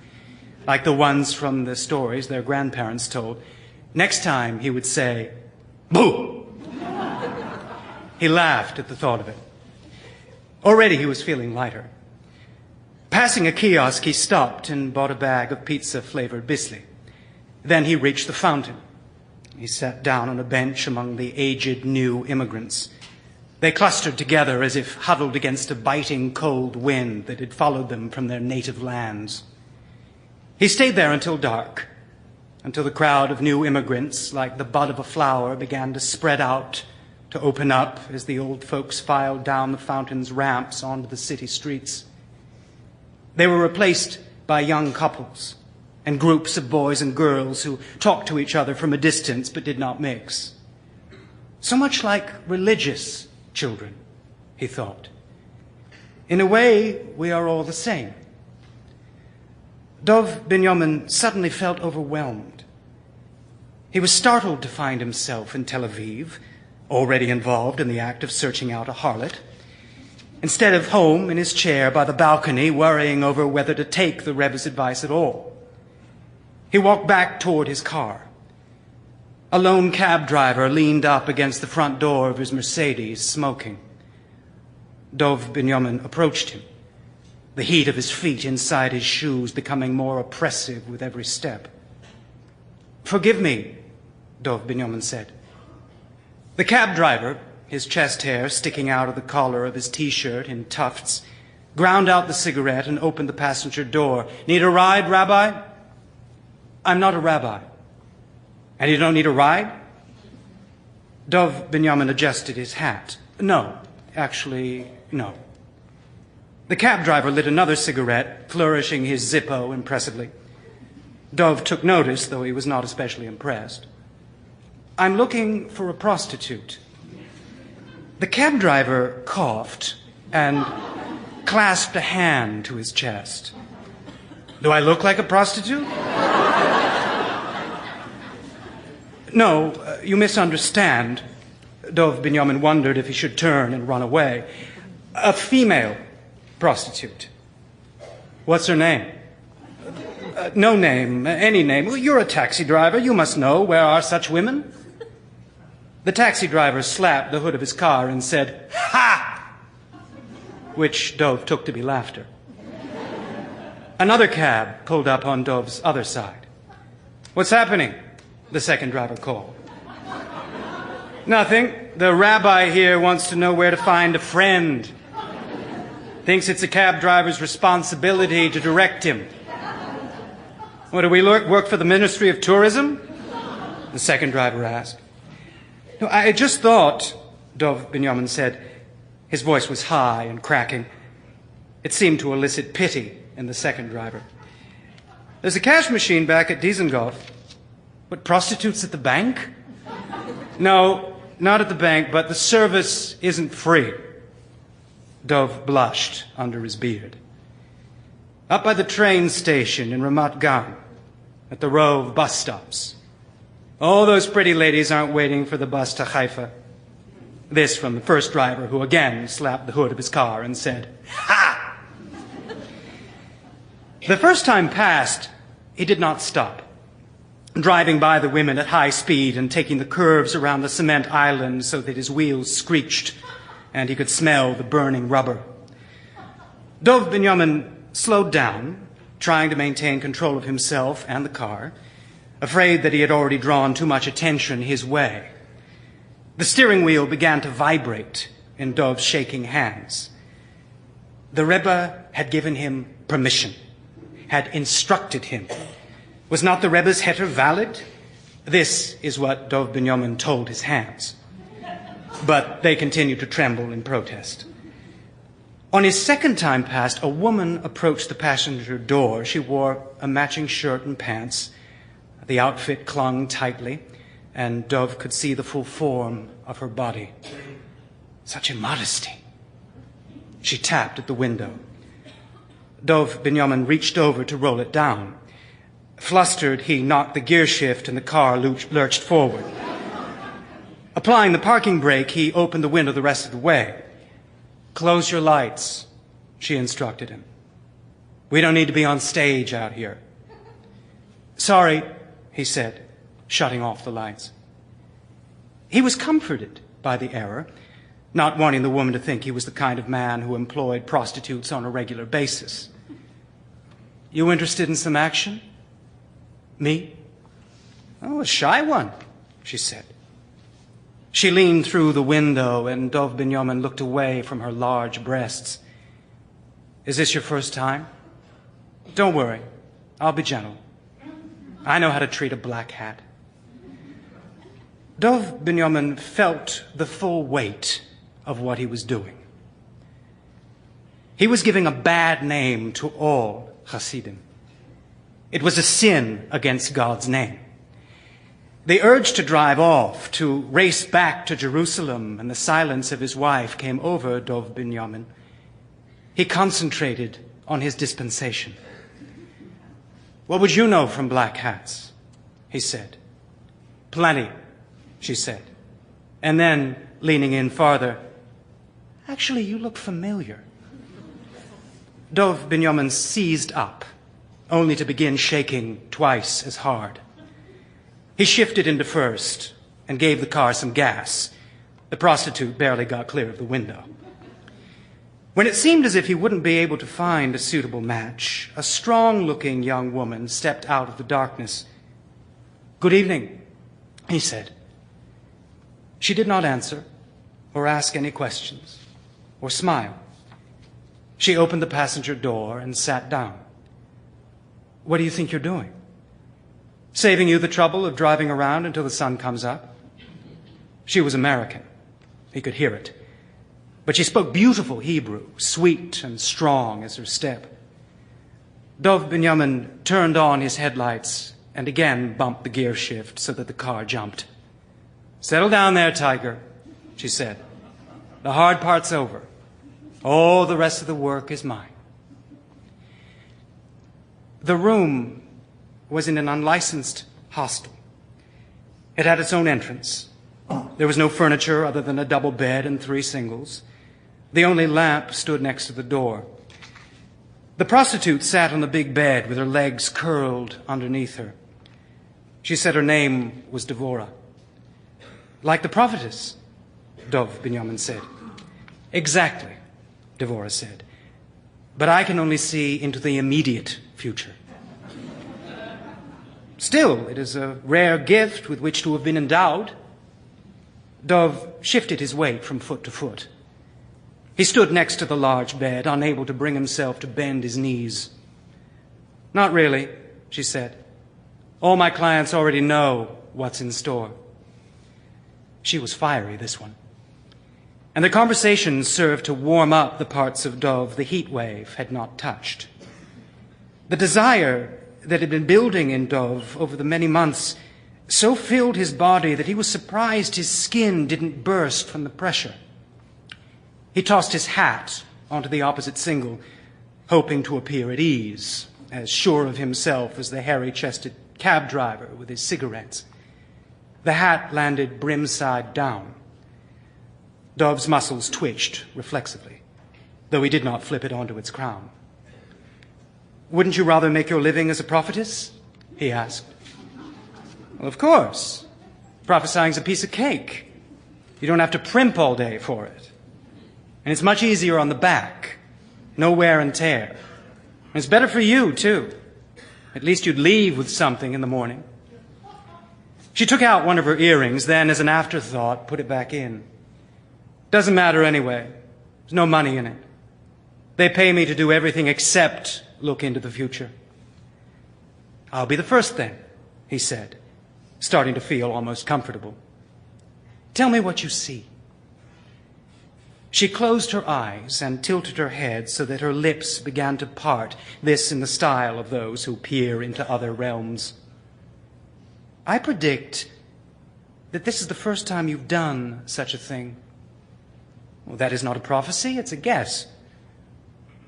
like the ones from the stories their grandparents told. Next time, he would say, "Boo!" He laughed at the thought of it. Already he was feeling lighter. Passing a kiosk, he stopped and bought a bag of pizza-flavored bisli. Then he reached the fountain. He sat down on a bench among the aged new immigrants. They clustered together as if huddled against a biting cold wind that had followed them from their native lands. He stayed there until dark, until the crowd of new immigrants, like the bud of a flower, began to spread out, to open up as the old folks filed down the fountain's ramps onto the city streets. They were replaced by young couples and groups of boys and girls who talked to each other from a distance but did not mix. So much like religious children, he thought. In a way, we are all the same. Dov Binyamin suddenly felt overwhelmed. He was startled to find himself in Tel Aviv, already involved in the act of searching out a harlot, instead of home in his chair by the balcony, worrying over whether to take the Rebbe's advice at all. He walked back toward his car. A lone cab driver leaned up against the front door of his Mercedes, smoking. Dov Binyamin approached him, the heat of his feet inside his shoes becoming more oppressive with every step. "Forgive me," Dov Binyamin said. The cab driver, his chest hair sticking out of the collar of his T-shirt in tufts, ground out the cigarette and opened the passenger door. "Need a ride, Rabbi?" "I'm not a rabbi." "And you don't need a ride?" Dov Binyamin adjusted his hat. "No, actually, no." The cab driver lit another cigarette, flourishing his Zippo impressively. Dov took notice, though he was not especially impressed. "I'm looking for a prostitute." The cab driver coughed and clasped a hand to his chest. "Do I look like a prostitute?" "No, you misunderstand." Dov Binyamin wondered if he should turn and run away. "A female prostitute." "What's her name?" "No name, any name." "Well, you're a taxi driver. You must know. Where are such women?" The taxi driver slapped the hood of his car and said, "Ha!" which Dov took to be laughter. Another cab pulled up on Dov's other side. "What's happening?" the second driver called. "Nothing. The rabbi here wants to know where to find a friend. Thinks it's a cab driver's responsibility to direct him." "What, do we work for the Ministry of Tourism?" the second driver asked. "No, I just thought," Dov Binyamin said. His voice was high and cracking. It seemed to elicit pity in the second driver. "There's a cash machine back at Dizengoff." "What, prostitutes at the bank?" "No, not at the bank, but the service isn't free." Dov blushed under his beard. "Up by the train station in Ramat Gan, at the row of bus stops. All those pretty ladies aren't waiting for the bus to Haifa." This from the first driver, who again slapped the hood of his car and said, "Ha!" The first time passed, he did not stop, driving by the women at high speed and taking the curves around the cement island so that his wheels screeched and he could smell the burning rubber. Dov Binyamin slowed down, trying to maintain control of himself and the car, afraid that he had already drawn too much attention his way. The steering wheel began to vibrate in Dov's shaking hands. The Rebbe had given him permission, had instructed him. Was not the Rebbe's heter valid? This is what Dov Binyamin told his hands. But they continued to tremble in protest. On his second time past, a woman approached the passenger door. She wore a matching shirt and pants. The outfit clung tightly, and Dov could see the full form of her body. Such immodesty. She tapped at the window. Dov Binyamin reached over to roll it down. Flustered, he knocked the gear shift and the car lurched forward. Applying the parking brake, he opened the window the rest of the way. "Close your lights," she instructed him. "We don't need to be on stage out here." "Sorry," he said, shutting off the lights. He was comforted by the error, not wanting the woman to think he was the kind of man who employed prostitutes on a regular basis. "You interested in some action?" "Me?" "Oh, a shy one," she said. She leaned through the window, and Dov Binyamin looked away from her large breasts. Is this your first time? Don't worry, I'll be gentle. I know how to treat a black hat. Dov Binyamin felt the full weight of what he was doing. He was giving a bad name to all Hasidim. It was a sin against God's name. The urge to drive off, to race back to Jerusalem, and the silence of his wife came over Dov Binyamin. He concentrated on his dispensation. What would you know from black hats? He said. Plenty, she said. And then, leaning in farther, actually, you look familiar. Dov Binyamin seized up, only to begin shaking twice as hard. He shifted into first and gave the car some gas. The prostitute barely got clear of the window. When it seemed as if he wouldn't be able to find a suitable match, a strong-looking young woman stepped out of the darkness. Good evening, he said. She did not answer or ask any questions or smile. She opened the passenger door and sat down. What do you think you're doing? Saving you the trouble of driving around until the sun comes up? She was American. He could hear it. But she spoke beautiful Hebrew, sweet and strong as her step. Dov Binyamin turned on his headlights and again bumped the gear shift so that the car jumped. Settle down there, Tiger, she said. The hard part's over. All the rest of the work is mine. The room was in an unlicensed hostel. It had its own entrance. There was no furniture other than a double bed and 3 singles. The only lamp stood next to the door. The prostitute sat on the big bed with her legs curled underneath her. She said her name was Devorah. Like the prophetess, Dov Binyamin said. Exactly, Devorah said. But I can only see into the immediate future. Still, it is a rare gift with which to have been endowed. Dov shifted his weight from foot to foot. He stood next to the large bed, unable to bring himself to bend his knees. Not really, she said. All my clients already know what's in store. She was fiery, this one. And the conversation served to warm up the parts of Dov the heat wave had not touched. The desire that had been building in Dov over the many months so filled his body that he was surprised his skin didn't burst from the pressure. He tossed his hat onto the opposite single, hoping to appear at ease, as sure of himself as the hairy-chested cab driver with his cigarettes. The hat landed brim-side down. Dov's muscles twitched reflexively, though he did not flip it onto its crown. Wouldn't you rather make your living as a prophetess? He asked. Well, of course. Prophesying's a piece of cake. You don't have to primp all day for it. And it's much easier on the back. No wear and tear. And it's better for you, too. At least you'd leave with something in the morning. She took out one of her earrings, then, as an afterthought, put it back in. Doesn't matter anyway. There's no money in it. They pay me to do everything except look into the future. I'll be the first then, he said, starting to feel almost comfortable. Tell me what you see. She closed her eyes and tilted her head so that her lips began to part, this in the style of those who peer into other realms. I predict that this is the first time you've done such a thing. Well, that is not a prophecy, it's a guess.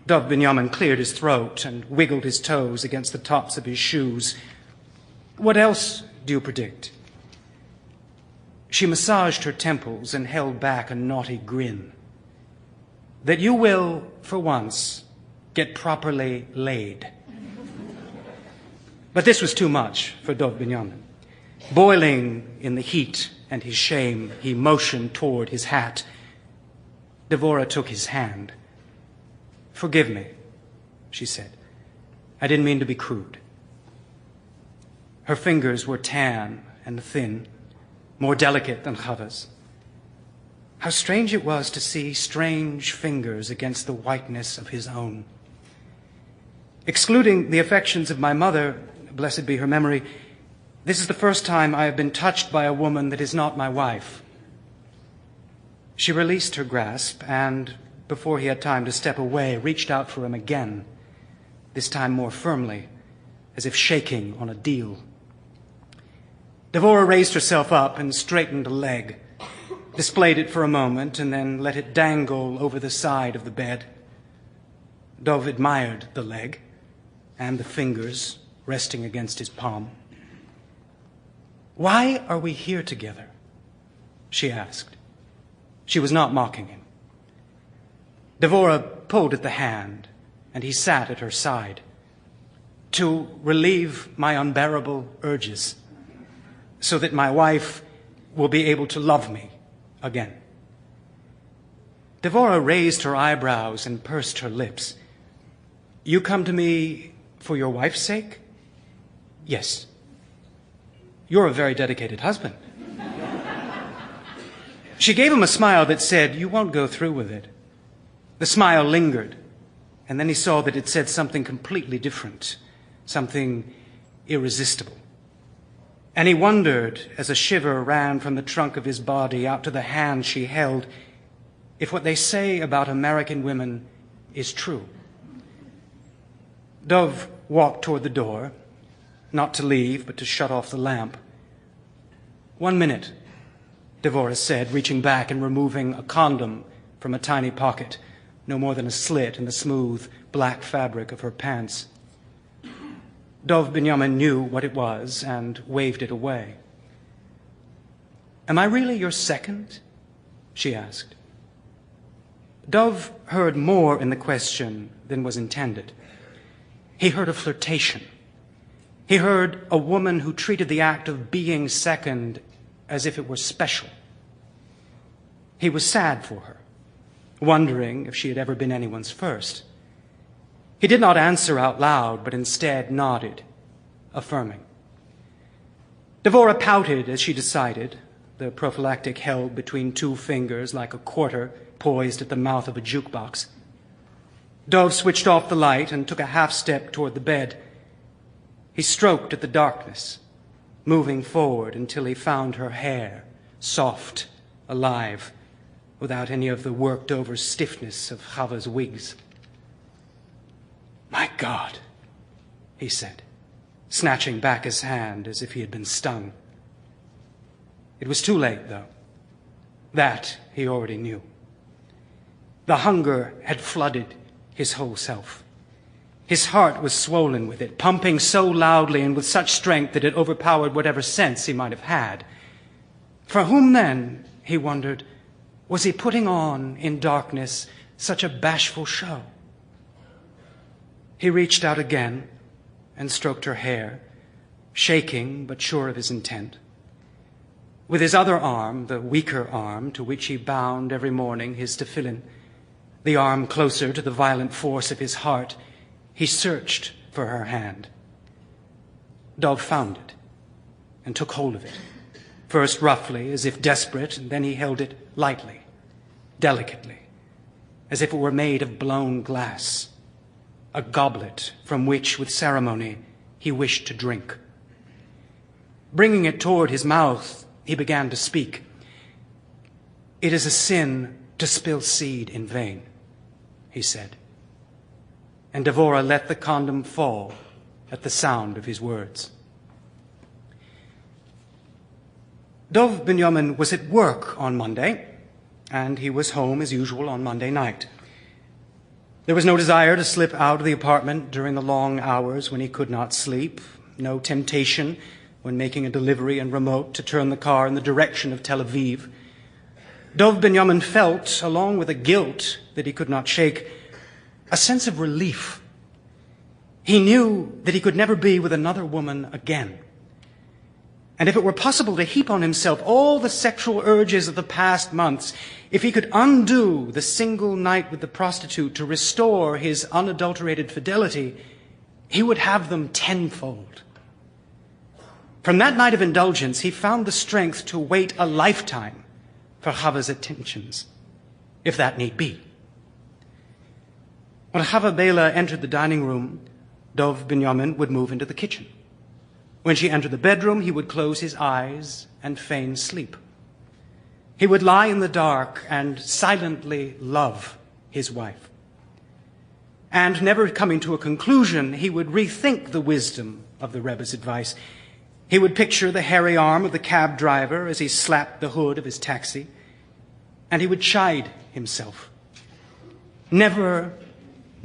Dov Binyamin cleared his throat and wiggled his toes against the tops of his shoes. What else do you predict? She massaged her temples and held back a naughty grin. That you will, for once, get properly laid. But this was too much for Dov Binyamin. Boiling in the heat and his shame, he motioned toward his hat. Devorah took his hand. Forgive me, she said. I didn't mean to be crude. Her fingers were tan and thin, more delicate than Chava's. How strange it was to see strange fingers against the whiteness of his own. Excluding the affections of my mother, blessed be her memory, this is the first time I have been touched by a woman that is not my wife. She released her grasp and, before he had time to step away, reached out for him again, this time more firmly, as if shaking on a deal. Devora raised herself up and straightened a leg, displayed it for a moment, and then let it dangle over the side of the bed. Dov admired the leg and the fingers resting against his palm. "Why are we here together?" she asked. She was not mocking him. Devora pulled at the hand, and he sat at her side. "To relieve my unbearable urges, so that my wife will be able to love me again." Devora raised her eyebrows and pursed her lips. "You come to me for your wife's sake?" "Yes." "You're a very dedicated husband." She gave him a smile that said, "You won't go through with it." The smile lingered, and then he saw that it said something completely different, something irresistible. And he wondered, as a shiver ran from the trunk of his body out to the hand she held, if what they say about American women is true. Dov walked toward the door, not to leave, but to shut off the lamp. "1 minute," Devora said, reaching back and removing a condom from a tiny pocket, no more than a slit in the smooth black fabric of her pants. Dov Binyamin knew what it was and waved it away. "Am I really your second?" she asked. Dov heard more in the question than was intended. He heard a flirtation. He heard a woman who treated the act of being second as if it were special. He was sad for her, wondering if she had ever been anyone's first. He did not answer out loud, but instead nodded, affirming. Devora pouted as she decided, the prophylactic held between 2 fingers like a quarter poised at the mouth of a jukebox. Dov switched off the light and took a half step toward the bed. He stroked at the darkness, moving forward until he found her hair, soft, alive, without any of the worked-over stiffness of Chava's wigs. "My God," he said, snatching back his hand as if he had been stung. It was too late, though. That he already knew. The hunger had flooded his whole self. His heart was swollen with it, pumping so loudly and with such strength that it overpowered whatever sense he might have had. For whom then, he wondered, was he putting on, in darkness, such a bashful show? He reached out again and stroked her hair, shaking but sure of his intent. With his other arm, the weaker arm to which he bound every morning his tefillin, the arm closer to the violent force of his heart, he searched for her hand. Dov found it and took hold of it, first roughly, as if desperate, and then he held it lightly, delicately, as if it were made of blown glass, a goblet from which, with ceremony, he wished to drink. Bringing it toward his mouth, he began to speak. "It is a sin to spill seed in vain," he said. And Devora let the condom fall at the sound of his words. Dov Binyamin was at work on Monday, and he was home as usual on Monday night. There was no desire to slip out of the apartment during the long hours when he could not sleep, no temptation when making a delivery and remote to turn the car in the direction of Tel Aviv. Dov Binyamin felt, along with a guilt that he could not shake, a sense of relief. He knew that he could never be with another woman again. And if it were possible to heap on himself all the sexual urges of the past months, if he could undo the single night with the prostitute to restore his unadulterated fidelity, he would have them tenfold. From that night of indulgence, he found the strength to wait a lifetime for Chava's attentions, if that need be. When Chava Bela entered the dining room, Dov Binyamin would move into the kitchen. When she entered the bedroom, he would close his eyes and feign sleep. He would lie in the dark and silently love his wife. And never coming to a conclusion, he would rethink the wisdom of the Rebbe's advice. He would picture the hairy arm of the cab driver as he slapped the hood of his taxi, and he would chide himself. Never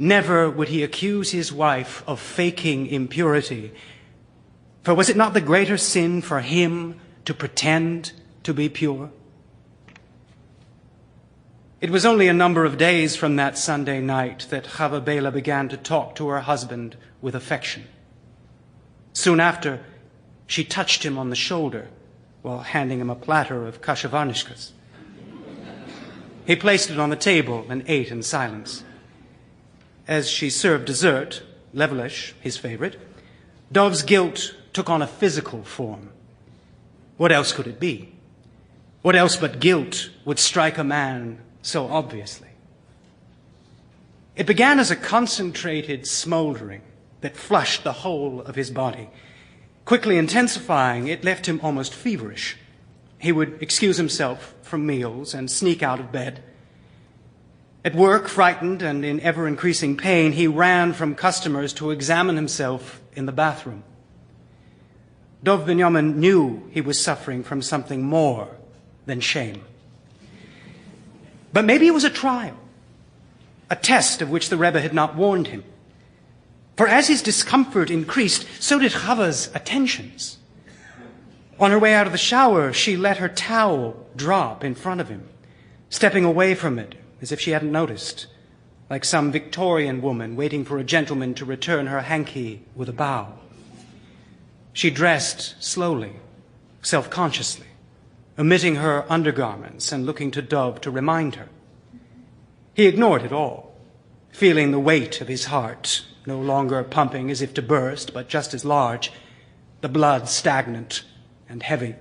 would he accuse his wife of faking impurity. For was it not the greater sin for him to pretend to be pure? It was only a number of days from that Sunday night that Chava Bela began to talk to her husband with affection. Soon after, she touched him on the shoulder while handing him a platter of kashavarnishkas. He placed it on the table and ate in silence. As she served dessert, levelish, his favorite, Dov's guilt took on a physical form. What else could it be? What else but guilt would strike a man so obviously? It began as a concentrated smoldering that flushed the whole of his body. Quickly intensifying, it left him almost feverish. He would excuse himself from meals and sneak out of bed. At work, frightened and in ever-increasing pain, he ran from customers to examine himself in the bathroom. Dov Binyamin knew he was suffering from something more than shame. But maybe it was a trial, a test of which the Rebbe had not warned him. For as his discomfort increased, so did Chava's attentions. On her way out of the shower, she let her towel drop in front of him, stepping away from it as if she hadn't noticed, like some Victorian woman waiting for a gentleman to return her hanky with a bow. She dressed slowly, self-consciously, omitting her undergarments and looking to Dov to remind her. He ignored it all, feeling the weight of his heart, no longer pumping as if to burst, but just as large, the blood stagnant and heavy.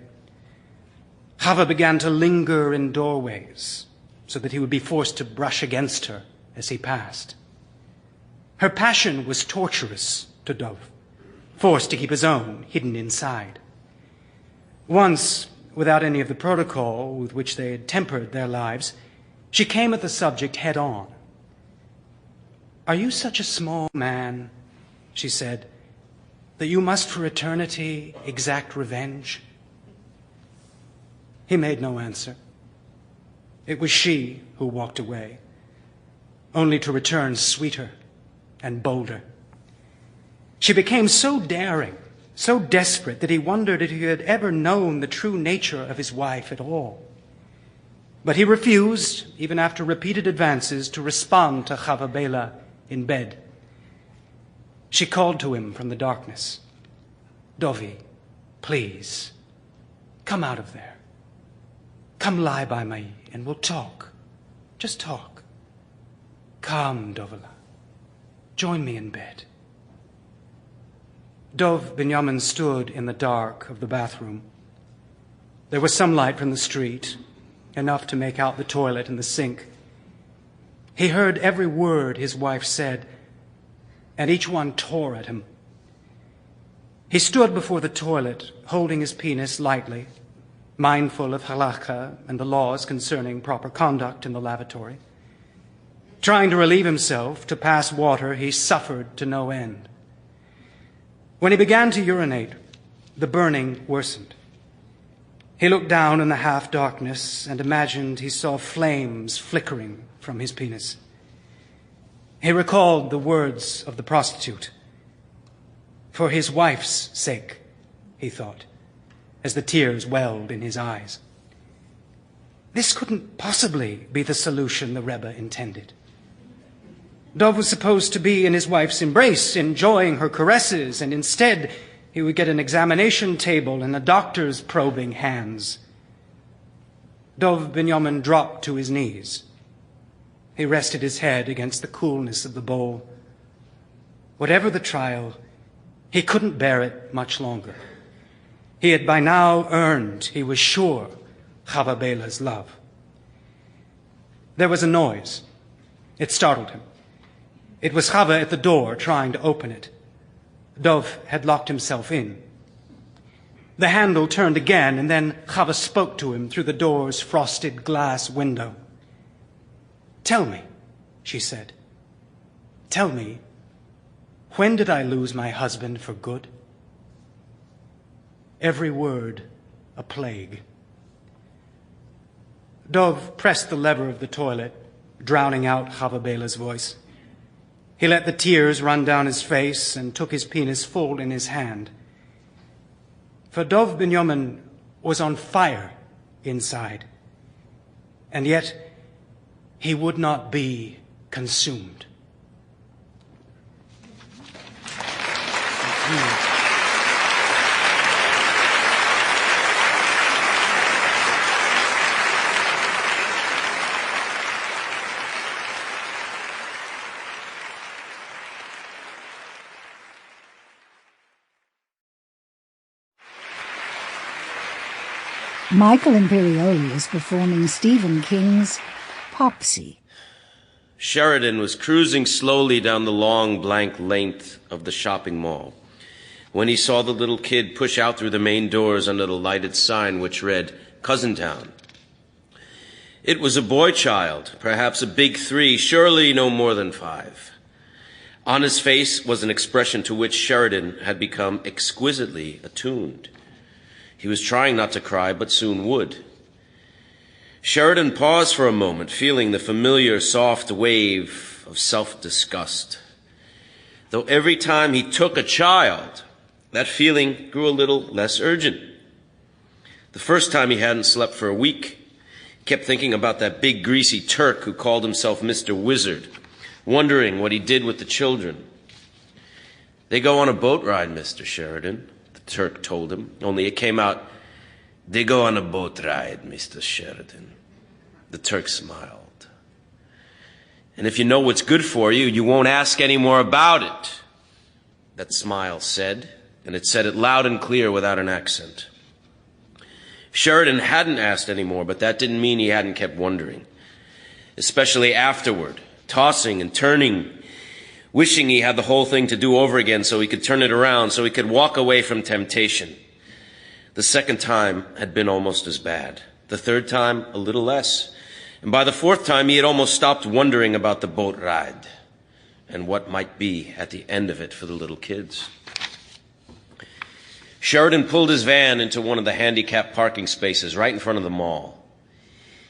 Chava began to linger in doorways so that he would be forced to brush against her as he passed. Her passion was torturous to Dov, forced to keep his own hidden inside. Once, without any of the protocol with which they had tempered their lives, she came at the subject head on. "Are you such a small man," she said, "that you must for eternity exact revenge?" He made no answer. It was she who walked away, only to return sweeter and bolder. She became so daring, so desperate, that he wondered if he had ever known the true nature of his wife at all. But he refused, even after repeated advances, to respond to Chava Bela in bed. She called to him from the darkness, "Dovi, please, come out of there. Come lie by me and we'll talk. Just talk. Come, Dovela. Join me in bed." Dov Binyamin stood in the dark of the bathroom. There was some light from the street, enough to make out the toilet and the sink. He heard every word his wife said, and each one tore at him. He stood before the toilet, holding his penis lightly, mindful of halakha and the laws concerning proper conduct in the lavatory. Trying to relieve himself, to pass water, he suffered to no end. When he began to urinate, the burning worsened. He looked down in the half-darkness and imagined he saw flames flickering from his penis. He recalled the words of the prostitute. For his wife's sake, he thought, as the tears welled in his eyes. This couldn't possibly be the solution the Rebbe intended. Dov was supposed to be in his wife's embrace, enjoying her caresses, and instead he would get an examination table and a doctor's probing hands. Dov Binyamin dropped to his knees. He rested his head against the coolness of the bowl. Whatever the trial, he couldn't bear it much longer. He had by now earned, he was sure, Chava Bela's love. There was a noise. It startled him. It was Chava at the door trying to open it. Dov had locked himself in. The handle turned again, and then Chava spoke to him through the door's frosted glass window. "Tell me," she said. "Tell me, when did I lose my husband for good?" Every word a plague. Dov pressed the lever of the toilet, drowning out Chava Bela's voice. He let the tears run down his face and took his penis full in his hand. For Dov Binyamin was on fire inside, and yet he would not be consumed. Michael Imperioli is performing Stephen King's Popsy. Sheridan was cruising slowly down the long, blank length of the shopping mall when he saw the little kid push out through the main doors under the lighted sign which read, "Cousin Town." It was a boy child, perhaps a big 3, surely no more than 5. On his face was an expression to which Sheridan had become exquisitely attuned. He was trying not to cry, but soon would. Sheridan paused for a moment, feeling the familiar soft wave of self-disgust. Though every time he took a child, that feeling grew a little less urgent. The first time he hadn't slept for a week. He kept thinking about that big greasy Turk who called himself Mr. Wizard, wondering what he did with the children. "They go on a boat ride, Mr. Sheridan," the Turk told him, only it came out, "They go on a boat ride, Mr. Sheridan." The Turk smiled. "And if you know what's good for you, you won't ask any more about it," that smile said, and it said it loud and clear without an accent. Sheridan hadn't asked any more, but that didn't mean he hadn't kept wondering, especially afterward, tossing and turning, wishing he had the whole thing to do over again so he could turn it around, so he could walk away from temptation. The second time had been almost as bad. The third time, a little less. And by the fourth time, he had almost stopped wondering about the boat ride and what might be at the end of it for the little kids. Sheridan pulled his van into one of the handicapped parking spaces right in front of the mall.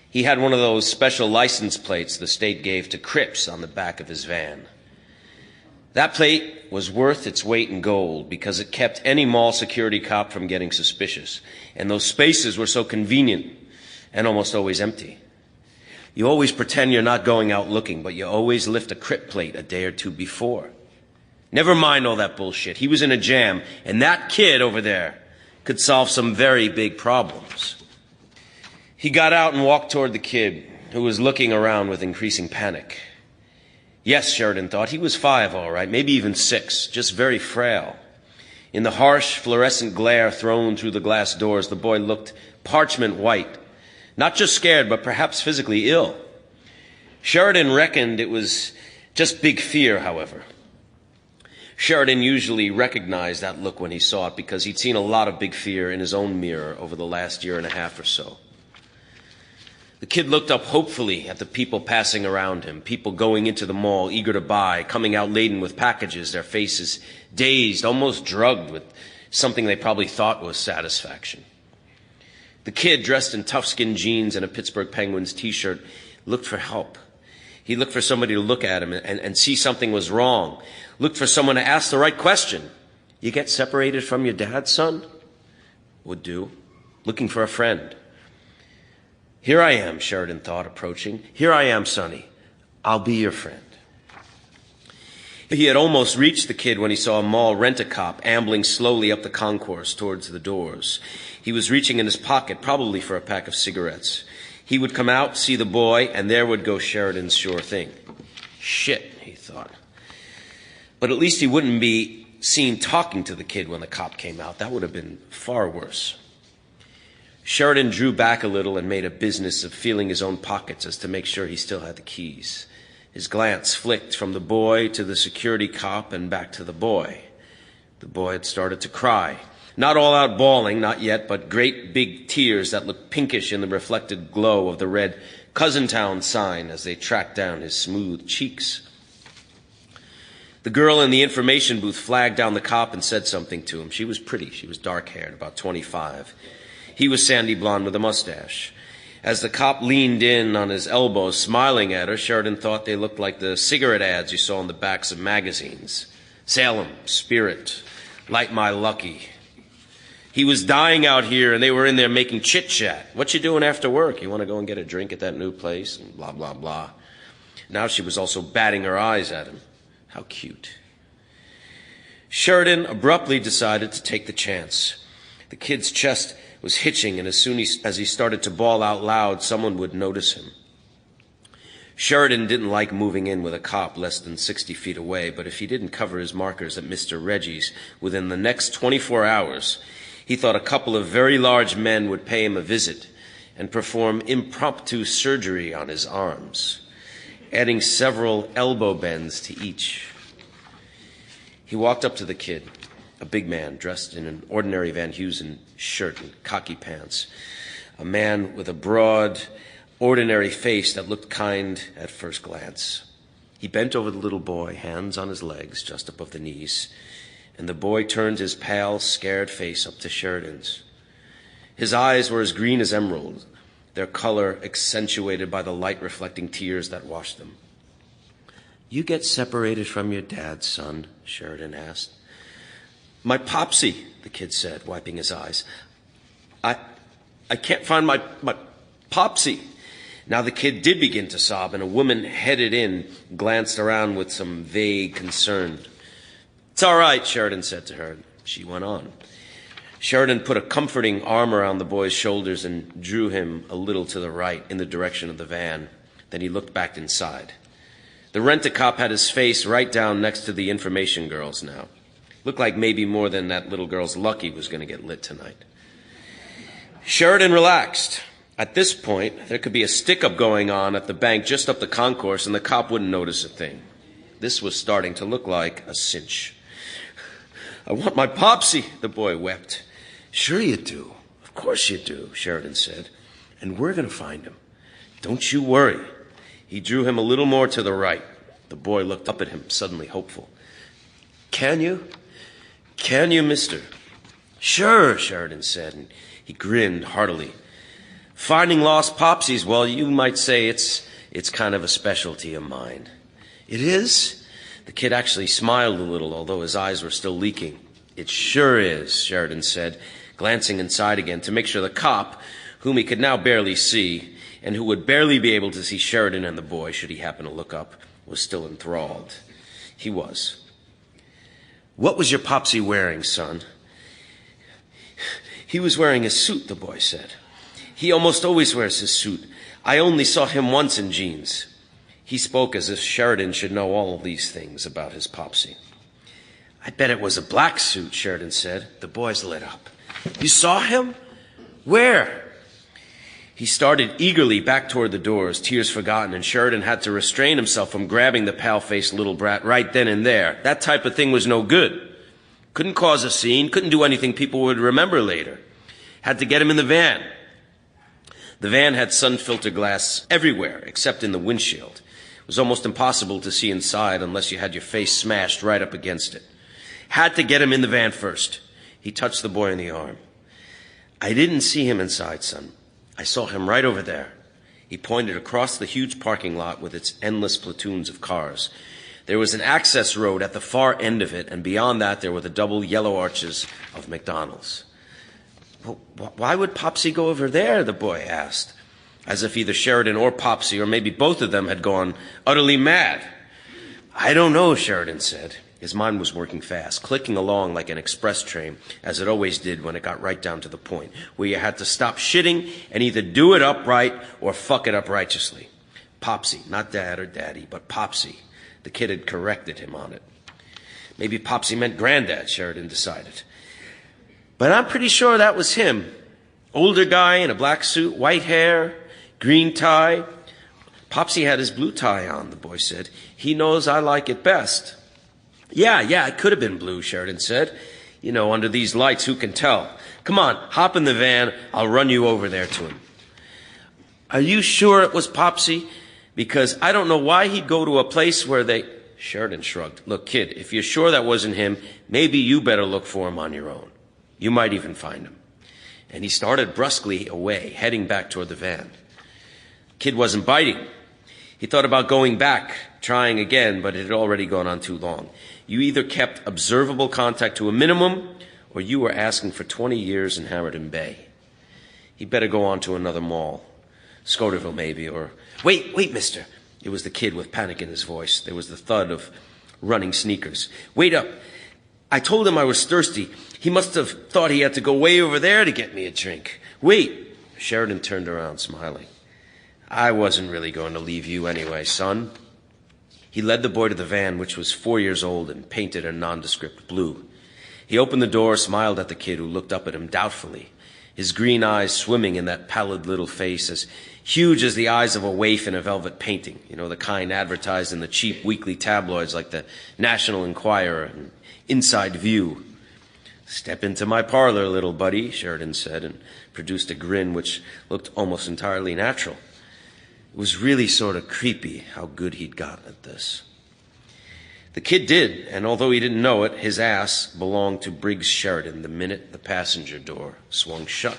He had one of those special license plates the state gave to Crips on the back of his van. That plate was worth its weight in gold because it kept any mall security cop from getting suspicious. And those spaces were so convenient and almost always empty. You always pretend you're not going out looking, but you always lift a Crip plate a day or two before. Never mind all that bullshit. He was in a jam, and that kid over there could solve some very big problems. He got out and walked toward the kid, who was looking around with increasing panic. Yes, Sheridan thought, he was 5, all right, maybe even 6, just very frail. In the harsh, fluorescent glare thrown through the glass doors, the boy looked parchment white. Not just scared, but perhaps physically ill. Sheridan reckoned it was just big fear, however. Sheridan usually recognized that look when he saw it because he'd seen a lot of big fear in his own mirror over the last year and a half or so. The kid looked up hopefully at the people passing around him, people going into the mall, eager to buy, coming out laden with packages, their faces dazed, almost drugged with something they probably thought was satisfaction. The kid, dressed in tough-skin jeans and a Pittsburgh Penguins t-shirt, looked for help. He looked for somebody to look at him and see something was wrong. Looked for someone to ask the right question. "You get separated from your dad, son?" Would do. Looking for a friend. "Here I am," Sheridan thought, approaching. "Here I am, Sonny. I'll be your friend." He had almost reached the kid when he saw a mall rent-a-cop ambling slowly up the concourse towards the doors. He was reaching in his pocket, probably for a pack of cigarettes. He would come out, see the boy, and there would go Sheridan's sure thing. Shit, he thought. But at least he wouldn't be seen talking to the kid when the cop came out. That would have been far worse. Sheridan drew back a little and made a business of feeling his own pockets as to make sure he still had the keys. His glance flicked from the boy to the security cop and back to the boy. The boy had started to cry. Not all out bawling, not yet, but great big tears that looked pinkish in the reflected glow of the red Cousintown sign as they tracked down his smooth cheeks. The girl in the information booth flagged down the cop and said something to him. She was pretty. She was dark-haired, about 25. He was sandy blonde with a mustache. As the cop leaned in on his elbow, smiling at her, Sheridan thought they looked like the cigarette ads you saw on the backs of magazines. Salem, Spirit, Light My Lucky. He was dying out here, and they were in there making chit-chat. What you doing after work? You want to go and get a drink at that new place? And blah, blah, blah. Now she was also batting her eyes at him. How cute. Sheridan abruptly decided to take the chance. The kid's chest was hitching, and as soon as he started to bawl out loud, someone would notice him. Sheridan didn't like moving in with a cop less than 60 feet away, but if he didn't cover his markers at Mr. Reggie's within the next 24 hours, he thought a couple of very large men would pay him a visit and perform impromptu surgery on his arms, adding several elbow bends to each. He walked up to the kid, a big man dressed in an ordinary Van Heusen shirt and khaki pants, a man with a broad, ordinary face that looked kind at first glance. He bent over the little boy, hands on his legs, just above the knees, and the boy turned his pale, scared face up to Sheridan's. His eyes were as green as emerald, their color accentuated by the light-reflecting tears that washed them. "You get separated from your dad, son?" Sheridan asked. "My popsy," the kid said, wiping his eyes. I can't find my popsy." Now the kid did begin to sob, and a woman headed in, glanced around with some vague concern. "It's all right," Sheridan said to her. She went on. Sheridan put a comforting arm around the boy's shoulders and drew him a little to the right in the direction of the van. Then he looked back inside. The rent-a-cop had his face right down next to the information girl's now. Looked like maybe more than that little girl's lucky was going to get lit tonight. Sheridan relaxed. At this point, there could be a stick-up going on at the bank just up the concourse, and the cop wouldn't notice a thing. This was starting to look like a cinch. "I want my popsy," the boy wept. "Sure you do. Of course you do," Sheridan said. "And we're going to find him. Don't you worry." He drew him a little more to the right. The boy looked up at him, suddenly hopeful. Can you, mister?" "Sure," Sheridan said, and he grinned heartily. "Finding lost popsies, well, you might say it's kind of a specialty of mine." "It is?" The kid actually smiled a little, although his eyes were still leaking. "It sure is," Sheridan said, glancing inside again to make sure the cop, whom he could now barely see, and who would barely be able to see Sheridan and the boy should he happen to look up, was still enthralled. He was. "What was your popsy wearing, son?" "He was wearing his suit," the boy said. "He almost always wears his suit. I only saw him once in jeans." He spoke as if Sheridan should know all these things about his popsy. "I bet it was a black suit," Sheridan said. The boys lit up. "You saw him? Where?" He started eagerly back toward the doors, tears forgotten, and Sheridan had to restrain himself from grabbing the pale-faced little brat right then and there. That type of thing was no good. Couldn't cause a scene, couldn't do anything people would remember later. Had to get him in the van. The van had sun filter glass everywhere except in the windshield. It was almost impossible to see inside unless you had your face smashed right up against it. Had to get him in the van first. He touched the boy on the arm. "I didn't see him inside, son. I saw him right over there." He pointed across the huge parking lot with its endless platoons of cars. There was an access road at the far end of it, and beyond that there were the double yellow arches of McDonald's. "Well, why would Popsy go over there?" the boy asked, as if either Sheridan or Popsy, or maybe both of them, had gone utterly mad. "I don't know," Sheridan said. His mind was working fast, clicking along like an express train, as it always did when it got right down to the point, where you had to stop shitting and either do it upright or fuck it up righteously. Popsy, not Dad or Daddy, but Popsy. The kid had corrected him on it. Maybe Popsy meant Granddad, Sheridan decided. But I'm pretty sure that was him. Older guy in a black suit, white hair, green tie. Popsy had his blue tie on, the boy said. He knows I like it best. Yeah, it could have been blue, Sheridan said. You know, under these lights, who can tell? Come on, hop in the van. I'll run you over there to him. Are you sure it was Popsy? Because I don't know why he'd go to a place where they... Sheridan shrugged. Look, kid, if you're sure that wasn't him, maybe you better look for him on your own. You might even find him. And he started brusquely away, heading back toward the van. Kid wasn't biting. He thought about going back, trying again, but it had already gone on too long. You either kept observable contact to a minimum, or you were asking for 20 years in Hamilton Bay. He'd better go on to another mall. Scotterville, maybe, or... Wait, mister. It was the kid with panic in his voice. There was the thud of running sneakers. Wait up. I told him I was thirsty. He must have thought he had to go way over there to get me a drink. Wait. Sheridan turned around, smiling. I wasn't really going to leave you anyway, son. He led the boy to the van, which was 4 years old and painted a nondescript blue. He opened the door, smiled at the kid, who looked up at him doubtfully, his green eyes swimming in that pallid little face, as huge as the eyes of a waif in a velvet painting, you know, the kind advertised in the cheap weekly tabloids like the National Enquirer and Inside View. Step into my parlor, little buddy, Sheridan said, and produced a grin which looked almost entirely natural. It was really sort of creepy how good he'd gotten at this. The kid did, and although he didn't know it, his ass belonged to Briggs Sheridan the minute the passenger door swung shut.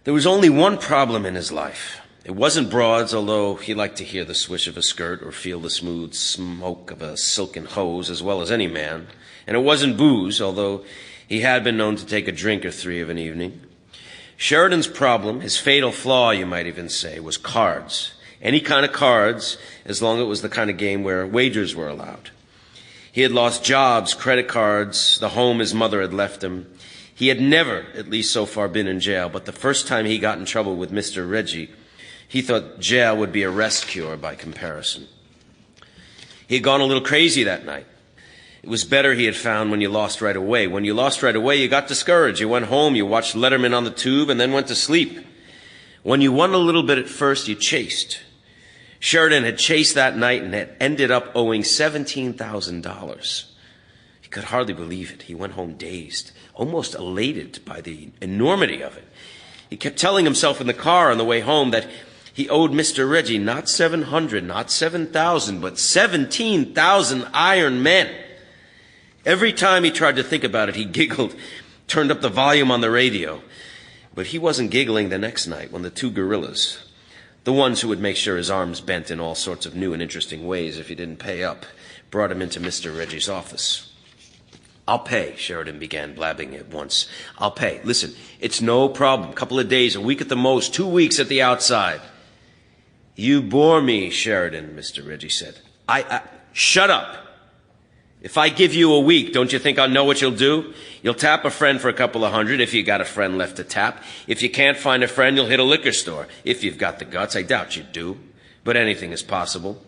There was only one problem in his life. It wasn't broads, although he liked to hear the swish of a skirt or feel the smooth smoke of a silken hose as well as any man. And it wasn't booze, although he had been known to take a drink or three of an evening. Sheridan's problem, his fatal flaw, you might even say, was cards. Any kind of cards, as long as it was the kind of game where wagers were allowed. He had lost jobs, credit cards, the home his mother had left him. He had never, at least so far, been in jail, but the first time he got in trouble with Mr. Reggie, he thought jail would be a rest cure by comparison. He had gone a little crazy that night. It was better, he had found, when you lost right away. When you lost right away, you got discouraged. You went home, you watched Letterman on the tube, and then went to sleep. When you won a little bit at first, you chased. Sheridan had chased that night and had ended up owing $17,000. He could hardly believe it. He went home dazed, almost elated by the enormity of it. He kept telling himself in the car on the way home that he owed Mr. Reggie not 700, not 7,000, but 17,000 iron men. Every time he tried to think about it, he giggled, turned up the volume on the radio. But he wasn't giggling the next night when the two gorillas, the ones who would make sure his arms bent in all sorts of new and interesting ways if he didn't pay up, brought him into Mr. Reggie's office. I'll pay, Sheridan began blabbing at once. I'll pay. Listen, it's no problem. Couple of days, a week at the most, 2 weeks at the outside. You bore me, Sheridan, Mr. Reggie said. Shut up. If I give you a week, don't you think I'll know what you'll do? You'll tap a friend for a couple of hundred if you got a friend left to tap. If you can't find a friend, you'll hit a liquor store. If you've got the guts, I doubt you do. But anything is possible.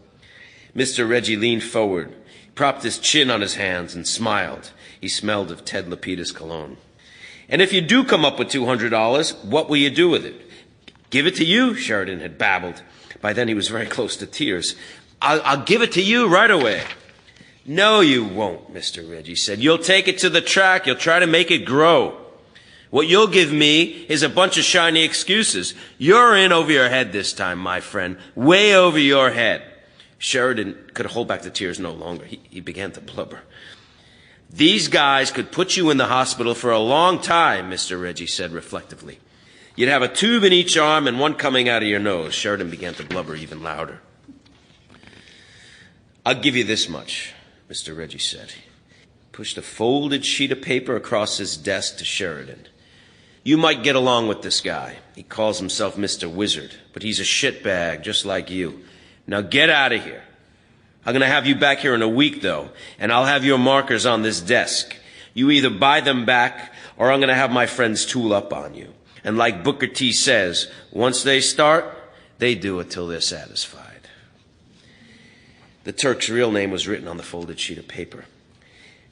Mr. Reggie leaned forward, propped his chin on his hands, and smiled. He smelled of Ted Lapidus cologne. And if you do come up with $200, what will you do with it? Give it to you, Sheridan had babbled. By then he was very close to tears. I'll give it to you right away. No, you won't, Mr. Reggie said. You'll take it to the track. You'll try to make it grow. What you'll give me is a bunch of shiny excuses. You're in over your head this time, my friend. Way over your head. Sheridan could hold back the tears no longer. He began to blubber. These guys could put you in the hospital for a long time, Mr. Reggie said reflectively. You'd have a tube in each arm and one coming out of your nose. Sheridan began to blubber even louder. I'll give you this much, Mr. Reggie said. He pushed a folded sheet of paper across his desk to Sheridan. You might get along with this guy. He calls himself Mr. Wizard, but he's a shitbag just like you. Now get out of here. I'm going to have you back here in a week, though, and I'll have your markers on this desk. You either buy them back, or I'm going to have my friends tool up on you. And like Booker T says, once they start, they do it till they're satisfied. The Turk's real name was written on the folded sheet of paper.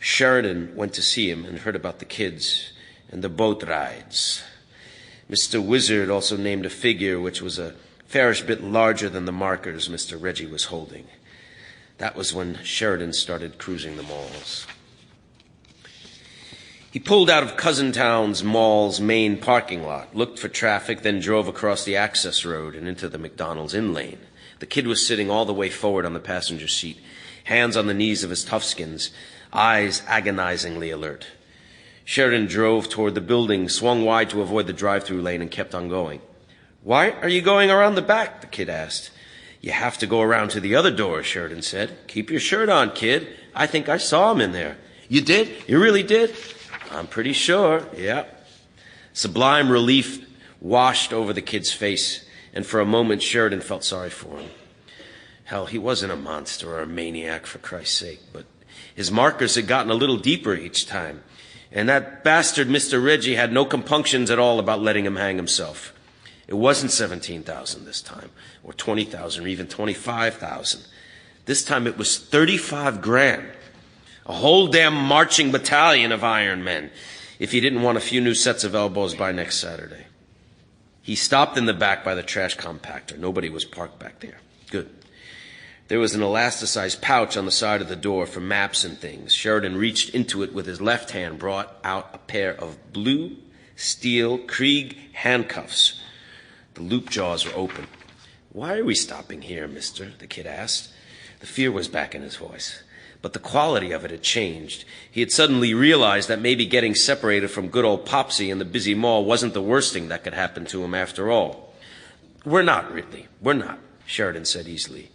Sheridan went to see him and heard about the kids. and the boat rides. Mr. Wizard also named a figure which was a fairish bit larger than the markers Mr. Reggie was holding. That was when Sheridan started cruising the malls. He pulled out of Cousin Town's mall's main parking lot, looked for traffic, then drove across the access road and into the McDonald's in lane. The kid was sitting all the way forward on the passenger seat, hands on the knees of his toughskins, eyes agonizingly alert. Sheridan drove toward the building, swung wide to avoid the drive-through lane, and kept on going. "Why are you going around the back?" the kid asked. "You have to go around to the other door," Sheridan said. "Keep your shirt on, kid. I think I saw him in there." "You did? You really did?" "I'm pretty sure, yeah." Sublime relief washed over the kid's face, and for a moment Sheridan felt sorry for him. Hell, he wasn't a monster or a maniac, for Christ's sake, but his markers had gotten a little deeper each time, and that bastard Mr. Reggie had no compunctions at all about letting him hang himself. It wasn't 17,000 this time, or 20,000, or even 25,000. This time it was 35 grand. A whole damn marching battalion of Iron Men, if he didn't want a few new sets of elbows by next Saturday. He stopped in the back by the trash compactor. Nobody was parked back there. Good. There was an elasticized pouch on the side of the door for maps and things. Sheridan reached into it with his left hand, brought out a pair of blue steel Krieg handcuffs. The loop jaws were open. "Why are we stopping here, mister?" the kid asked. The fear was back in his voice, but the quality of it had changed. He had suddenly realized that maybe getting separated from good old Popsy in the busy mall wasn't the worst thing that could happen to him after all. We're not, Sheridan said easily.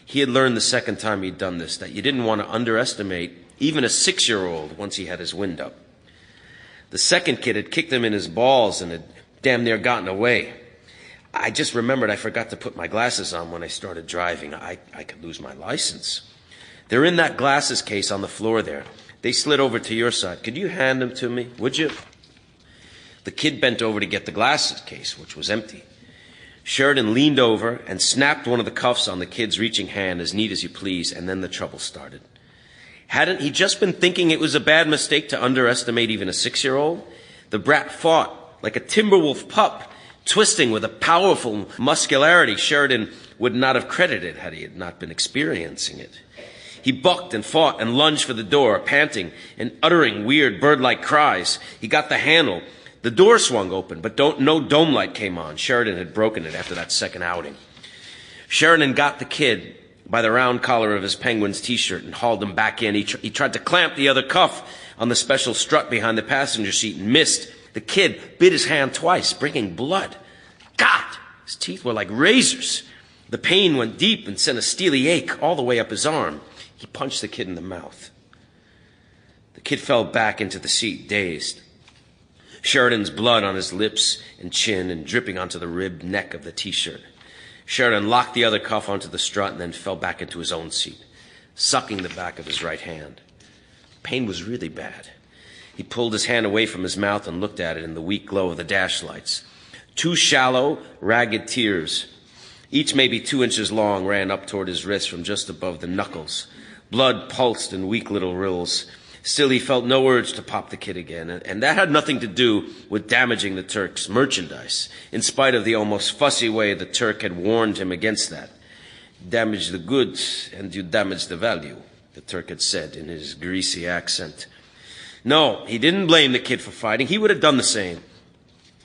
He had learned the second time he'd done this that you didn't want to underestimate even a 6-year-old once he had his wind up. The second kid had kicked him in his balls and had damn near gotten away. "I just remembered I forgot to put my glasses on when I started driving. I could lose my license." "They're in that glasses case on the floor there. They slid over to your side. Could you hand them to me, would you?" The kid bent over to get the glasses case, which was empty. Sheridan leaned over and snapped one of the cuffs on the kid's reaching hand, as neat as you please, and then the trouble started. Hadn't he just been thinking it was a bad mistake to underestimate even a 6-year-old? The brat fought like a timberwolf pup, twisting with a powerful muscularity Sheridan would not have credited had he not been experiencing it. He bucked and fought and lunged for the door, panting and uttering weird bird-like cries. He got the handle. The door swung open, but no dome light came on. Sheridan had broken it after that second outing. Sheridan got the kid by the round collar of his Penguins t-shirt and hauled him back in. He tried to clamp the other cuff on the special strut behind the passenger seat and missed. The kid bit his hand twice, bringing blood. God! His teeth were like razors. The pain went deep and sent a steely ache all the way up his arm. He punched the kid in the mouth. The kid fell back into the seat, dazed. Sheridan's blood on his lips and chin and dripping onto the ribbed neck of the t-shirt. Sheridan locked the other cuff onto the strut and then fell back into his own seat, sucking the back of his right hand. Pain was really bad. He pulled his hand away from his mouth and looked at it in the weak glow of the dash lights. 2 shallow, ragged tears, each maybe 2 inches long, ran up toward his wrist from just above the knuckles. Blood pulsed in weak little rills. Still, he felt no urge to pop the kid again, and that had nothing to do with damaging the Turk's merchandise, in spite of the almost fussy way the Turk had warned him against that. "Damage the goods, and you damage the value," the Turk had said in his greasy accent. No, he didn't blame the kid for fighting. He would have done the same.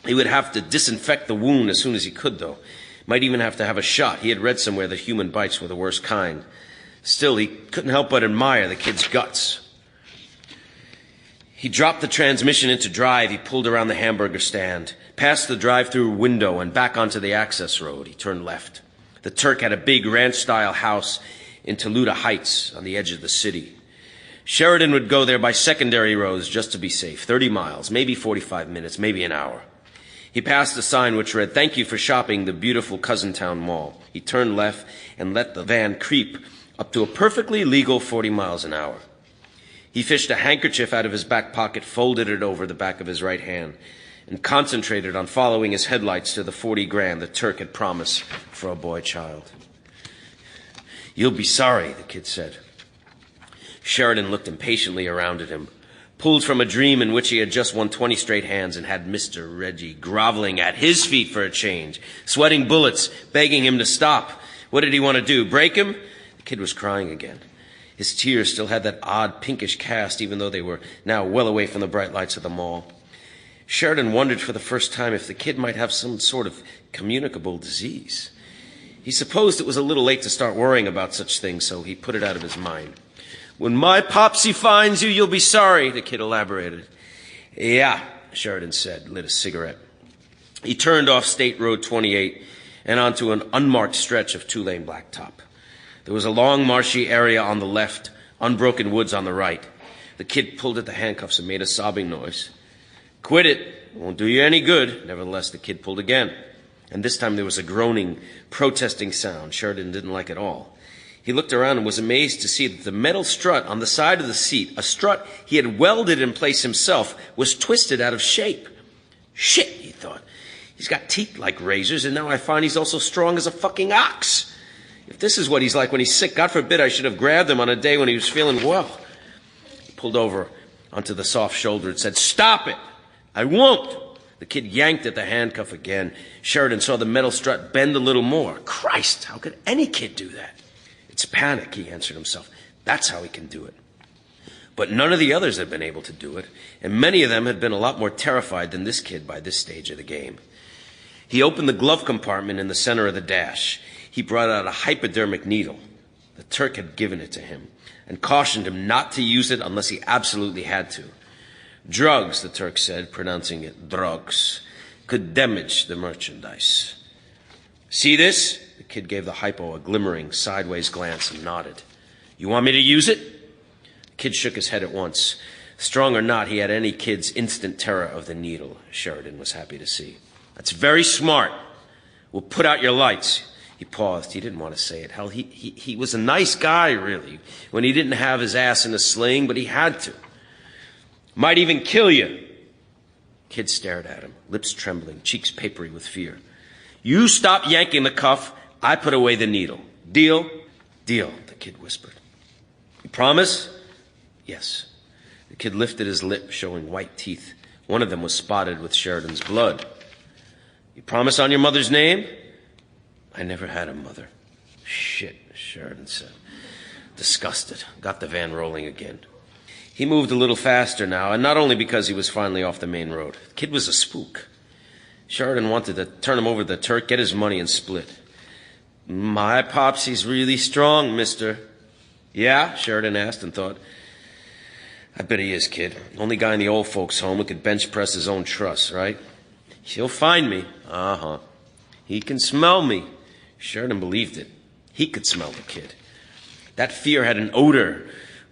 He would have to disinfect the wound as soon as he could, though. Might even have to have a shot. He had read somewhere that human bites were the worst kind. Still, he couldn't help but admire the kid's guts. He dropped the transmission into drive. He pulled around the hamburger stand, past the drive-through window and back onto the access road. He turned left. The Turk had a big ranch-style house in Toluca Heights on the edge of the city. Sheridan would go there by secondary roads just to be safe. 30 miles, maybe 45 minutes, maybe an hour. He passed a sign which read, "Thank you for shopping the beautiful Cousin Town Mall." He turned left and let the van creep up to a perfectly legal 40 miles an hour. He fished a handkerchief out of his back pocket, folded it over the back of his right hand, and concentrated on following his headlights to the 40 grand the Turk had promised for a boy child. "You'll be sorry," the kid said. Sheridan looked impatiently around at him. pulled from a dream in which he had just won 20 straight hands and had Mr. Reggie groveling at his feet for a change, sweating bullets, begging him to stop. What did he want to do, break him? The kid was crying again. His tears still had that odd pinkish cast, even though they were now well away from the bright lights of the mall. Sheridan wondered for the first time if the kid might have some sort of communicable disease. He supposed it was a little late to start worrying about such things, so he put it out of his mind. When my popsy finds you, you'll be sorry, the kid elaborated. Yeah, Sheridan said, lit a cigarette. He turned off State Road 28 and onto an unmarked stretch of two-lane blacktop. There was a long marshy area on the left, unbroken woods on the right. The kid pulled at the handcuffs and made a sobbing noise. Quit it. It won't do you any good. Nevertheless, the kid pulled again. And this time there was a groaning, protesting sound. Sheridan didn't like it all. He looked around and was amazed to see that the metal strut on the side of the seat, a strut he had welded in place himself, was twisted out of shape. Shit, he thought. He's got teeth like razors, and now I find he's also strong as a fucking ox. If this is what he's like when he's sick, God forbid I should have grabbed him on a day when he was feeling well. He pulled over onto the soft shoulder and said, Stop it! I won't! The kid yanked at the handcuff again. Sheridan saw the metal strut bend a little more. Christ, how could any kid do that? It's panic, he answered himself. That's how he can do it. But none of the others had been able to do it, and many of them had been a lot more terrified than this kid by this stage of the game. He opened the glove compartment in the center of the dash. He brought out a hypodermic needle. The Turk had given it to him and cautioned him not to use it unless he absolutely had to. Drugs, the Turk said, pronouncing it drugs, could damage the merchandise. See this? The kid gave the hypo a glimmering, sideways glance and nodded. You want me to use it? The kid shook his head at once. Strong or not, he had any kid's instant terror of the needle, Sheridan was happy to see. That's very smart. We'll put out your lights. He paused. He didn't want to say it. Hell, he was a nice guy, really, when he didn't have his ass in a sling, but he had to. Might even kill you. Kid stared at him, lips trembling, cheeks papery with fear. You stop yanking the cuff, I put away the needle. Deal? Deal, the kid whispered. You promise? Yes. The kid lifted his lip, showing white teeth. One of them was spotted with Sheridan's blood. You promise on your mother's name? I never had a mother. Shit, Sheridan said. Disgusted. Got the van rolling again. He moved a little faster now, and not only because he was finally off the main road. The kid was a spook. Sheridan wanted to turn him over to the Turk, get his money, and split. My popsy's really strong, mister. Yeah, Sheridan asked and thought. I bet he is, kid. Only guy in the old folks' home who could bench press his own truss, right? He'll find me. Uh-huh. He can smell me. Sheridan believed it. He could smell the kid. That fear had an odor.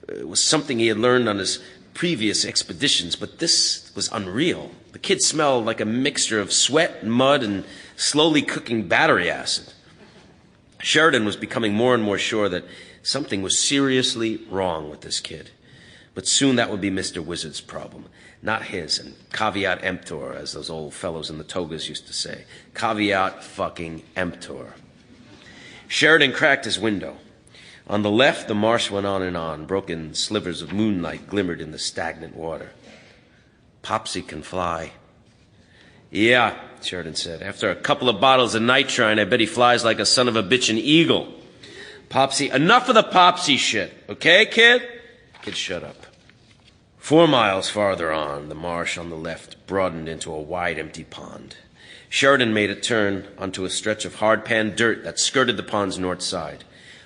It was something he had learned on his previous expeditions, but this was unreal. The kid smelled like a mixture of sweat, mud, and slowly cooking battery acid. Sheridan was becoming more and more sure that something was seriously wrong with this kid. But soon that would be Mr. Wizard's problem, not his, and caveat emptor, as those old fellows in the togas used to say. Caveat fucking emptor. Sheridan cracked his window. On the left, the marsh went on. Broken slivers of moonlight glimmered in the stagnant water. Popsy can fly. Yeah, Sheridan said. After a couple of bottles of nitrine, I bet he flies like a son of a bitchin' eagle. Popsy, enough of the Popsy shit, okay, kid? Kid, shut up. 4 miles farther on, the marsh on the left broadened into a wide, empty pond. Sheridan made a turn onto a stretch of hard-pan dirt that skirted the pond's north side.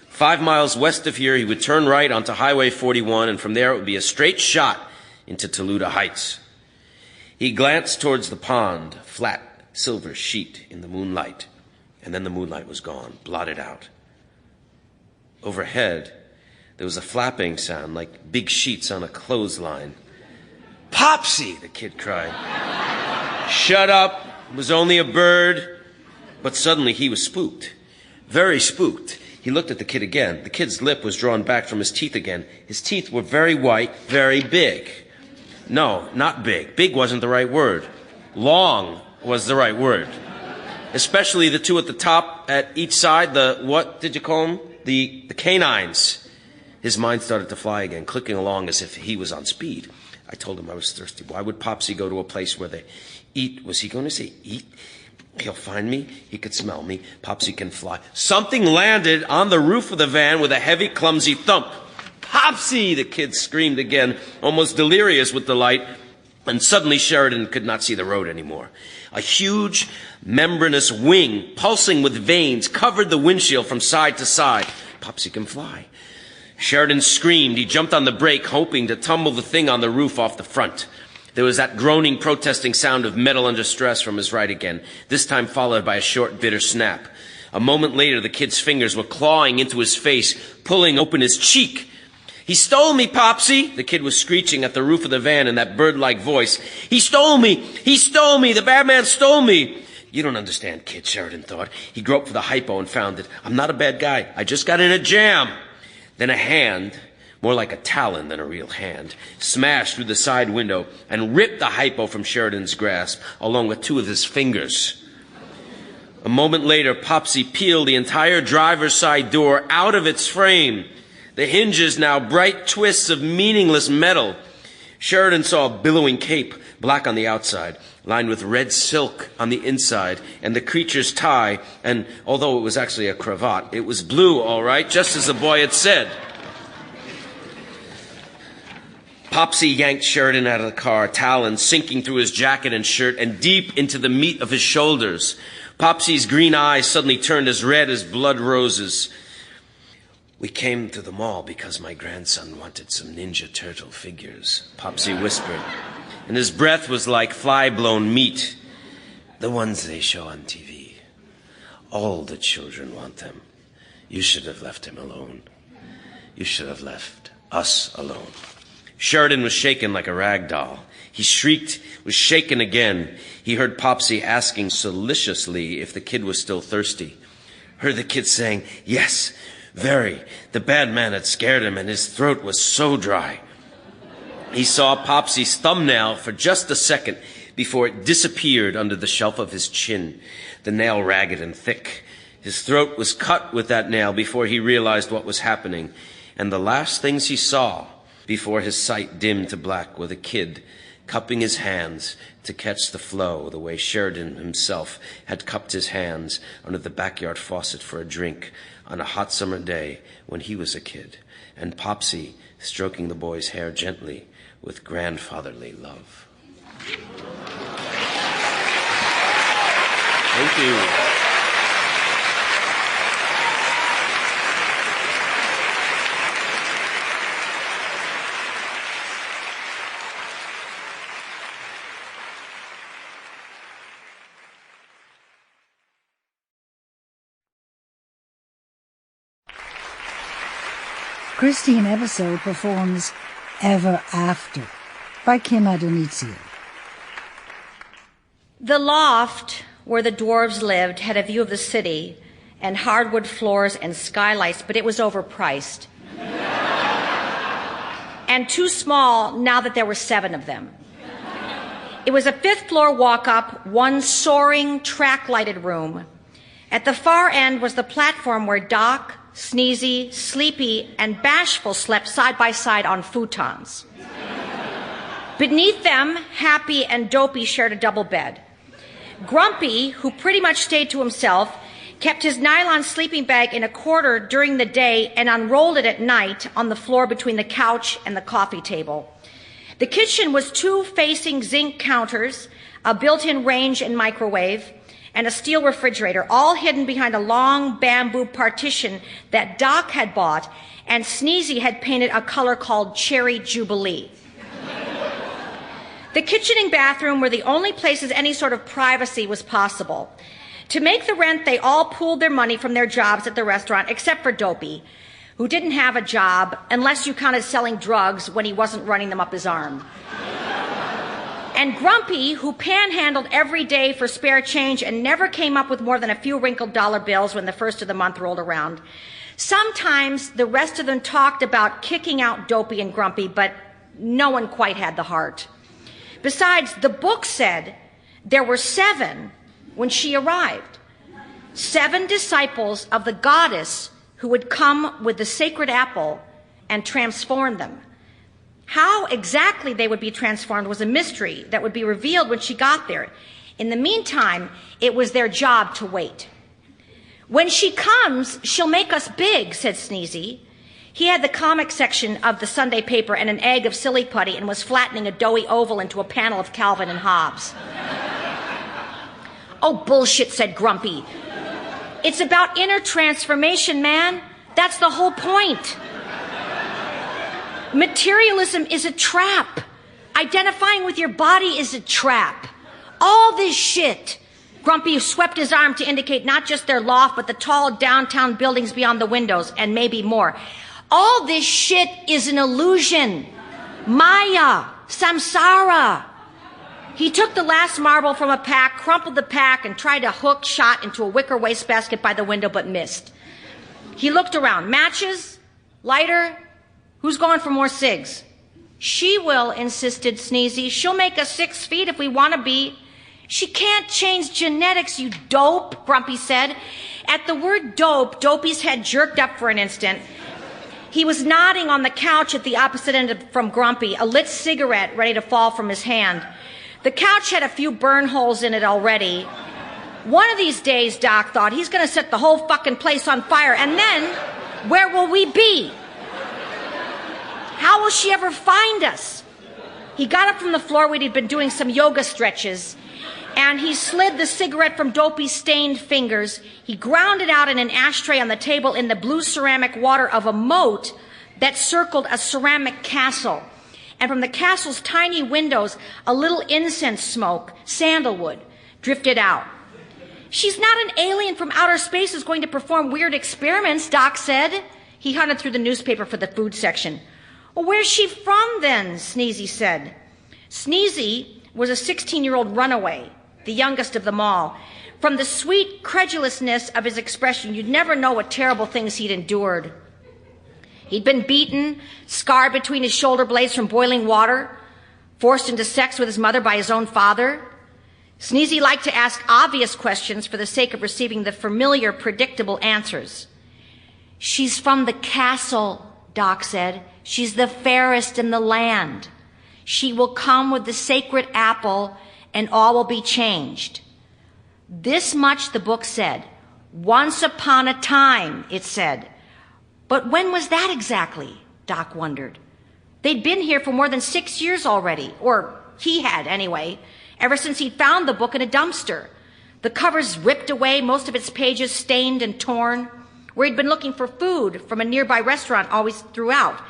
5 miles west of here, he would turn right onto Highway 41, and from there it would be a straight shot into Toluda Heights. He glanced towards the pond, flat, silver sheet in the moonlight, and then the moonlight was gone, blotted out. Overhead, there was a flapping sound like big sheets on a clothesline. Popsy, the kid cried. Shut up, it was only a bird. But suddenly he was spooked, very spooked. He looked at the kid again. The kid's lip was drawn back from his teeth again. His teeth were very white, very big. No, not big. Big wasn't the right word. Long was the right word. Especially the two at the top at each side, what did you call them? The canines. His mind started to fly again, clicking along as if he was on speed. I told him I was thirsty. Why would Popsy go to a place where they eat? Was he going to say eat? He'll find me. He could smell me. Popsy can fly. Something landed on the roof of the van with a heavy, clumsy thump. Popsy! The kid screamed again, almost delirious with delight. And suddenly Sheridan could not see the road anymore. A huge, membranous wing, pulsing with veins, covered the windshield from side to side. Popsy can fly. Sheridan screamed. He jumped on the brake, hoping to tumble the thing on the roof off the front. There was that groaning, protesting sound of metal under stress from his right again, this time followed by a short, bitter snap. A moment later, the kid's fingers were clawing into his face, pulling open his cheek. "He stole me, Popsy!" The kid was screeching at the roof of the van in that bird-like voice. "He stole me! He stole me! The bad man stole me!" You don't understand, kid, Sheridan thought. He groped for the hypo and found it. "I'm not a bad guy. I just got in a jam." Then a hand, more like a talon than a real hand, smashed through the side window and ripped the hypo from Sheridan's grasp, along with two of his fingers. A moment later, Popsy peeled the entire driver's side door out of its frame. The hinges now bright twists of meaningless metal. Sheridan saw a billowing cape, black on the outside, lined with red silk on the inside, and the creature's tie, and although it was actually a cravat, it was blue, all right, just as the boy had said. Popsy yanked Sheridan out of the car, talons sinking through his jacket and shirt and deep into the meat of his shoulders. Popsy's green eyes suddenly turned as red as blood roses. "We came to the mall because my grandson wanted some Ninja Turtle figures," Popsy whispered, and his breath was like fly-blown meat. "The ones they show on TV. All the children want them. You should have left him alone. You should have left us alone." Sheridan was shaken like a rag doll. He shrieked, was shaken again. He heard Popsy asking solicitously if the kid was still thirsty. Heard the kid saying, "Yes, very. The bad man had scared him and his throat was so dry." He saw Popsy's thumbnail for just a second before it disappeared under the shelf of his chin, the nail ragged and thick. His throat was cut with that nail before he realized what was happening. And the last things he saw before his sight dimmed to black were the kid cupping his hands to catch the flow the way Sheridan himself had cupped his hands under the backyard faucet for a drink on a hot summer day when he was a kid, and Popsy stroking the boy's hair gently with grandfatherly love. Thank you. Christine Ebersole performs Ever After by Kim Adonizio. The loft where the dwarves lived had a view of the city and hardwood floors and skylights, but it was overpriced. And too small now that there were 7 of them. It was a 5th floor walk-up, one soaring track-lighted room. At the far end was the platform where Doc, Sneezy, Sleepy, and Bashful slept side by side on futons. Beneath them, Happy and Dopey shared a double bed. Grumpy, who pretty much stayed to himself, kept his nylon sleeping bag in a corner during the day and unrolled it at night on the floor between the couch and the coffee table. The kitchen was 2 facing zinc counters, a built-in range and microwave, and a steel refrigerator, all hidden behind a long bamboo partition that Doc had bought and Sneezy had painted a color called Cherry Jubilee. The kitchen and bathroom were the only places any sort of privacy was possible. To make the rent, they all pooled their money from their jobs at the restaurant, except for Dopey, who didn't have a job unless you counted selling drugs when he wasn't running them up his arm. And Grumpy, who panhandled every day for spare change and never came up with more than a few wrinkled dollar bills when the first of the month rolled around. Sometimes the rest of them talked about kicking out Dopey and Grumpy, but no one quite had the heart. Besides, the book said there were 7 when she arrived. 7 disciples of the goddess who would come with the sacred apple and transform them. How exactly they would be transformed was a mystery that would be revealed when she got there. In the meantime, it was their job to wait. When she comes, she'll make us big, said Sneezy. He had the comic section of the Sunday paper and an egg of silly putty and was flattening a doughy oval into a panel of Calvin and Hobbes. Oh, bullshit, said Grumpy. It's about inner transformation, man. That's the whole point. Materialism is a trap. Identifying with your body is a trap. All this shit. Grumpy swept his arm to indicate not just their loft, but the tall downtown buildings beyond the windows, and maybe more. All this shit is an illusion. Maya. Samsara. He took the last marble from a pack, crumpled the pack, and tried to hook shot into a wicker wastebasket by the window, but missed. He looked around. Matches? Lighter? Who's going for more cigs? She will, insisted Sneezy. She'll make us 6 feet if we want to be. She can't change genetics, you dope, Grumpy said. At the word dope, Dopey's head jerked up for an instant. He was nodding on the couch at the opposite end from Grumpy, a lit cigarette ready to fall from his hand. The couch had a few burn holes in it already. One of these days, Doc thought, he's going to set the whole fucking place on fire, and then where will we be? How will she ever find us? He got up from the floor where he'd been doing some yoga stretches, and he slid the cigarette from Dopey's stained fingers. He ground it out in an ashtray on the table in the blue ceramic water of a moat that circled a ceramic castle. And from the castle's tiny windows, a little incense smoke, sandalwood, drifted out. She's not an alien from outer space who's going to perform weird experiments, Doc said. He hunted through the newspaper for the food section. Well, where's she from then? Sneezy said. Sneezy was a 16-year-old runaway, the youngest of them all. From the sweet credulousness of his expression, you'd never know what terrible things he'd endured. He'd been beaten, scarred between his shoulder blades from boiling water, forced into sex with his mother by his own father. Sneezy liked to ask obvious questions for the sake of receiving the familiar, predictable answers. She's from the castle, Doc said. She's the fairest in the land. She will come with the sacred apple, and all will be changed. This much the book said. Once upon a time, it said. But when was that exactly? Doc wondered. They'd been here for more than 6 years already, or he had anyway, ever since he'd found the book in a dumpster. The covers ripped away, most of its pages stained and torn, where he'd been looking for food from a nearby restaurant always throughout.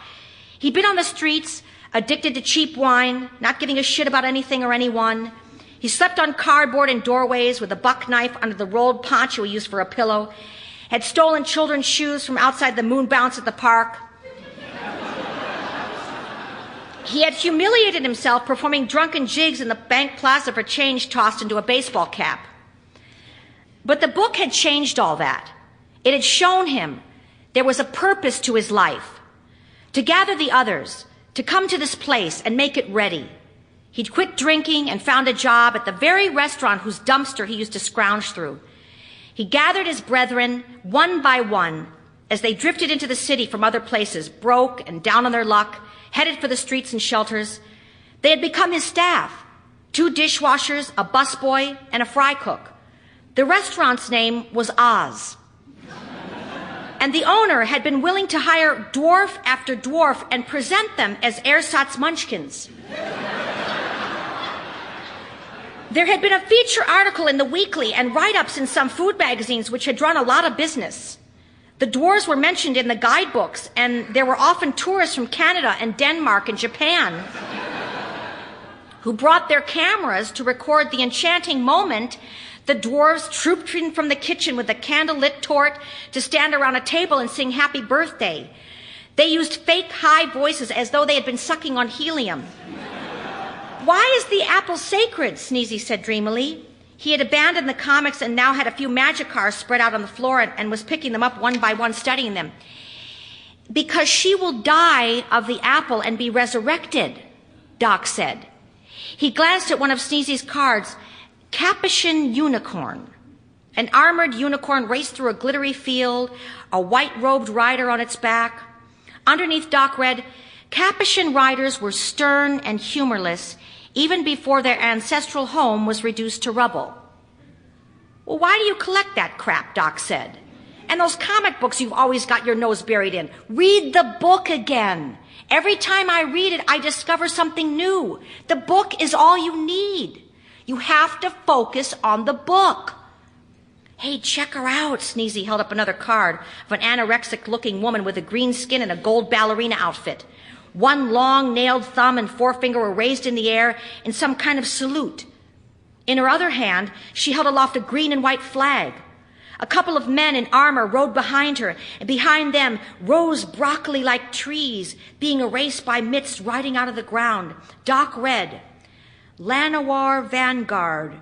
He'd been on the streets, addicted to cheap wine, not giving a shit about anything or anyone. He slept on cardboard in doorways with a buck knife under the rolled poncho he used for a pillow, had stolen children's shoes from outside the moon bounce at the park. He had humiliated himself performing drunken jigs in the bank plaza for change tossed into a baseball cap. But the book had changed all that. It had shown him there was a purpose to his life. To gather the others, to come to this place and make it ready. He'd quit drinking and found a job at the very restaurant whose dumpster he used to scrounge through. He gathered his brethren one by one as they drifted into the city from other places, broke and down on their luck, headed for the streets and shelters. They had become his staff, 2 dishwashers, a busboy, and a fry cook. The restaurant's name was Oz. And the owner had been willing to hire dwarf after dwarf and present them as ersatz munchkins. There had been a feature article in the Weekly and write-ups in some food magazines which had drawn a lot of business. The dwarves were mentioned in the guidebooks, and there were often tourists from Canada and Denmark and Japan who brought their cameras to record the enchanting moment the dwarves trooped in from the kitchen with a candle-lit torch to stand around a table and sing happy birthday. They used fake high voices as though they had been sucking on helium. Why is the apple sacred? Sneezy said dreamily. He had abandoned the comics and now had a few magic cards spread out on the floor and was picking them up one by one, studying them. Because she will die of the apple and be resurrected, Doc said. He glanced at one of Sneezy's cards. Capuchin unicorn. An armored unicorn raced through a glittery field, a white-robed rider on its back. Underneath, Doc read, Capuchin riders were stern and humorless even before their ancestral home was reduced to rubble. Well, why do you collect that crap, Doc said. And those comic books you've always got your nose buried in. Read the book again. Every time I read it, I discover something new. The book is all you need. You have to focus on the book. Hey, check her out. Sneezy held up another card of an anorexic-looking woman with a green skin and a gold ballerina outfit. One long nailed thumb and forefinger were raised in the air in some kind of salute. In her other hand, she held aloft a green and white flag. A couple of men in armor rode behind her, and behind them rose broccoli-like trees, being erased by mist riding out of the ground. Doc read, Llanowar Vanguard,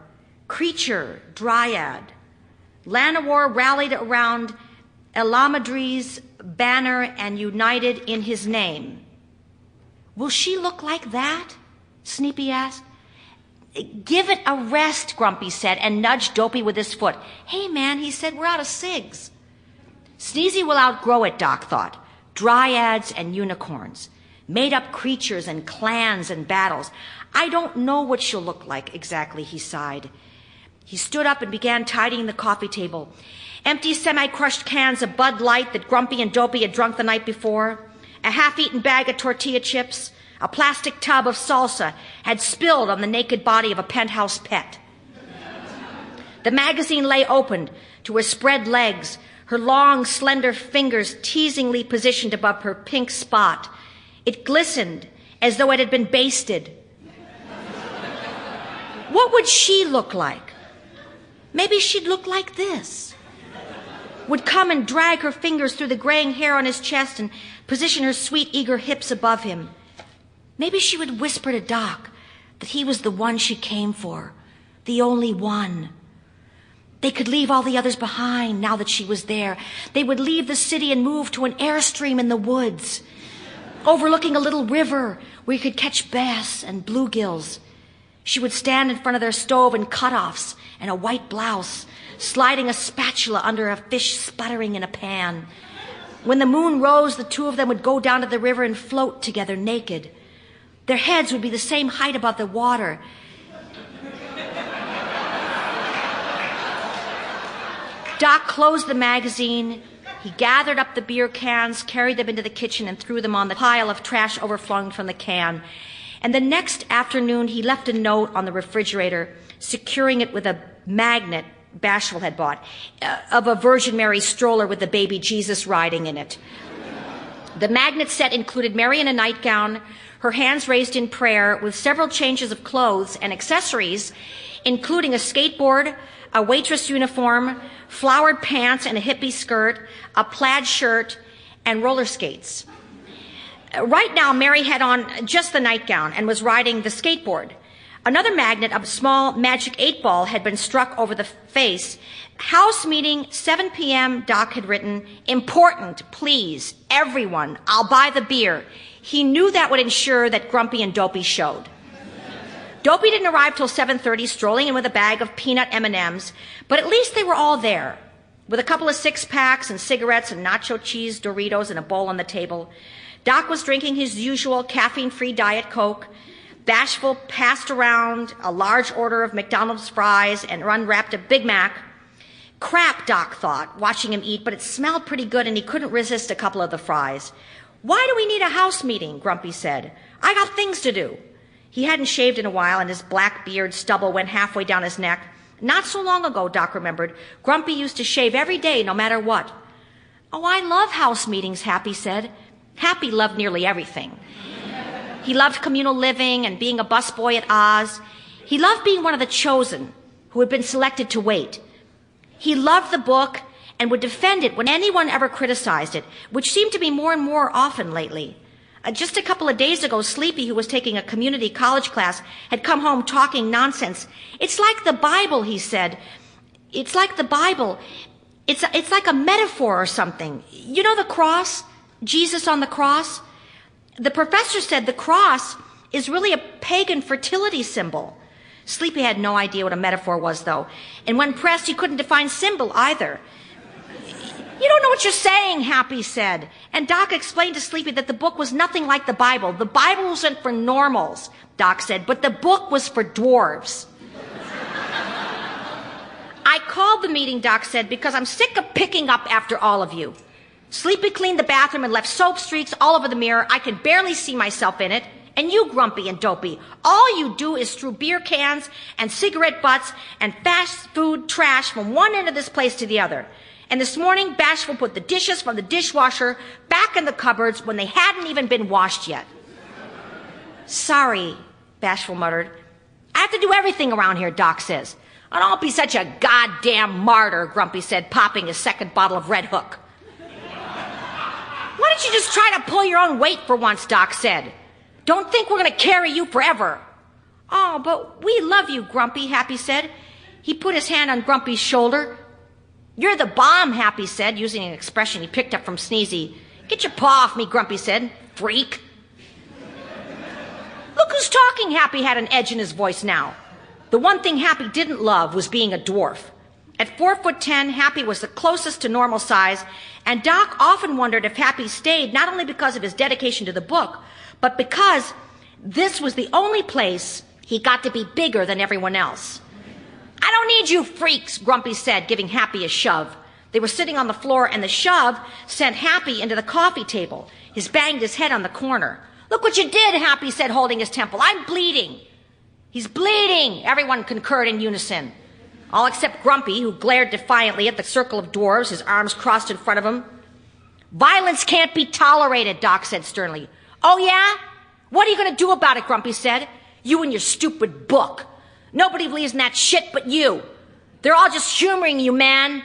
Creature, Dryad. Llanowar rallied around Elamadri's banner and united in his name. Will she look like that? Sneepy asked. Give it a rest, Grumpy said, and nudged Dopey with his foot. Hey, man, he said, we're out of cigs. Sneezy will outgrow it, Doc thought. Dryads and unicorns. Made-up creatures and clans and battles. I don't know what she'll look like exactly, he sighed. He stood up and began tidying the coffee table. Empty semi-crushed cans of Bud Light that Grumpy and Dopey had drunk the night before. A half-eaten bag of tortilla chips. A plastic tub of salsa had spilled on the naked body of a penthouse pet. The magazine lay opened to her spread legs, her long, slender fingers teasingly positioned above her pink spot. It glistened as though it had been basted. What would she look like? Maybe she'd look like this. Would come and drag her fingers through the graying hair on his chest and position her sweet, eager hips above him. Maybe she would whisper to Doc that he was the one she came for, the only one. They could leave all the others behind now that she was there. They would leave the city and move to an airstream in the woods, overlooking a little river where you could catch bass and bluegills. She would stand in front of their stove in cutoffs and a white blouse, sliding a spatula under a fish sputtering in a pan. When the moon rose, the two of them would go down to the river and float together naked. Their heads would be the same height above the water. Doc closed the magazine. He gathered up the beer cans, carried them into the kitchen, and threw them on the pile of trash overflowing from the can. And the next afternoon, he left a note on the refrigerator, securing it with a magnet Bashful had bought, of a Virgin Mary stroller with the baby Jesus riding in it. The magnet set included Mary in a nightgown, her hands raised in prayer, with several changes of clothes and accessories, including a skateboard, a waitress uniform, flowered pants and a hippie skirt, a plaid shirt, and roller skates. Right now, Mary had on just the nightgown and was riding the skateboard. Another magnet of a small magic 8-ball had been struck over the face. House meeting, 7 p.m., Doc had written, important, please, everyone, I'll buy the beer. He knew that would ensure that Grumpy and Dopey showed. Dopey didn't arrive till 7:30, strolling in with a bag of peanut M&Ms, but at least they were all there, with a couple of six-packs and cigarettes and nacho cheese Doritos and a bowl on the table. Doc was drinking his usual caffeine-free Diet Coke. Bashful passed around a large order of McDonald's fries and unwrapped a Big Mac. Crap, Doc thought, watching him eat, but it smelled pretty good and he couldn't resist a couple of the fries. Why do we need a house meeting? Grumpy said. I got things to do. He hadn't shaved in a while and his black beard stubble went halfway down his neck. Not so long ago, Doc remembered, Grumpy used to shave every day, no matter what. Oh, I love house meetings, Happy said. Happy loved nearly everything. He loved communal living and being a busboy at Oz. He loved being one of the chosen who had been selected to wait. He loved the book and would defend it when anyone ever criticized it, which seemed to be more and more often lately. Just a couple of days ago, Sleepy, who was taking a community college class, had come home talking nonsense. It's like the Bible, he said. It's like the Bible. It's like a metaphor or something. You know the cross? Jesus on the cross? The professor said the cross is really a pagan fertility symbol. Sleepy had no idea what a metaphor was, though. And when pressed, he couldn't define symbol either. You don't know what you're saying, Happy said. And Doc explained to Sleepy that the book was nothing like the Bible. The Bible wasn't for normals, Doc said, but the book was for dwarves. I called the meeting, Doc said, because I'm sick of picking up after all of you. Sleepy cleaned the bathroom and left soap streaks all over the mirror. I can barely see myself in it. And you, Grumpy and Dopey, all you do is strew beer cans and cigarette butts and fast food trash from one end of this place to the other. And this morning, Bashful put the dishes from the dishwasher back in the cupboards when they hadn't even been washed yet. Sorry, Bashful muttered. I have to do everything around here, Doc says. Oh, don't be such a goddamn martyr, Grumpy said, popping his second bottle of Red Hook. Why don't you just try to pull your own weight for once, Doc said. Don't think we're going to carry you forever. Oh, but we love you, Grumpy, Happy said. He put his hand on Grumpy's shoulder. You're the bomb, Happy said, using an expression he picked up from Sneezy. Get your paw off me, Grumpy said. Freak. Look who's talking, Happy had an edge in his voice now. The one thing Happy didn't love was being a dwarf. At 4'10", Happy was the closest to normal size, and Doc often wondered if Happy stayed not only because of his dedication to the book, but because this was the only place he got to be bigger than everyone else. I don't need you freaks, Grumpy said, giving Happy a shove. They were sitting on the floor, and the shove sent Happy into the coffee table. He banged his head on the corner. Look what you did, Happy said, holding his temple. I'm bleeding. He's bleeding, everyone concurred in unison. All except Grumpy, who glared defiantly at the circle of dwarves, his arms crossed in front of him. Violence can't be tolerated, Doc said sternly. Oh, yeah? What are you going to do about it, Grumpy said. You and your stupid book. Nobody believes in that shit but you. They're all just humoring you, man.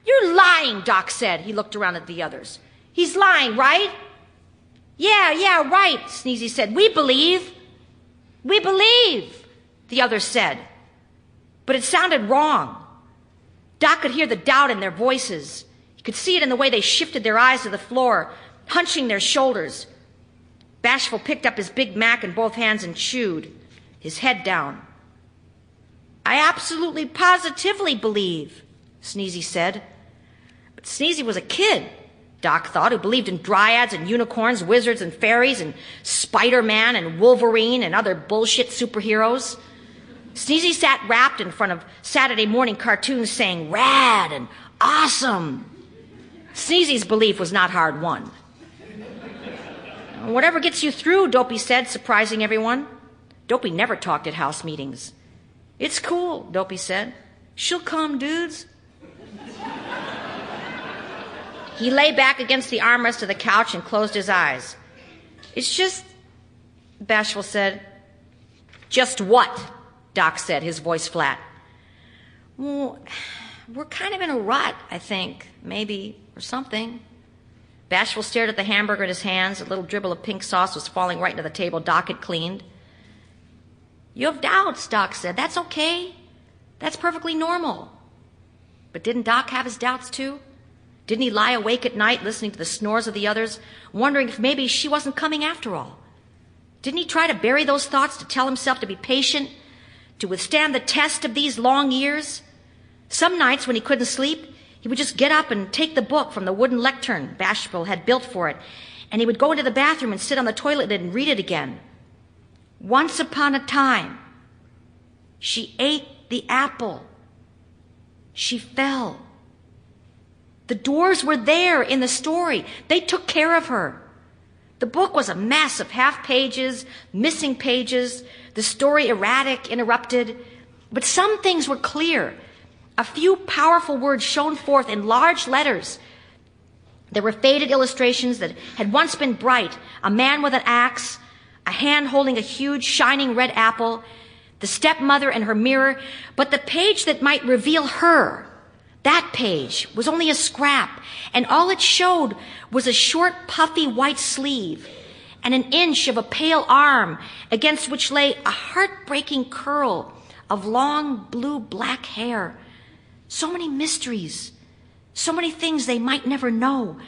You're lying, Doc said. He looked around at the others. He's lying, right? Yeah, right, Sneezy said. We believe. We believe, the others said. But it sounded wrong. Doc could hear the doubt in their voices. He could see it in the way they shifted their eyes to the floor, hunching their shoulders. Bashful picked up his Big Mac in both hands and chewed, his head down. I absolutely positively believe, Sneezy said. But Sneezy was a kid, Doc thought, who believed in dryads and unicorns, wizards and fairies, and Spider-Man and Wolverine and other bullshit superheroes. Sneezy sat wrapped in front of Saturday morning cartoons saying rad and awesome. Sneezy's belief was not hard won. Whatever gets you through, Dopey said, surprising everyone. Dopey never talked at house meetings. It's cool, Dopey said. She'll come, dudes. He lay back against the armrest of the couch and closed his eyes. It's just, Bashful said. Just what? Doc said, his voice flat. Well, we're kind of in a rut, I think, maybe, or something. Bashful stared at the hamburger in his hands. A little dribble of pink sauce was falling right into the table Doc had cleaned. You have doubts, Doc said. That's okay. That's perfectly normal. But didn't Doc have his doubts too? Didn't he lie awake at night listening to the snores of the others, wondering if maybe she wasn't coming after all? Didn't he try to bury those thoughts to tell himself to be patient, to withstand the test of these long years? Some nights when he couldn't sleep, he would just get up and take the book from the wooden lectern Bashful had built for it, and he would go into the bathroom and sit on the toilet and read it again. Once upon a time, she ate the apple. She fell. The dwarves were there in the story. They took care of her. The book was a mess of half pages, missing pages, the story erratic, interrupted. But some things were clear. A few powerful words shone forth in large letters. There were faded illustrations that had once been bright. A man with an axe, a hand holding a huge shining red apple, the stepmother and her mirror. But the page that might reveal her, that page was only a scrap, and all it showed was a short, puffy white sleeve and an inch of a pale arm against which lay a heartbreaking curl of long blue-black hair. So many mysteries, so many things they might never know.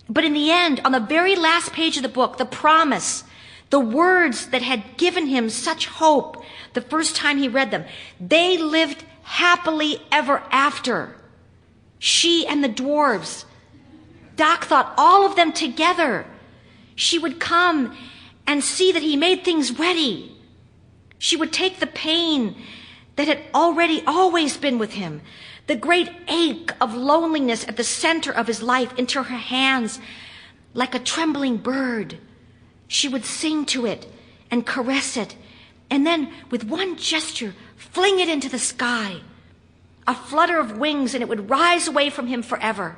But in the end, on the very last page of the book, the promise, the words that had given him such hope the first time he read them, they lived happily ever after. She and the dwarves. Doc thought all of them together. She would come and see that he made things ready. She would take the pain that had already always been with him, the great ache of loneliness at the center of his life, into her hands like a trembling bird. She would sing to it and caress it, and then with one gesture, fling it into the sky. A flutter of wings, and it would rise away from him forever.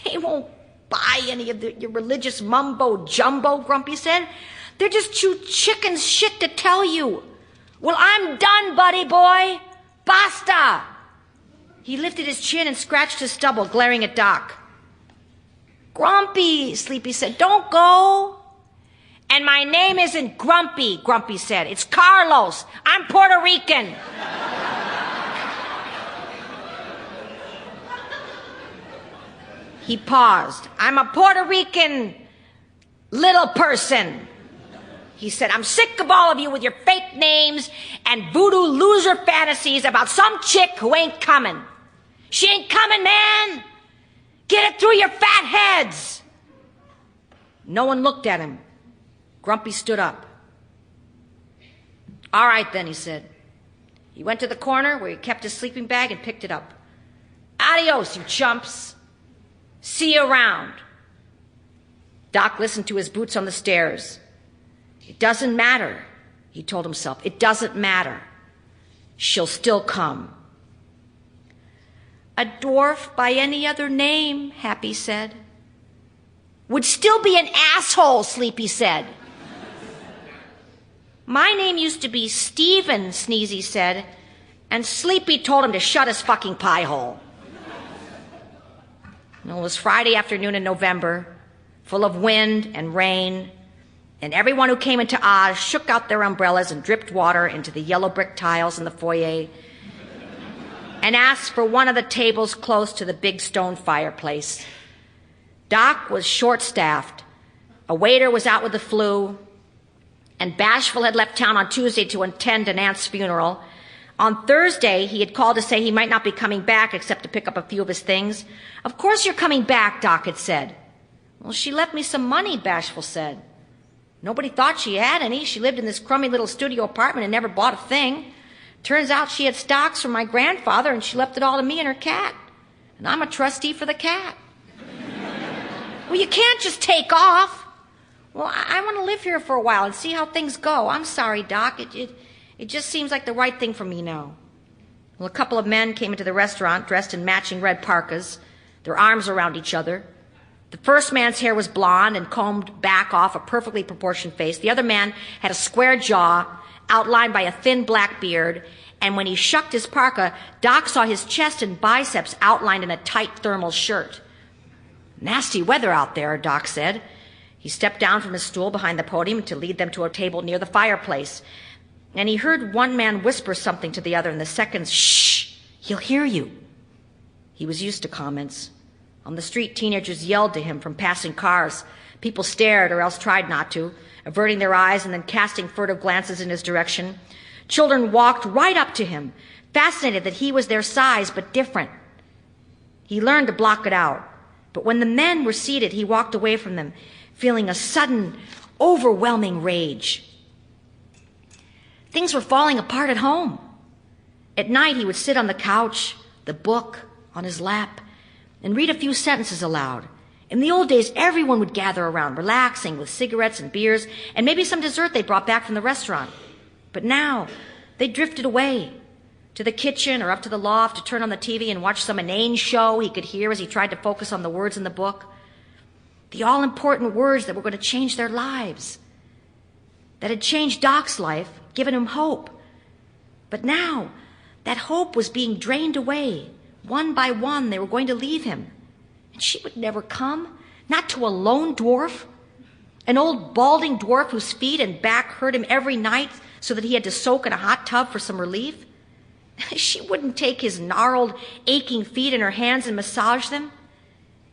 They won't buy any of your religious mumbo-jumbo, Grumpy said. They're just too chicken shit to tell you. Well, I'm done, buddy boy. Basta. He lifted his chin and scratched his stubble, glaring at Doc. Grumpy, Sleepy said, don't go. And my name isn't Grumpy, Grumpy said. It's Carlos. I'm Puerto Rican. He paused. I'm a Puerto Rican little person. He said, I'm sick of all of you with your fake names and voodoo loser fantasies about some chick who ain't coming. She ain't coming, man. Get it through your fat heads. No one looked at him. Grumpy stood up. All right, then, he said. He went to the corner where he kept his sleeping bag and picked it up. Adios, you chumps. See you around. Doc listened to his boots on the stairs. It doesn't matter, he told himself. It doesn't matter. She'll still come. A dwarf by any other name, Happy said. Would still be an asshole, Sleepy said. My name used to be Stephen, Sneezy said, and Sleepy told him to shut his fucking pie hole. It was Friday afternoon in November, full of wind and rain, and everyone who came into Oz shook out their umbrellas and dripped water into the yellow brick tiles in the foyer and asked for one of the tables close to the big stone fireplace. Doc was short-staffed. A waiter was out with the flu, and Bashful had left town on Tuesday to attend an aunt's funeral. On Thursday, he had called to say he might not be coming back except to pick up a few of his things. Of course you're coming back, Doc had said. Well, she left me some money, Bashful said. Nobody thought she had any. She lived in this crummy little studio apartment and never bought a thing. Turns out she had stocks from my grandfather, and she left it all to me and her cat. And I'm a trustee for the cat. Well, you can't just take off. Well, I want to live here for a while and see how things go. I'm sorry, Doc. It just seems like the right thing for me now. Well, a couple of men came into the restaurant dressed in matching red parkas, their arms around each other. The first man's hair was blonde and combed back off a perfectly proportioned face. The other man had a square jaw outlined by a thin black beard, and when he shucked his parka, Doc saw his chest and biceps outlined in a tight thermal shirt. Nasty weather out there, Doc said. He stepped down from his stool behind the podium to lead them to a table near the fireplace. And he heard one man whisper something to the other, and the second, shh, he'll hear you. He was used to comments. On the street, teenagers yelled to him from passing cars. People stared or else tried not to, averting their eyes and then casting furtive glances in his direction. Children walked right up to him, fascinated that he was their size but different. He learned to block it out. But when the men were seated, he walked away from them, feeling a sudden, overwhelming rage. Things were falling apart at home. At night, he would sit on the couch, the book on his lap, and read a few sentences aloud. In the old days, everyone would gather around, relaxing with cigarettes and beers, and maybe some dessert they brought back from the restaurant. But now, they drifted away to the kitchen or up to the loft to turn on the TV and watch some inane show he could hear as he tried to focus on the words in the book. The all-important words that were going to change their lives, that had changed Doc's life, given him hope. But now, that hope was being drained away. One by one, they were going to leave him. And she would never come, not to a lone dwarf, an old balding dwarf whose feet and back hurt him every night so that he had to soak in a hot tub for some relief. She wouldn't take his gnarled, aching feet in her hands and massage them.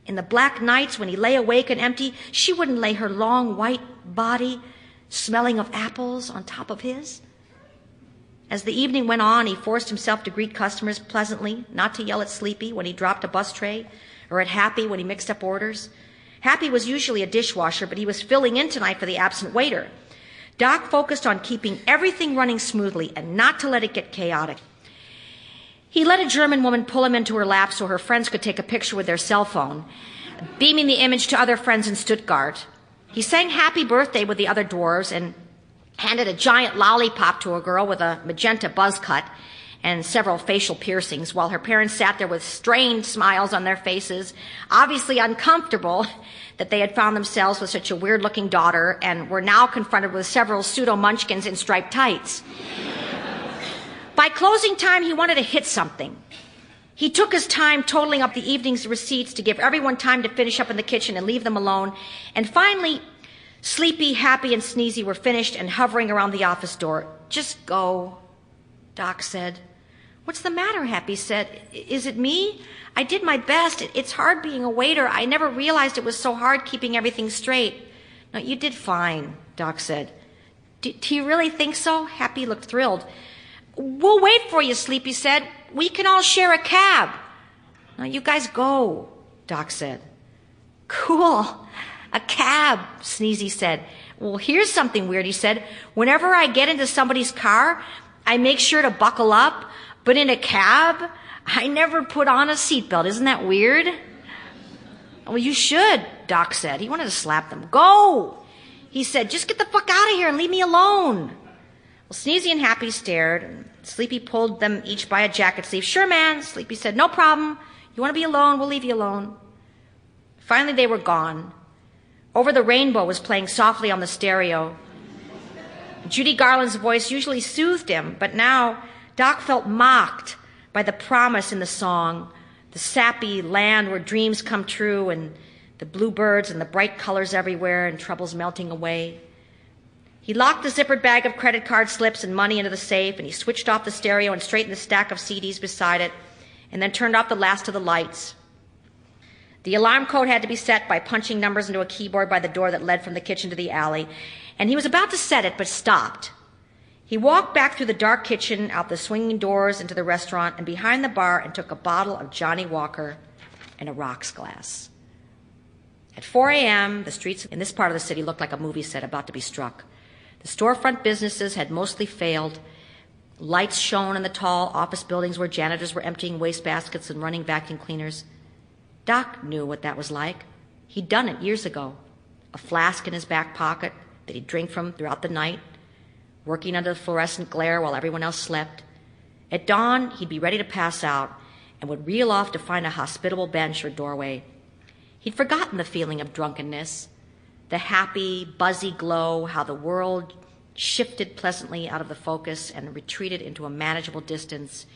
In the black nights when he lay awake and empty, she wouldn't lay her long white body smelling of apples on top of his. As the evening went on, he forced himself to greet customers pleasantly, not to yell at Sleepy when he dropped a bus tray, or at Happy when he mixed up orders. Happy was usually a dishwasher, but he was filling in tonight for the absent waiter. Doc focused on keeping everything running smoothly and not to let it get chaotic. He let a German woman pull him into her lap so her friends could take a picture with their cell phone, beaming the image to other friends in Stuttgart. He sang Happy Birthday with the other dwarves and handed a giant lollipop to a girl with a magenta buzz cut and several facial piercings, while her parents sat there with strained smiles on their faces, obviously uncomfortable that they had found themselves with such a weird-looking daughter and were now confronted with several pseudo-munchkins in striped tights. By closing time, he wanted to hit something. He took his time totaling up the evening's receipts to give everyone time to finish up in the kitchen and leave them alone. And finally, Sleepy, Happy, and Sneezy were finished and hovering around the office door. "Just go," Doc said. "What's the matter?" Happy said. "Is it me? I did my best. It's hard being a waiter. I never realized it was so hard keeping everything straight." "No, you did fine," Doc said. Do you really think so?" Happy looked thrilled. "We'll wait for you," Sleepy said. "We can all share a cab." "Now you guys go," Doc said. "Cool. A cab," Sneezy said. "Well, here's something weird," he said. "Whenever I get into somebody's car, I make sure to buckle up, but in a cab, I never put on a seatbelt. Isn't that weird?" "Well, you should," Doc said. He wanted to slap them. "Go," he said. "Just get the fuck out of here and leave me alone." Well, Sneezy and Happy stared, and Sleepy pulled them each by a jacket sleeve. "Sure, man," Sleepy said. "No problem. You want to be alone? We'll leave you alone." Finally, they were gone. Over the Rainbow was playing softly on the stereo. Judy Garland's voice usually soothed him, but now Doc felt mocked by the promise in the song, the sappy land where dreams come true and the bluebirds and the bright colors everywhere and troubles melting away. He locked the zippered bag of credit card slips and money into the safe, and he switched off the stereo and straightened the stack of CDs beside it, and then turned off the last of the lights. The alarm code had to be set by punching numbers into a keyboard by the door that led from the kitchen to the alley, and he was about to set it, but stopped. He walked back through the dark kitchen, out the swinging doors into the restaurant, and behind the bar, and took a bottle of Johnny Walker and a rocks glass. At 4 a.m., the streets in this part of the city looked like a movie set about to be struck. The storefront businesses had mostly failed. Lights shone in the tall office buildings where janitors were emptying wastebaskets and running vacuum cleaners. Doc knew what that was like. He'd done it years ago. A flask in his back pocket that he'd drink from throughout the night, working under the fluorescent glare while everyone else slept. At dawn, he'd be ready to pass out and would reel off to find a hospitable bench or doorway. He'd forgotten the feeling of drunkenness, the happy, buzzy glow, how the world shifted pleasantly out of the focus and retreated into a manageable distance.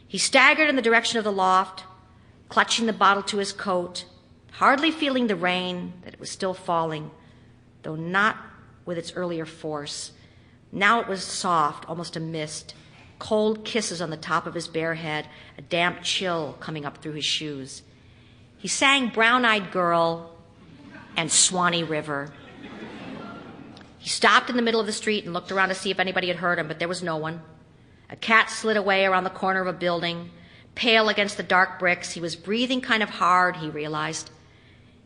He staggered in the direction of the loft, clutching the bottle to his coat, hardly feeling the rain, that it was still falling, though not with its earlier force. Now it was soft, almost a mist, cold kisses on the top of his bare head, a damp chill coming up through his shoes. He sang Brown-Eyed Girl and Swanee River. He stopped in the middle of the street and looked around to see if anybody had heard him, but there was no one. A cat slid away around the corner of a building. Pale against the dark bricks, he was breathing kind of hard, he realized.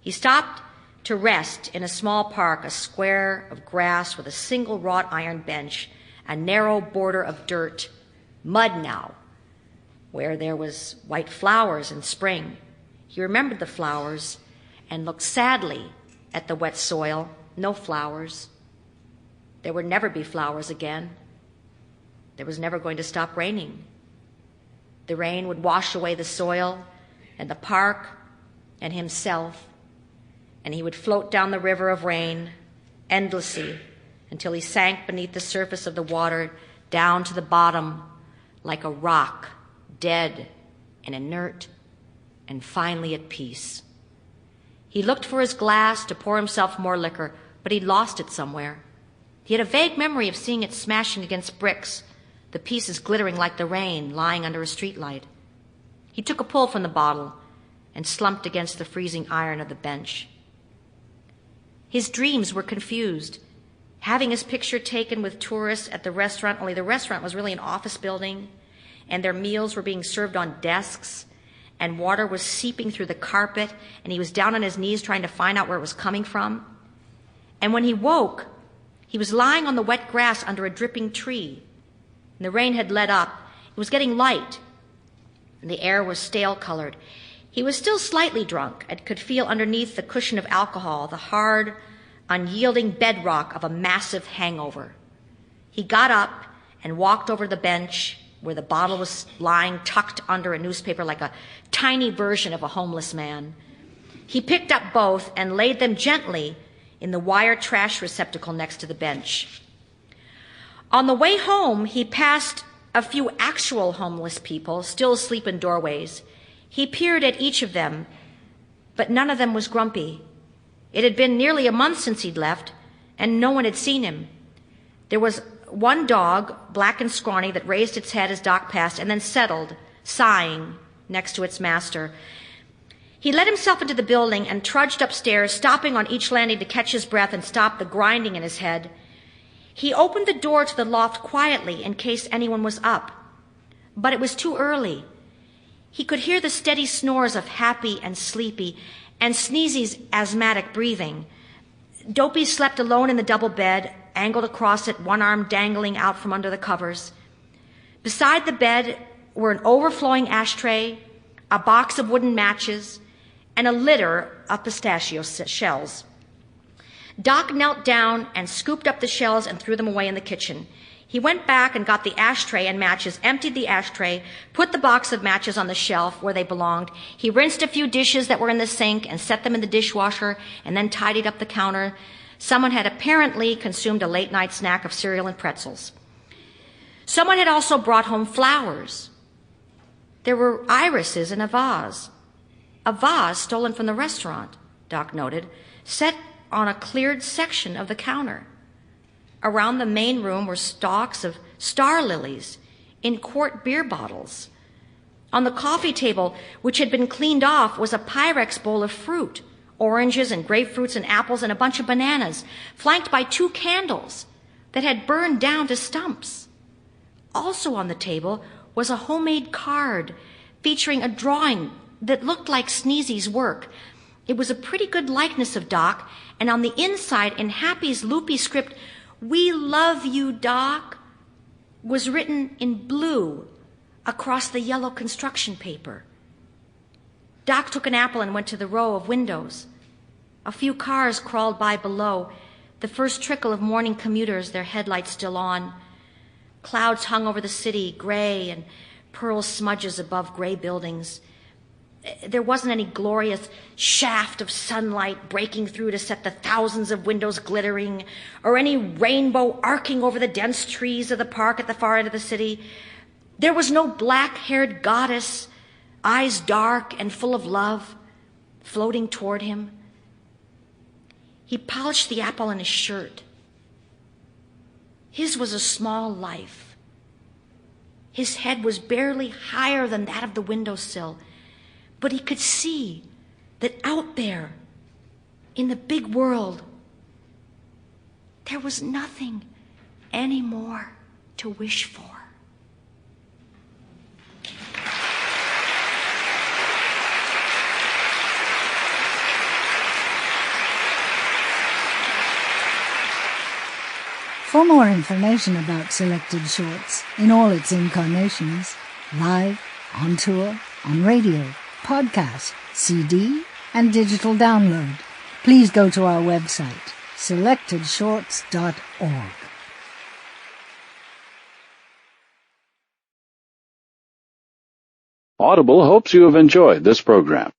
He stopped to rest in a small park, a square of grass with a single wrought iron bench, a narrow border of dirt, mud now, where there was white flowers in spring. He remembered the flowers and looked sadly at the wet soil. No flowers. There would never be flowers again. There was never going to stop raining. The rain would wash away the soil and the park and himself, and he would float down the river of rain endlessly until he sank beneath the surface of the water down to the bottom like a rock, dead and inert and finally at peace. He looked for his glass to pour himself more liquor, but he'd lost it somewhere. He had a vague memory of seeing it smashing against bricks, the pieces glittering like the rain lying under a streetlight. He took a pull from the bottle and slumped against the freezing iron of the bench. His dreams were confused. having his picture taken with tourists at the restaurant, only the restaurant was really an office building, and their meals were being served on desks, and water was seeping through the carpet, and he was down on his knees trying to find out where it was coming from. And when he woke, he was lying on the wet grass under a dripping tree. And the rain had let up. It was getting light, and the air was stale-colored. He was still slightly drunk and could feel underneath the cushion of alcohol the hard, unyielding bedrock of a massive hangover. He got up and walked over to the bench where the bottle was lying tucked under a newspaper like a tiny version of a homeless man. He picked up both and laid them gently in the wire trash receptacle next to the bench. On the way home, he passed a few actual homeless people still asleep in doorways. He peered at each of them, but none of them was grumpy. It had been nearly a month since he'd left, and no one had seen him. There was one dog, black and scrawny, that raised its head as Doc passed and then settled, sighing, next to its master. He let himself into the building and trudged upstairs, stopping on each landing to catch his breath and stop the grinding in his head. He opened the door to the loft quietly in case anyone was up, but it was too early. He could hear the steady snores of Happy and Sleepy and Sneezy's asthmatic breathing. Dopey slept alone in the double bed, angled across it, one arm dangling out from under the covers. Beside the bed were an overflowing ashtray, a box of wooden matches, and a litter of pistachio shells. Doc knelt down and scooped up the shells and threw them away in the kitchen. He went back and got the ashtray and matches, emptied the ashtray, put the box of matches on the shelf where they belonged. He rinsed a few dishes that were in the sink and set them in the dishwasher and then tidied up the counter. Someone had apparently consumed a late-night snack of cereal and pretzels. Someone had also brought home flowers. There were irises in a vase stolen from the restaurant, Doc noted, set on a cleared section of the counter. Around the main room were stalks of star lilies in quart beer bottles. On the coffee table, which had been cleaned off, was a Pyrex bowl of fruit, oranges and grapefruits and apples and a bunch of bananas, flanked by 2 candles that had burned down to stumps. Also on the table was a homemade card featuring a drawing that looked like Sneezy's work. It was a pretty good likeness of Doc, and on the inside, in Happy's loopy script, "We love you, Doc," was written in blue across the yellow construction paper. Doc took an apple and went to the row of windows. A few cars crawled by below, the first trickle of morning commuters, their headlights still on. Clouds hung over the city, gray and pearl smudges above gray buildings. There wasn't any glorious shaft of sunlight breaking through to set the thousands of windows glittering, or any rainbow arcing over the dense trees of the park at the far end of the city. There was no black-haired goddess, eyes dark and full of love, floating toward him. He polished the apple in his shirt. His was a small life. His head was barely higher than that of the windowsill, but he could see that out there in the big world, there was nothing anymore to wish for. For more information about Selected Shorts in all its incarnations, live, on tour, on radio, podcast, CD, and digital download, please go to our website, selectedshorts.org. Audible hopes you have enjoyed this program.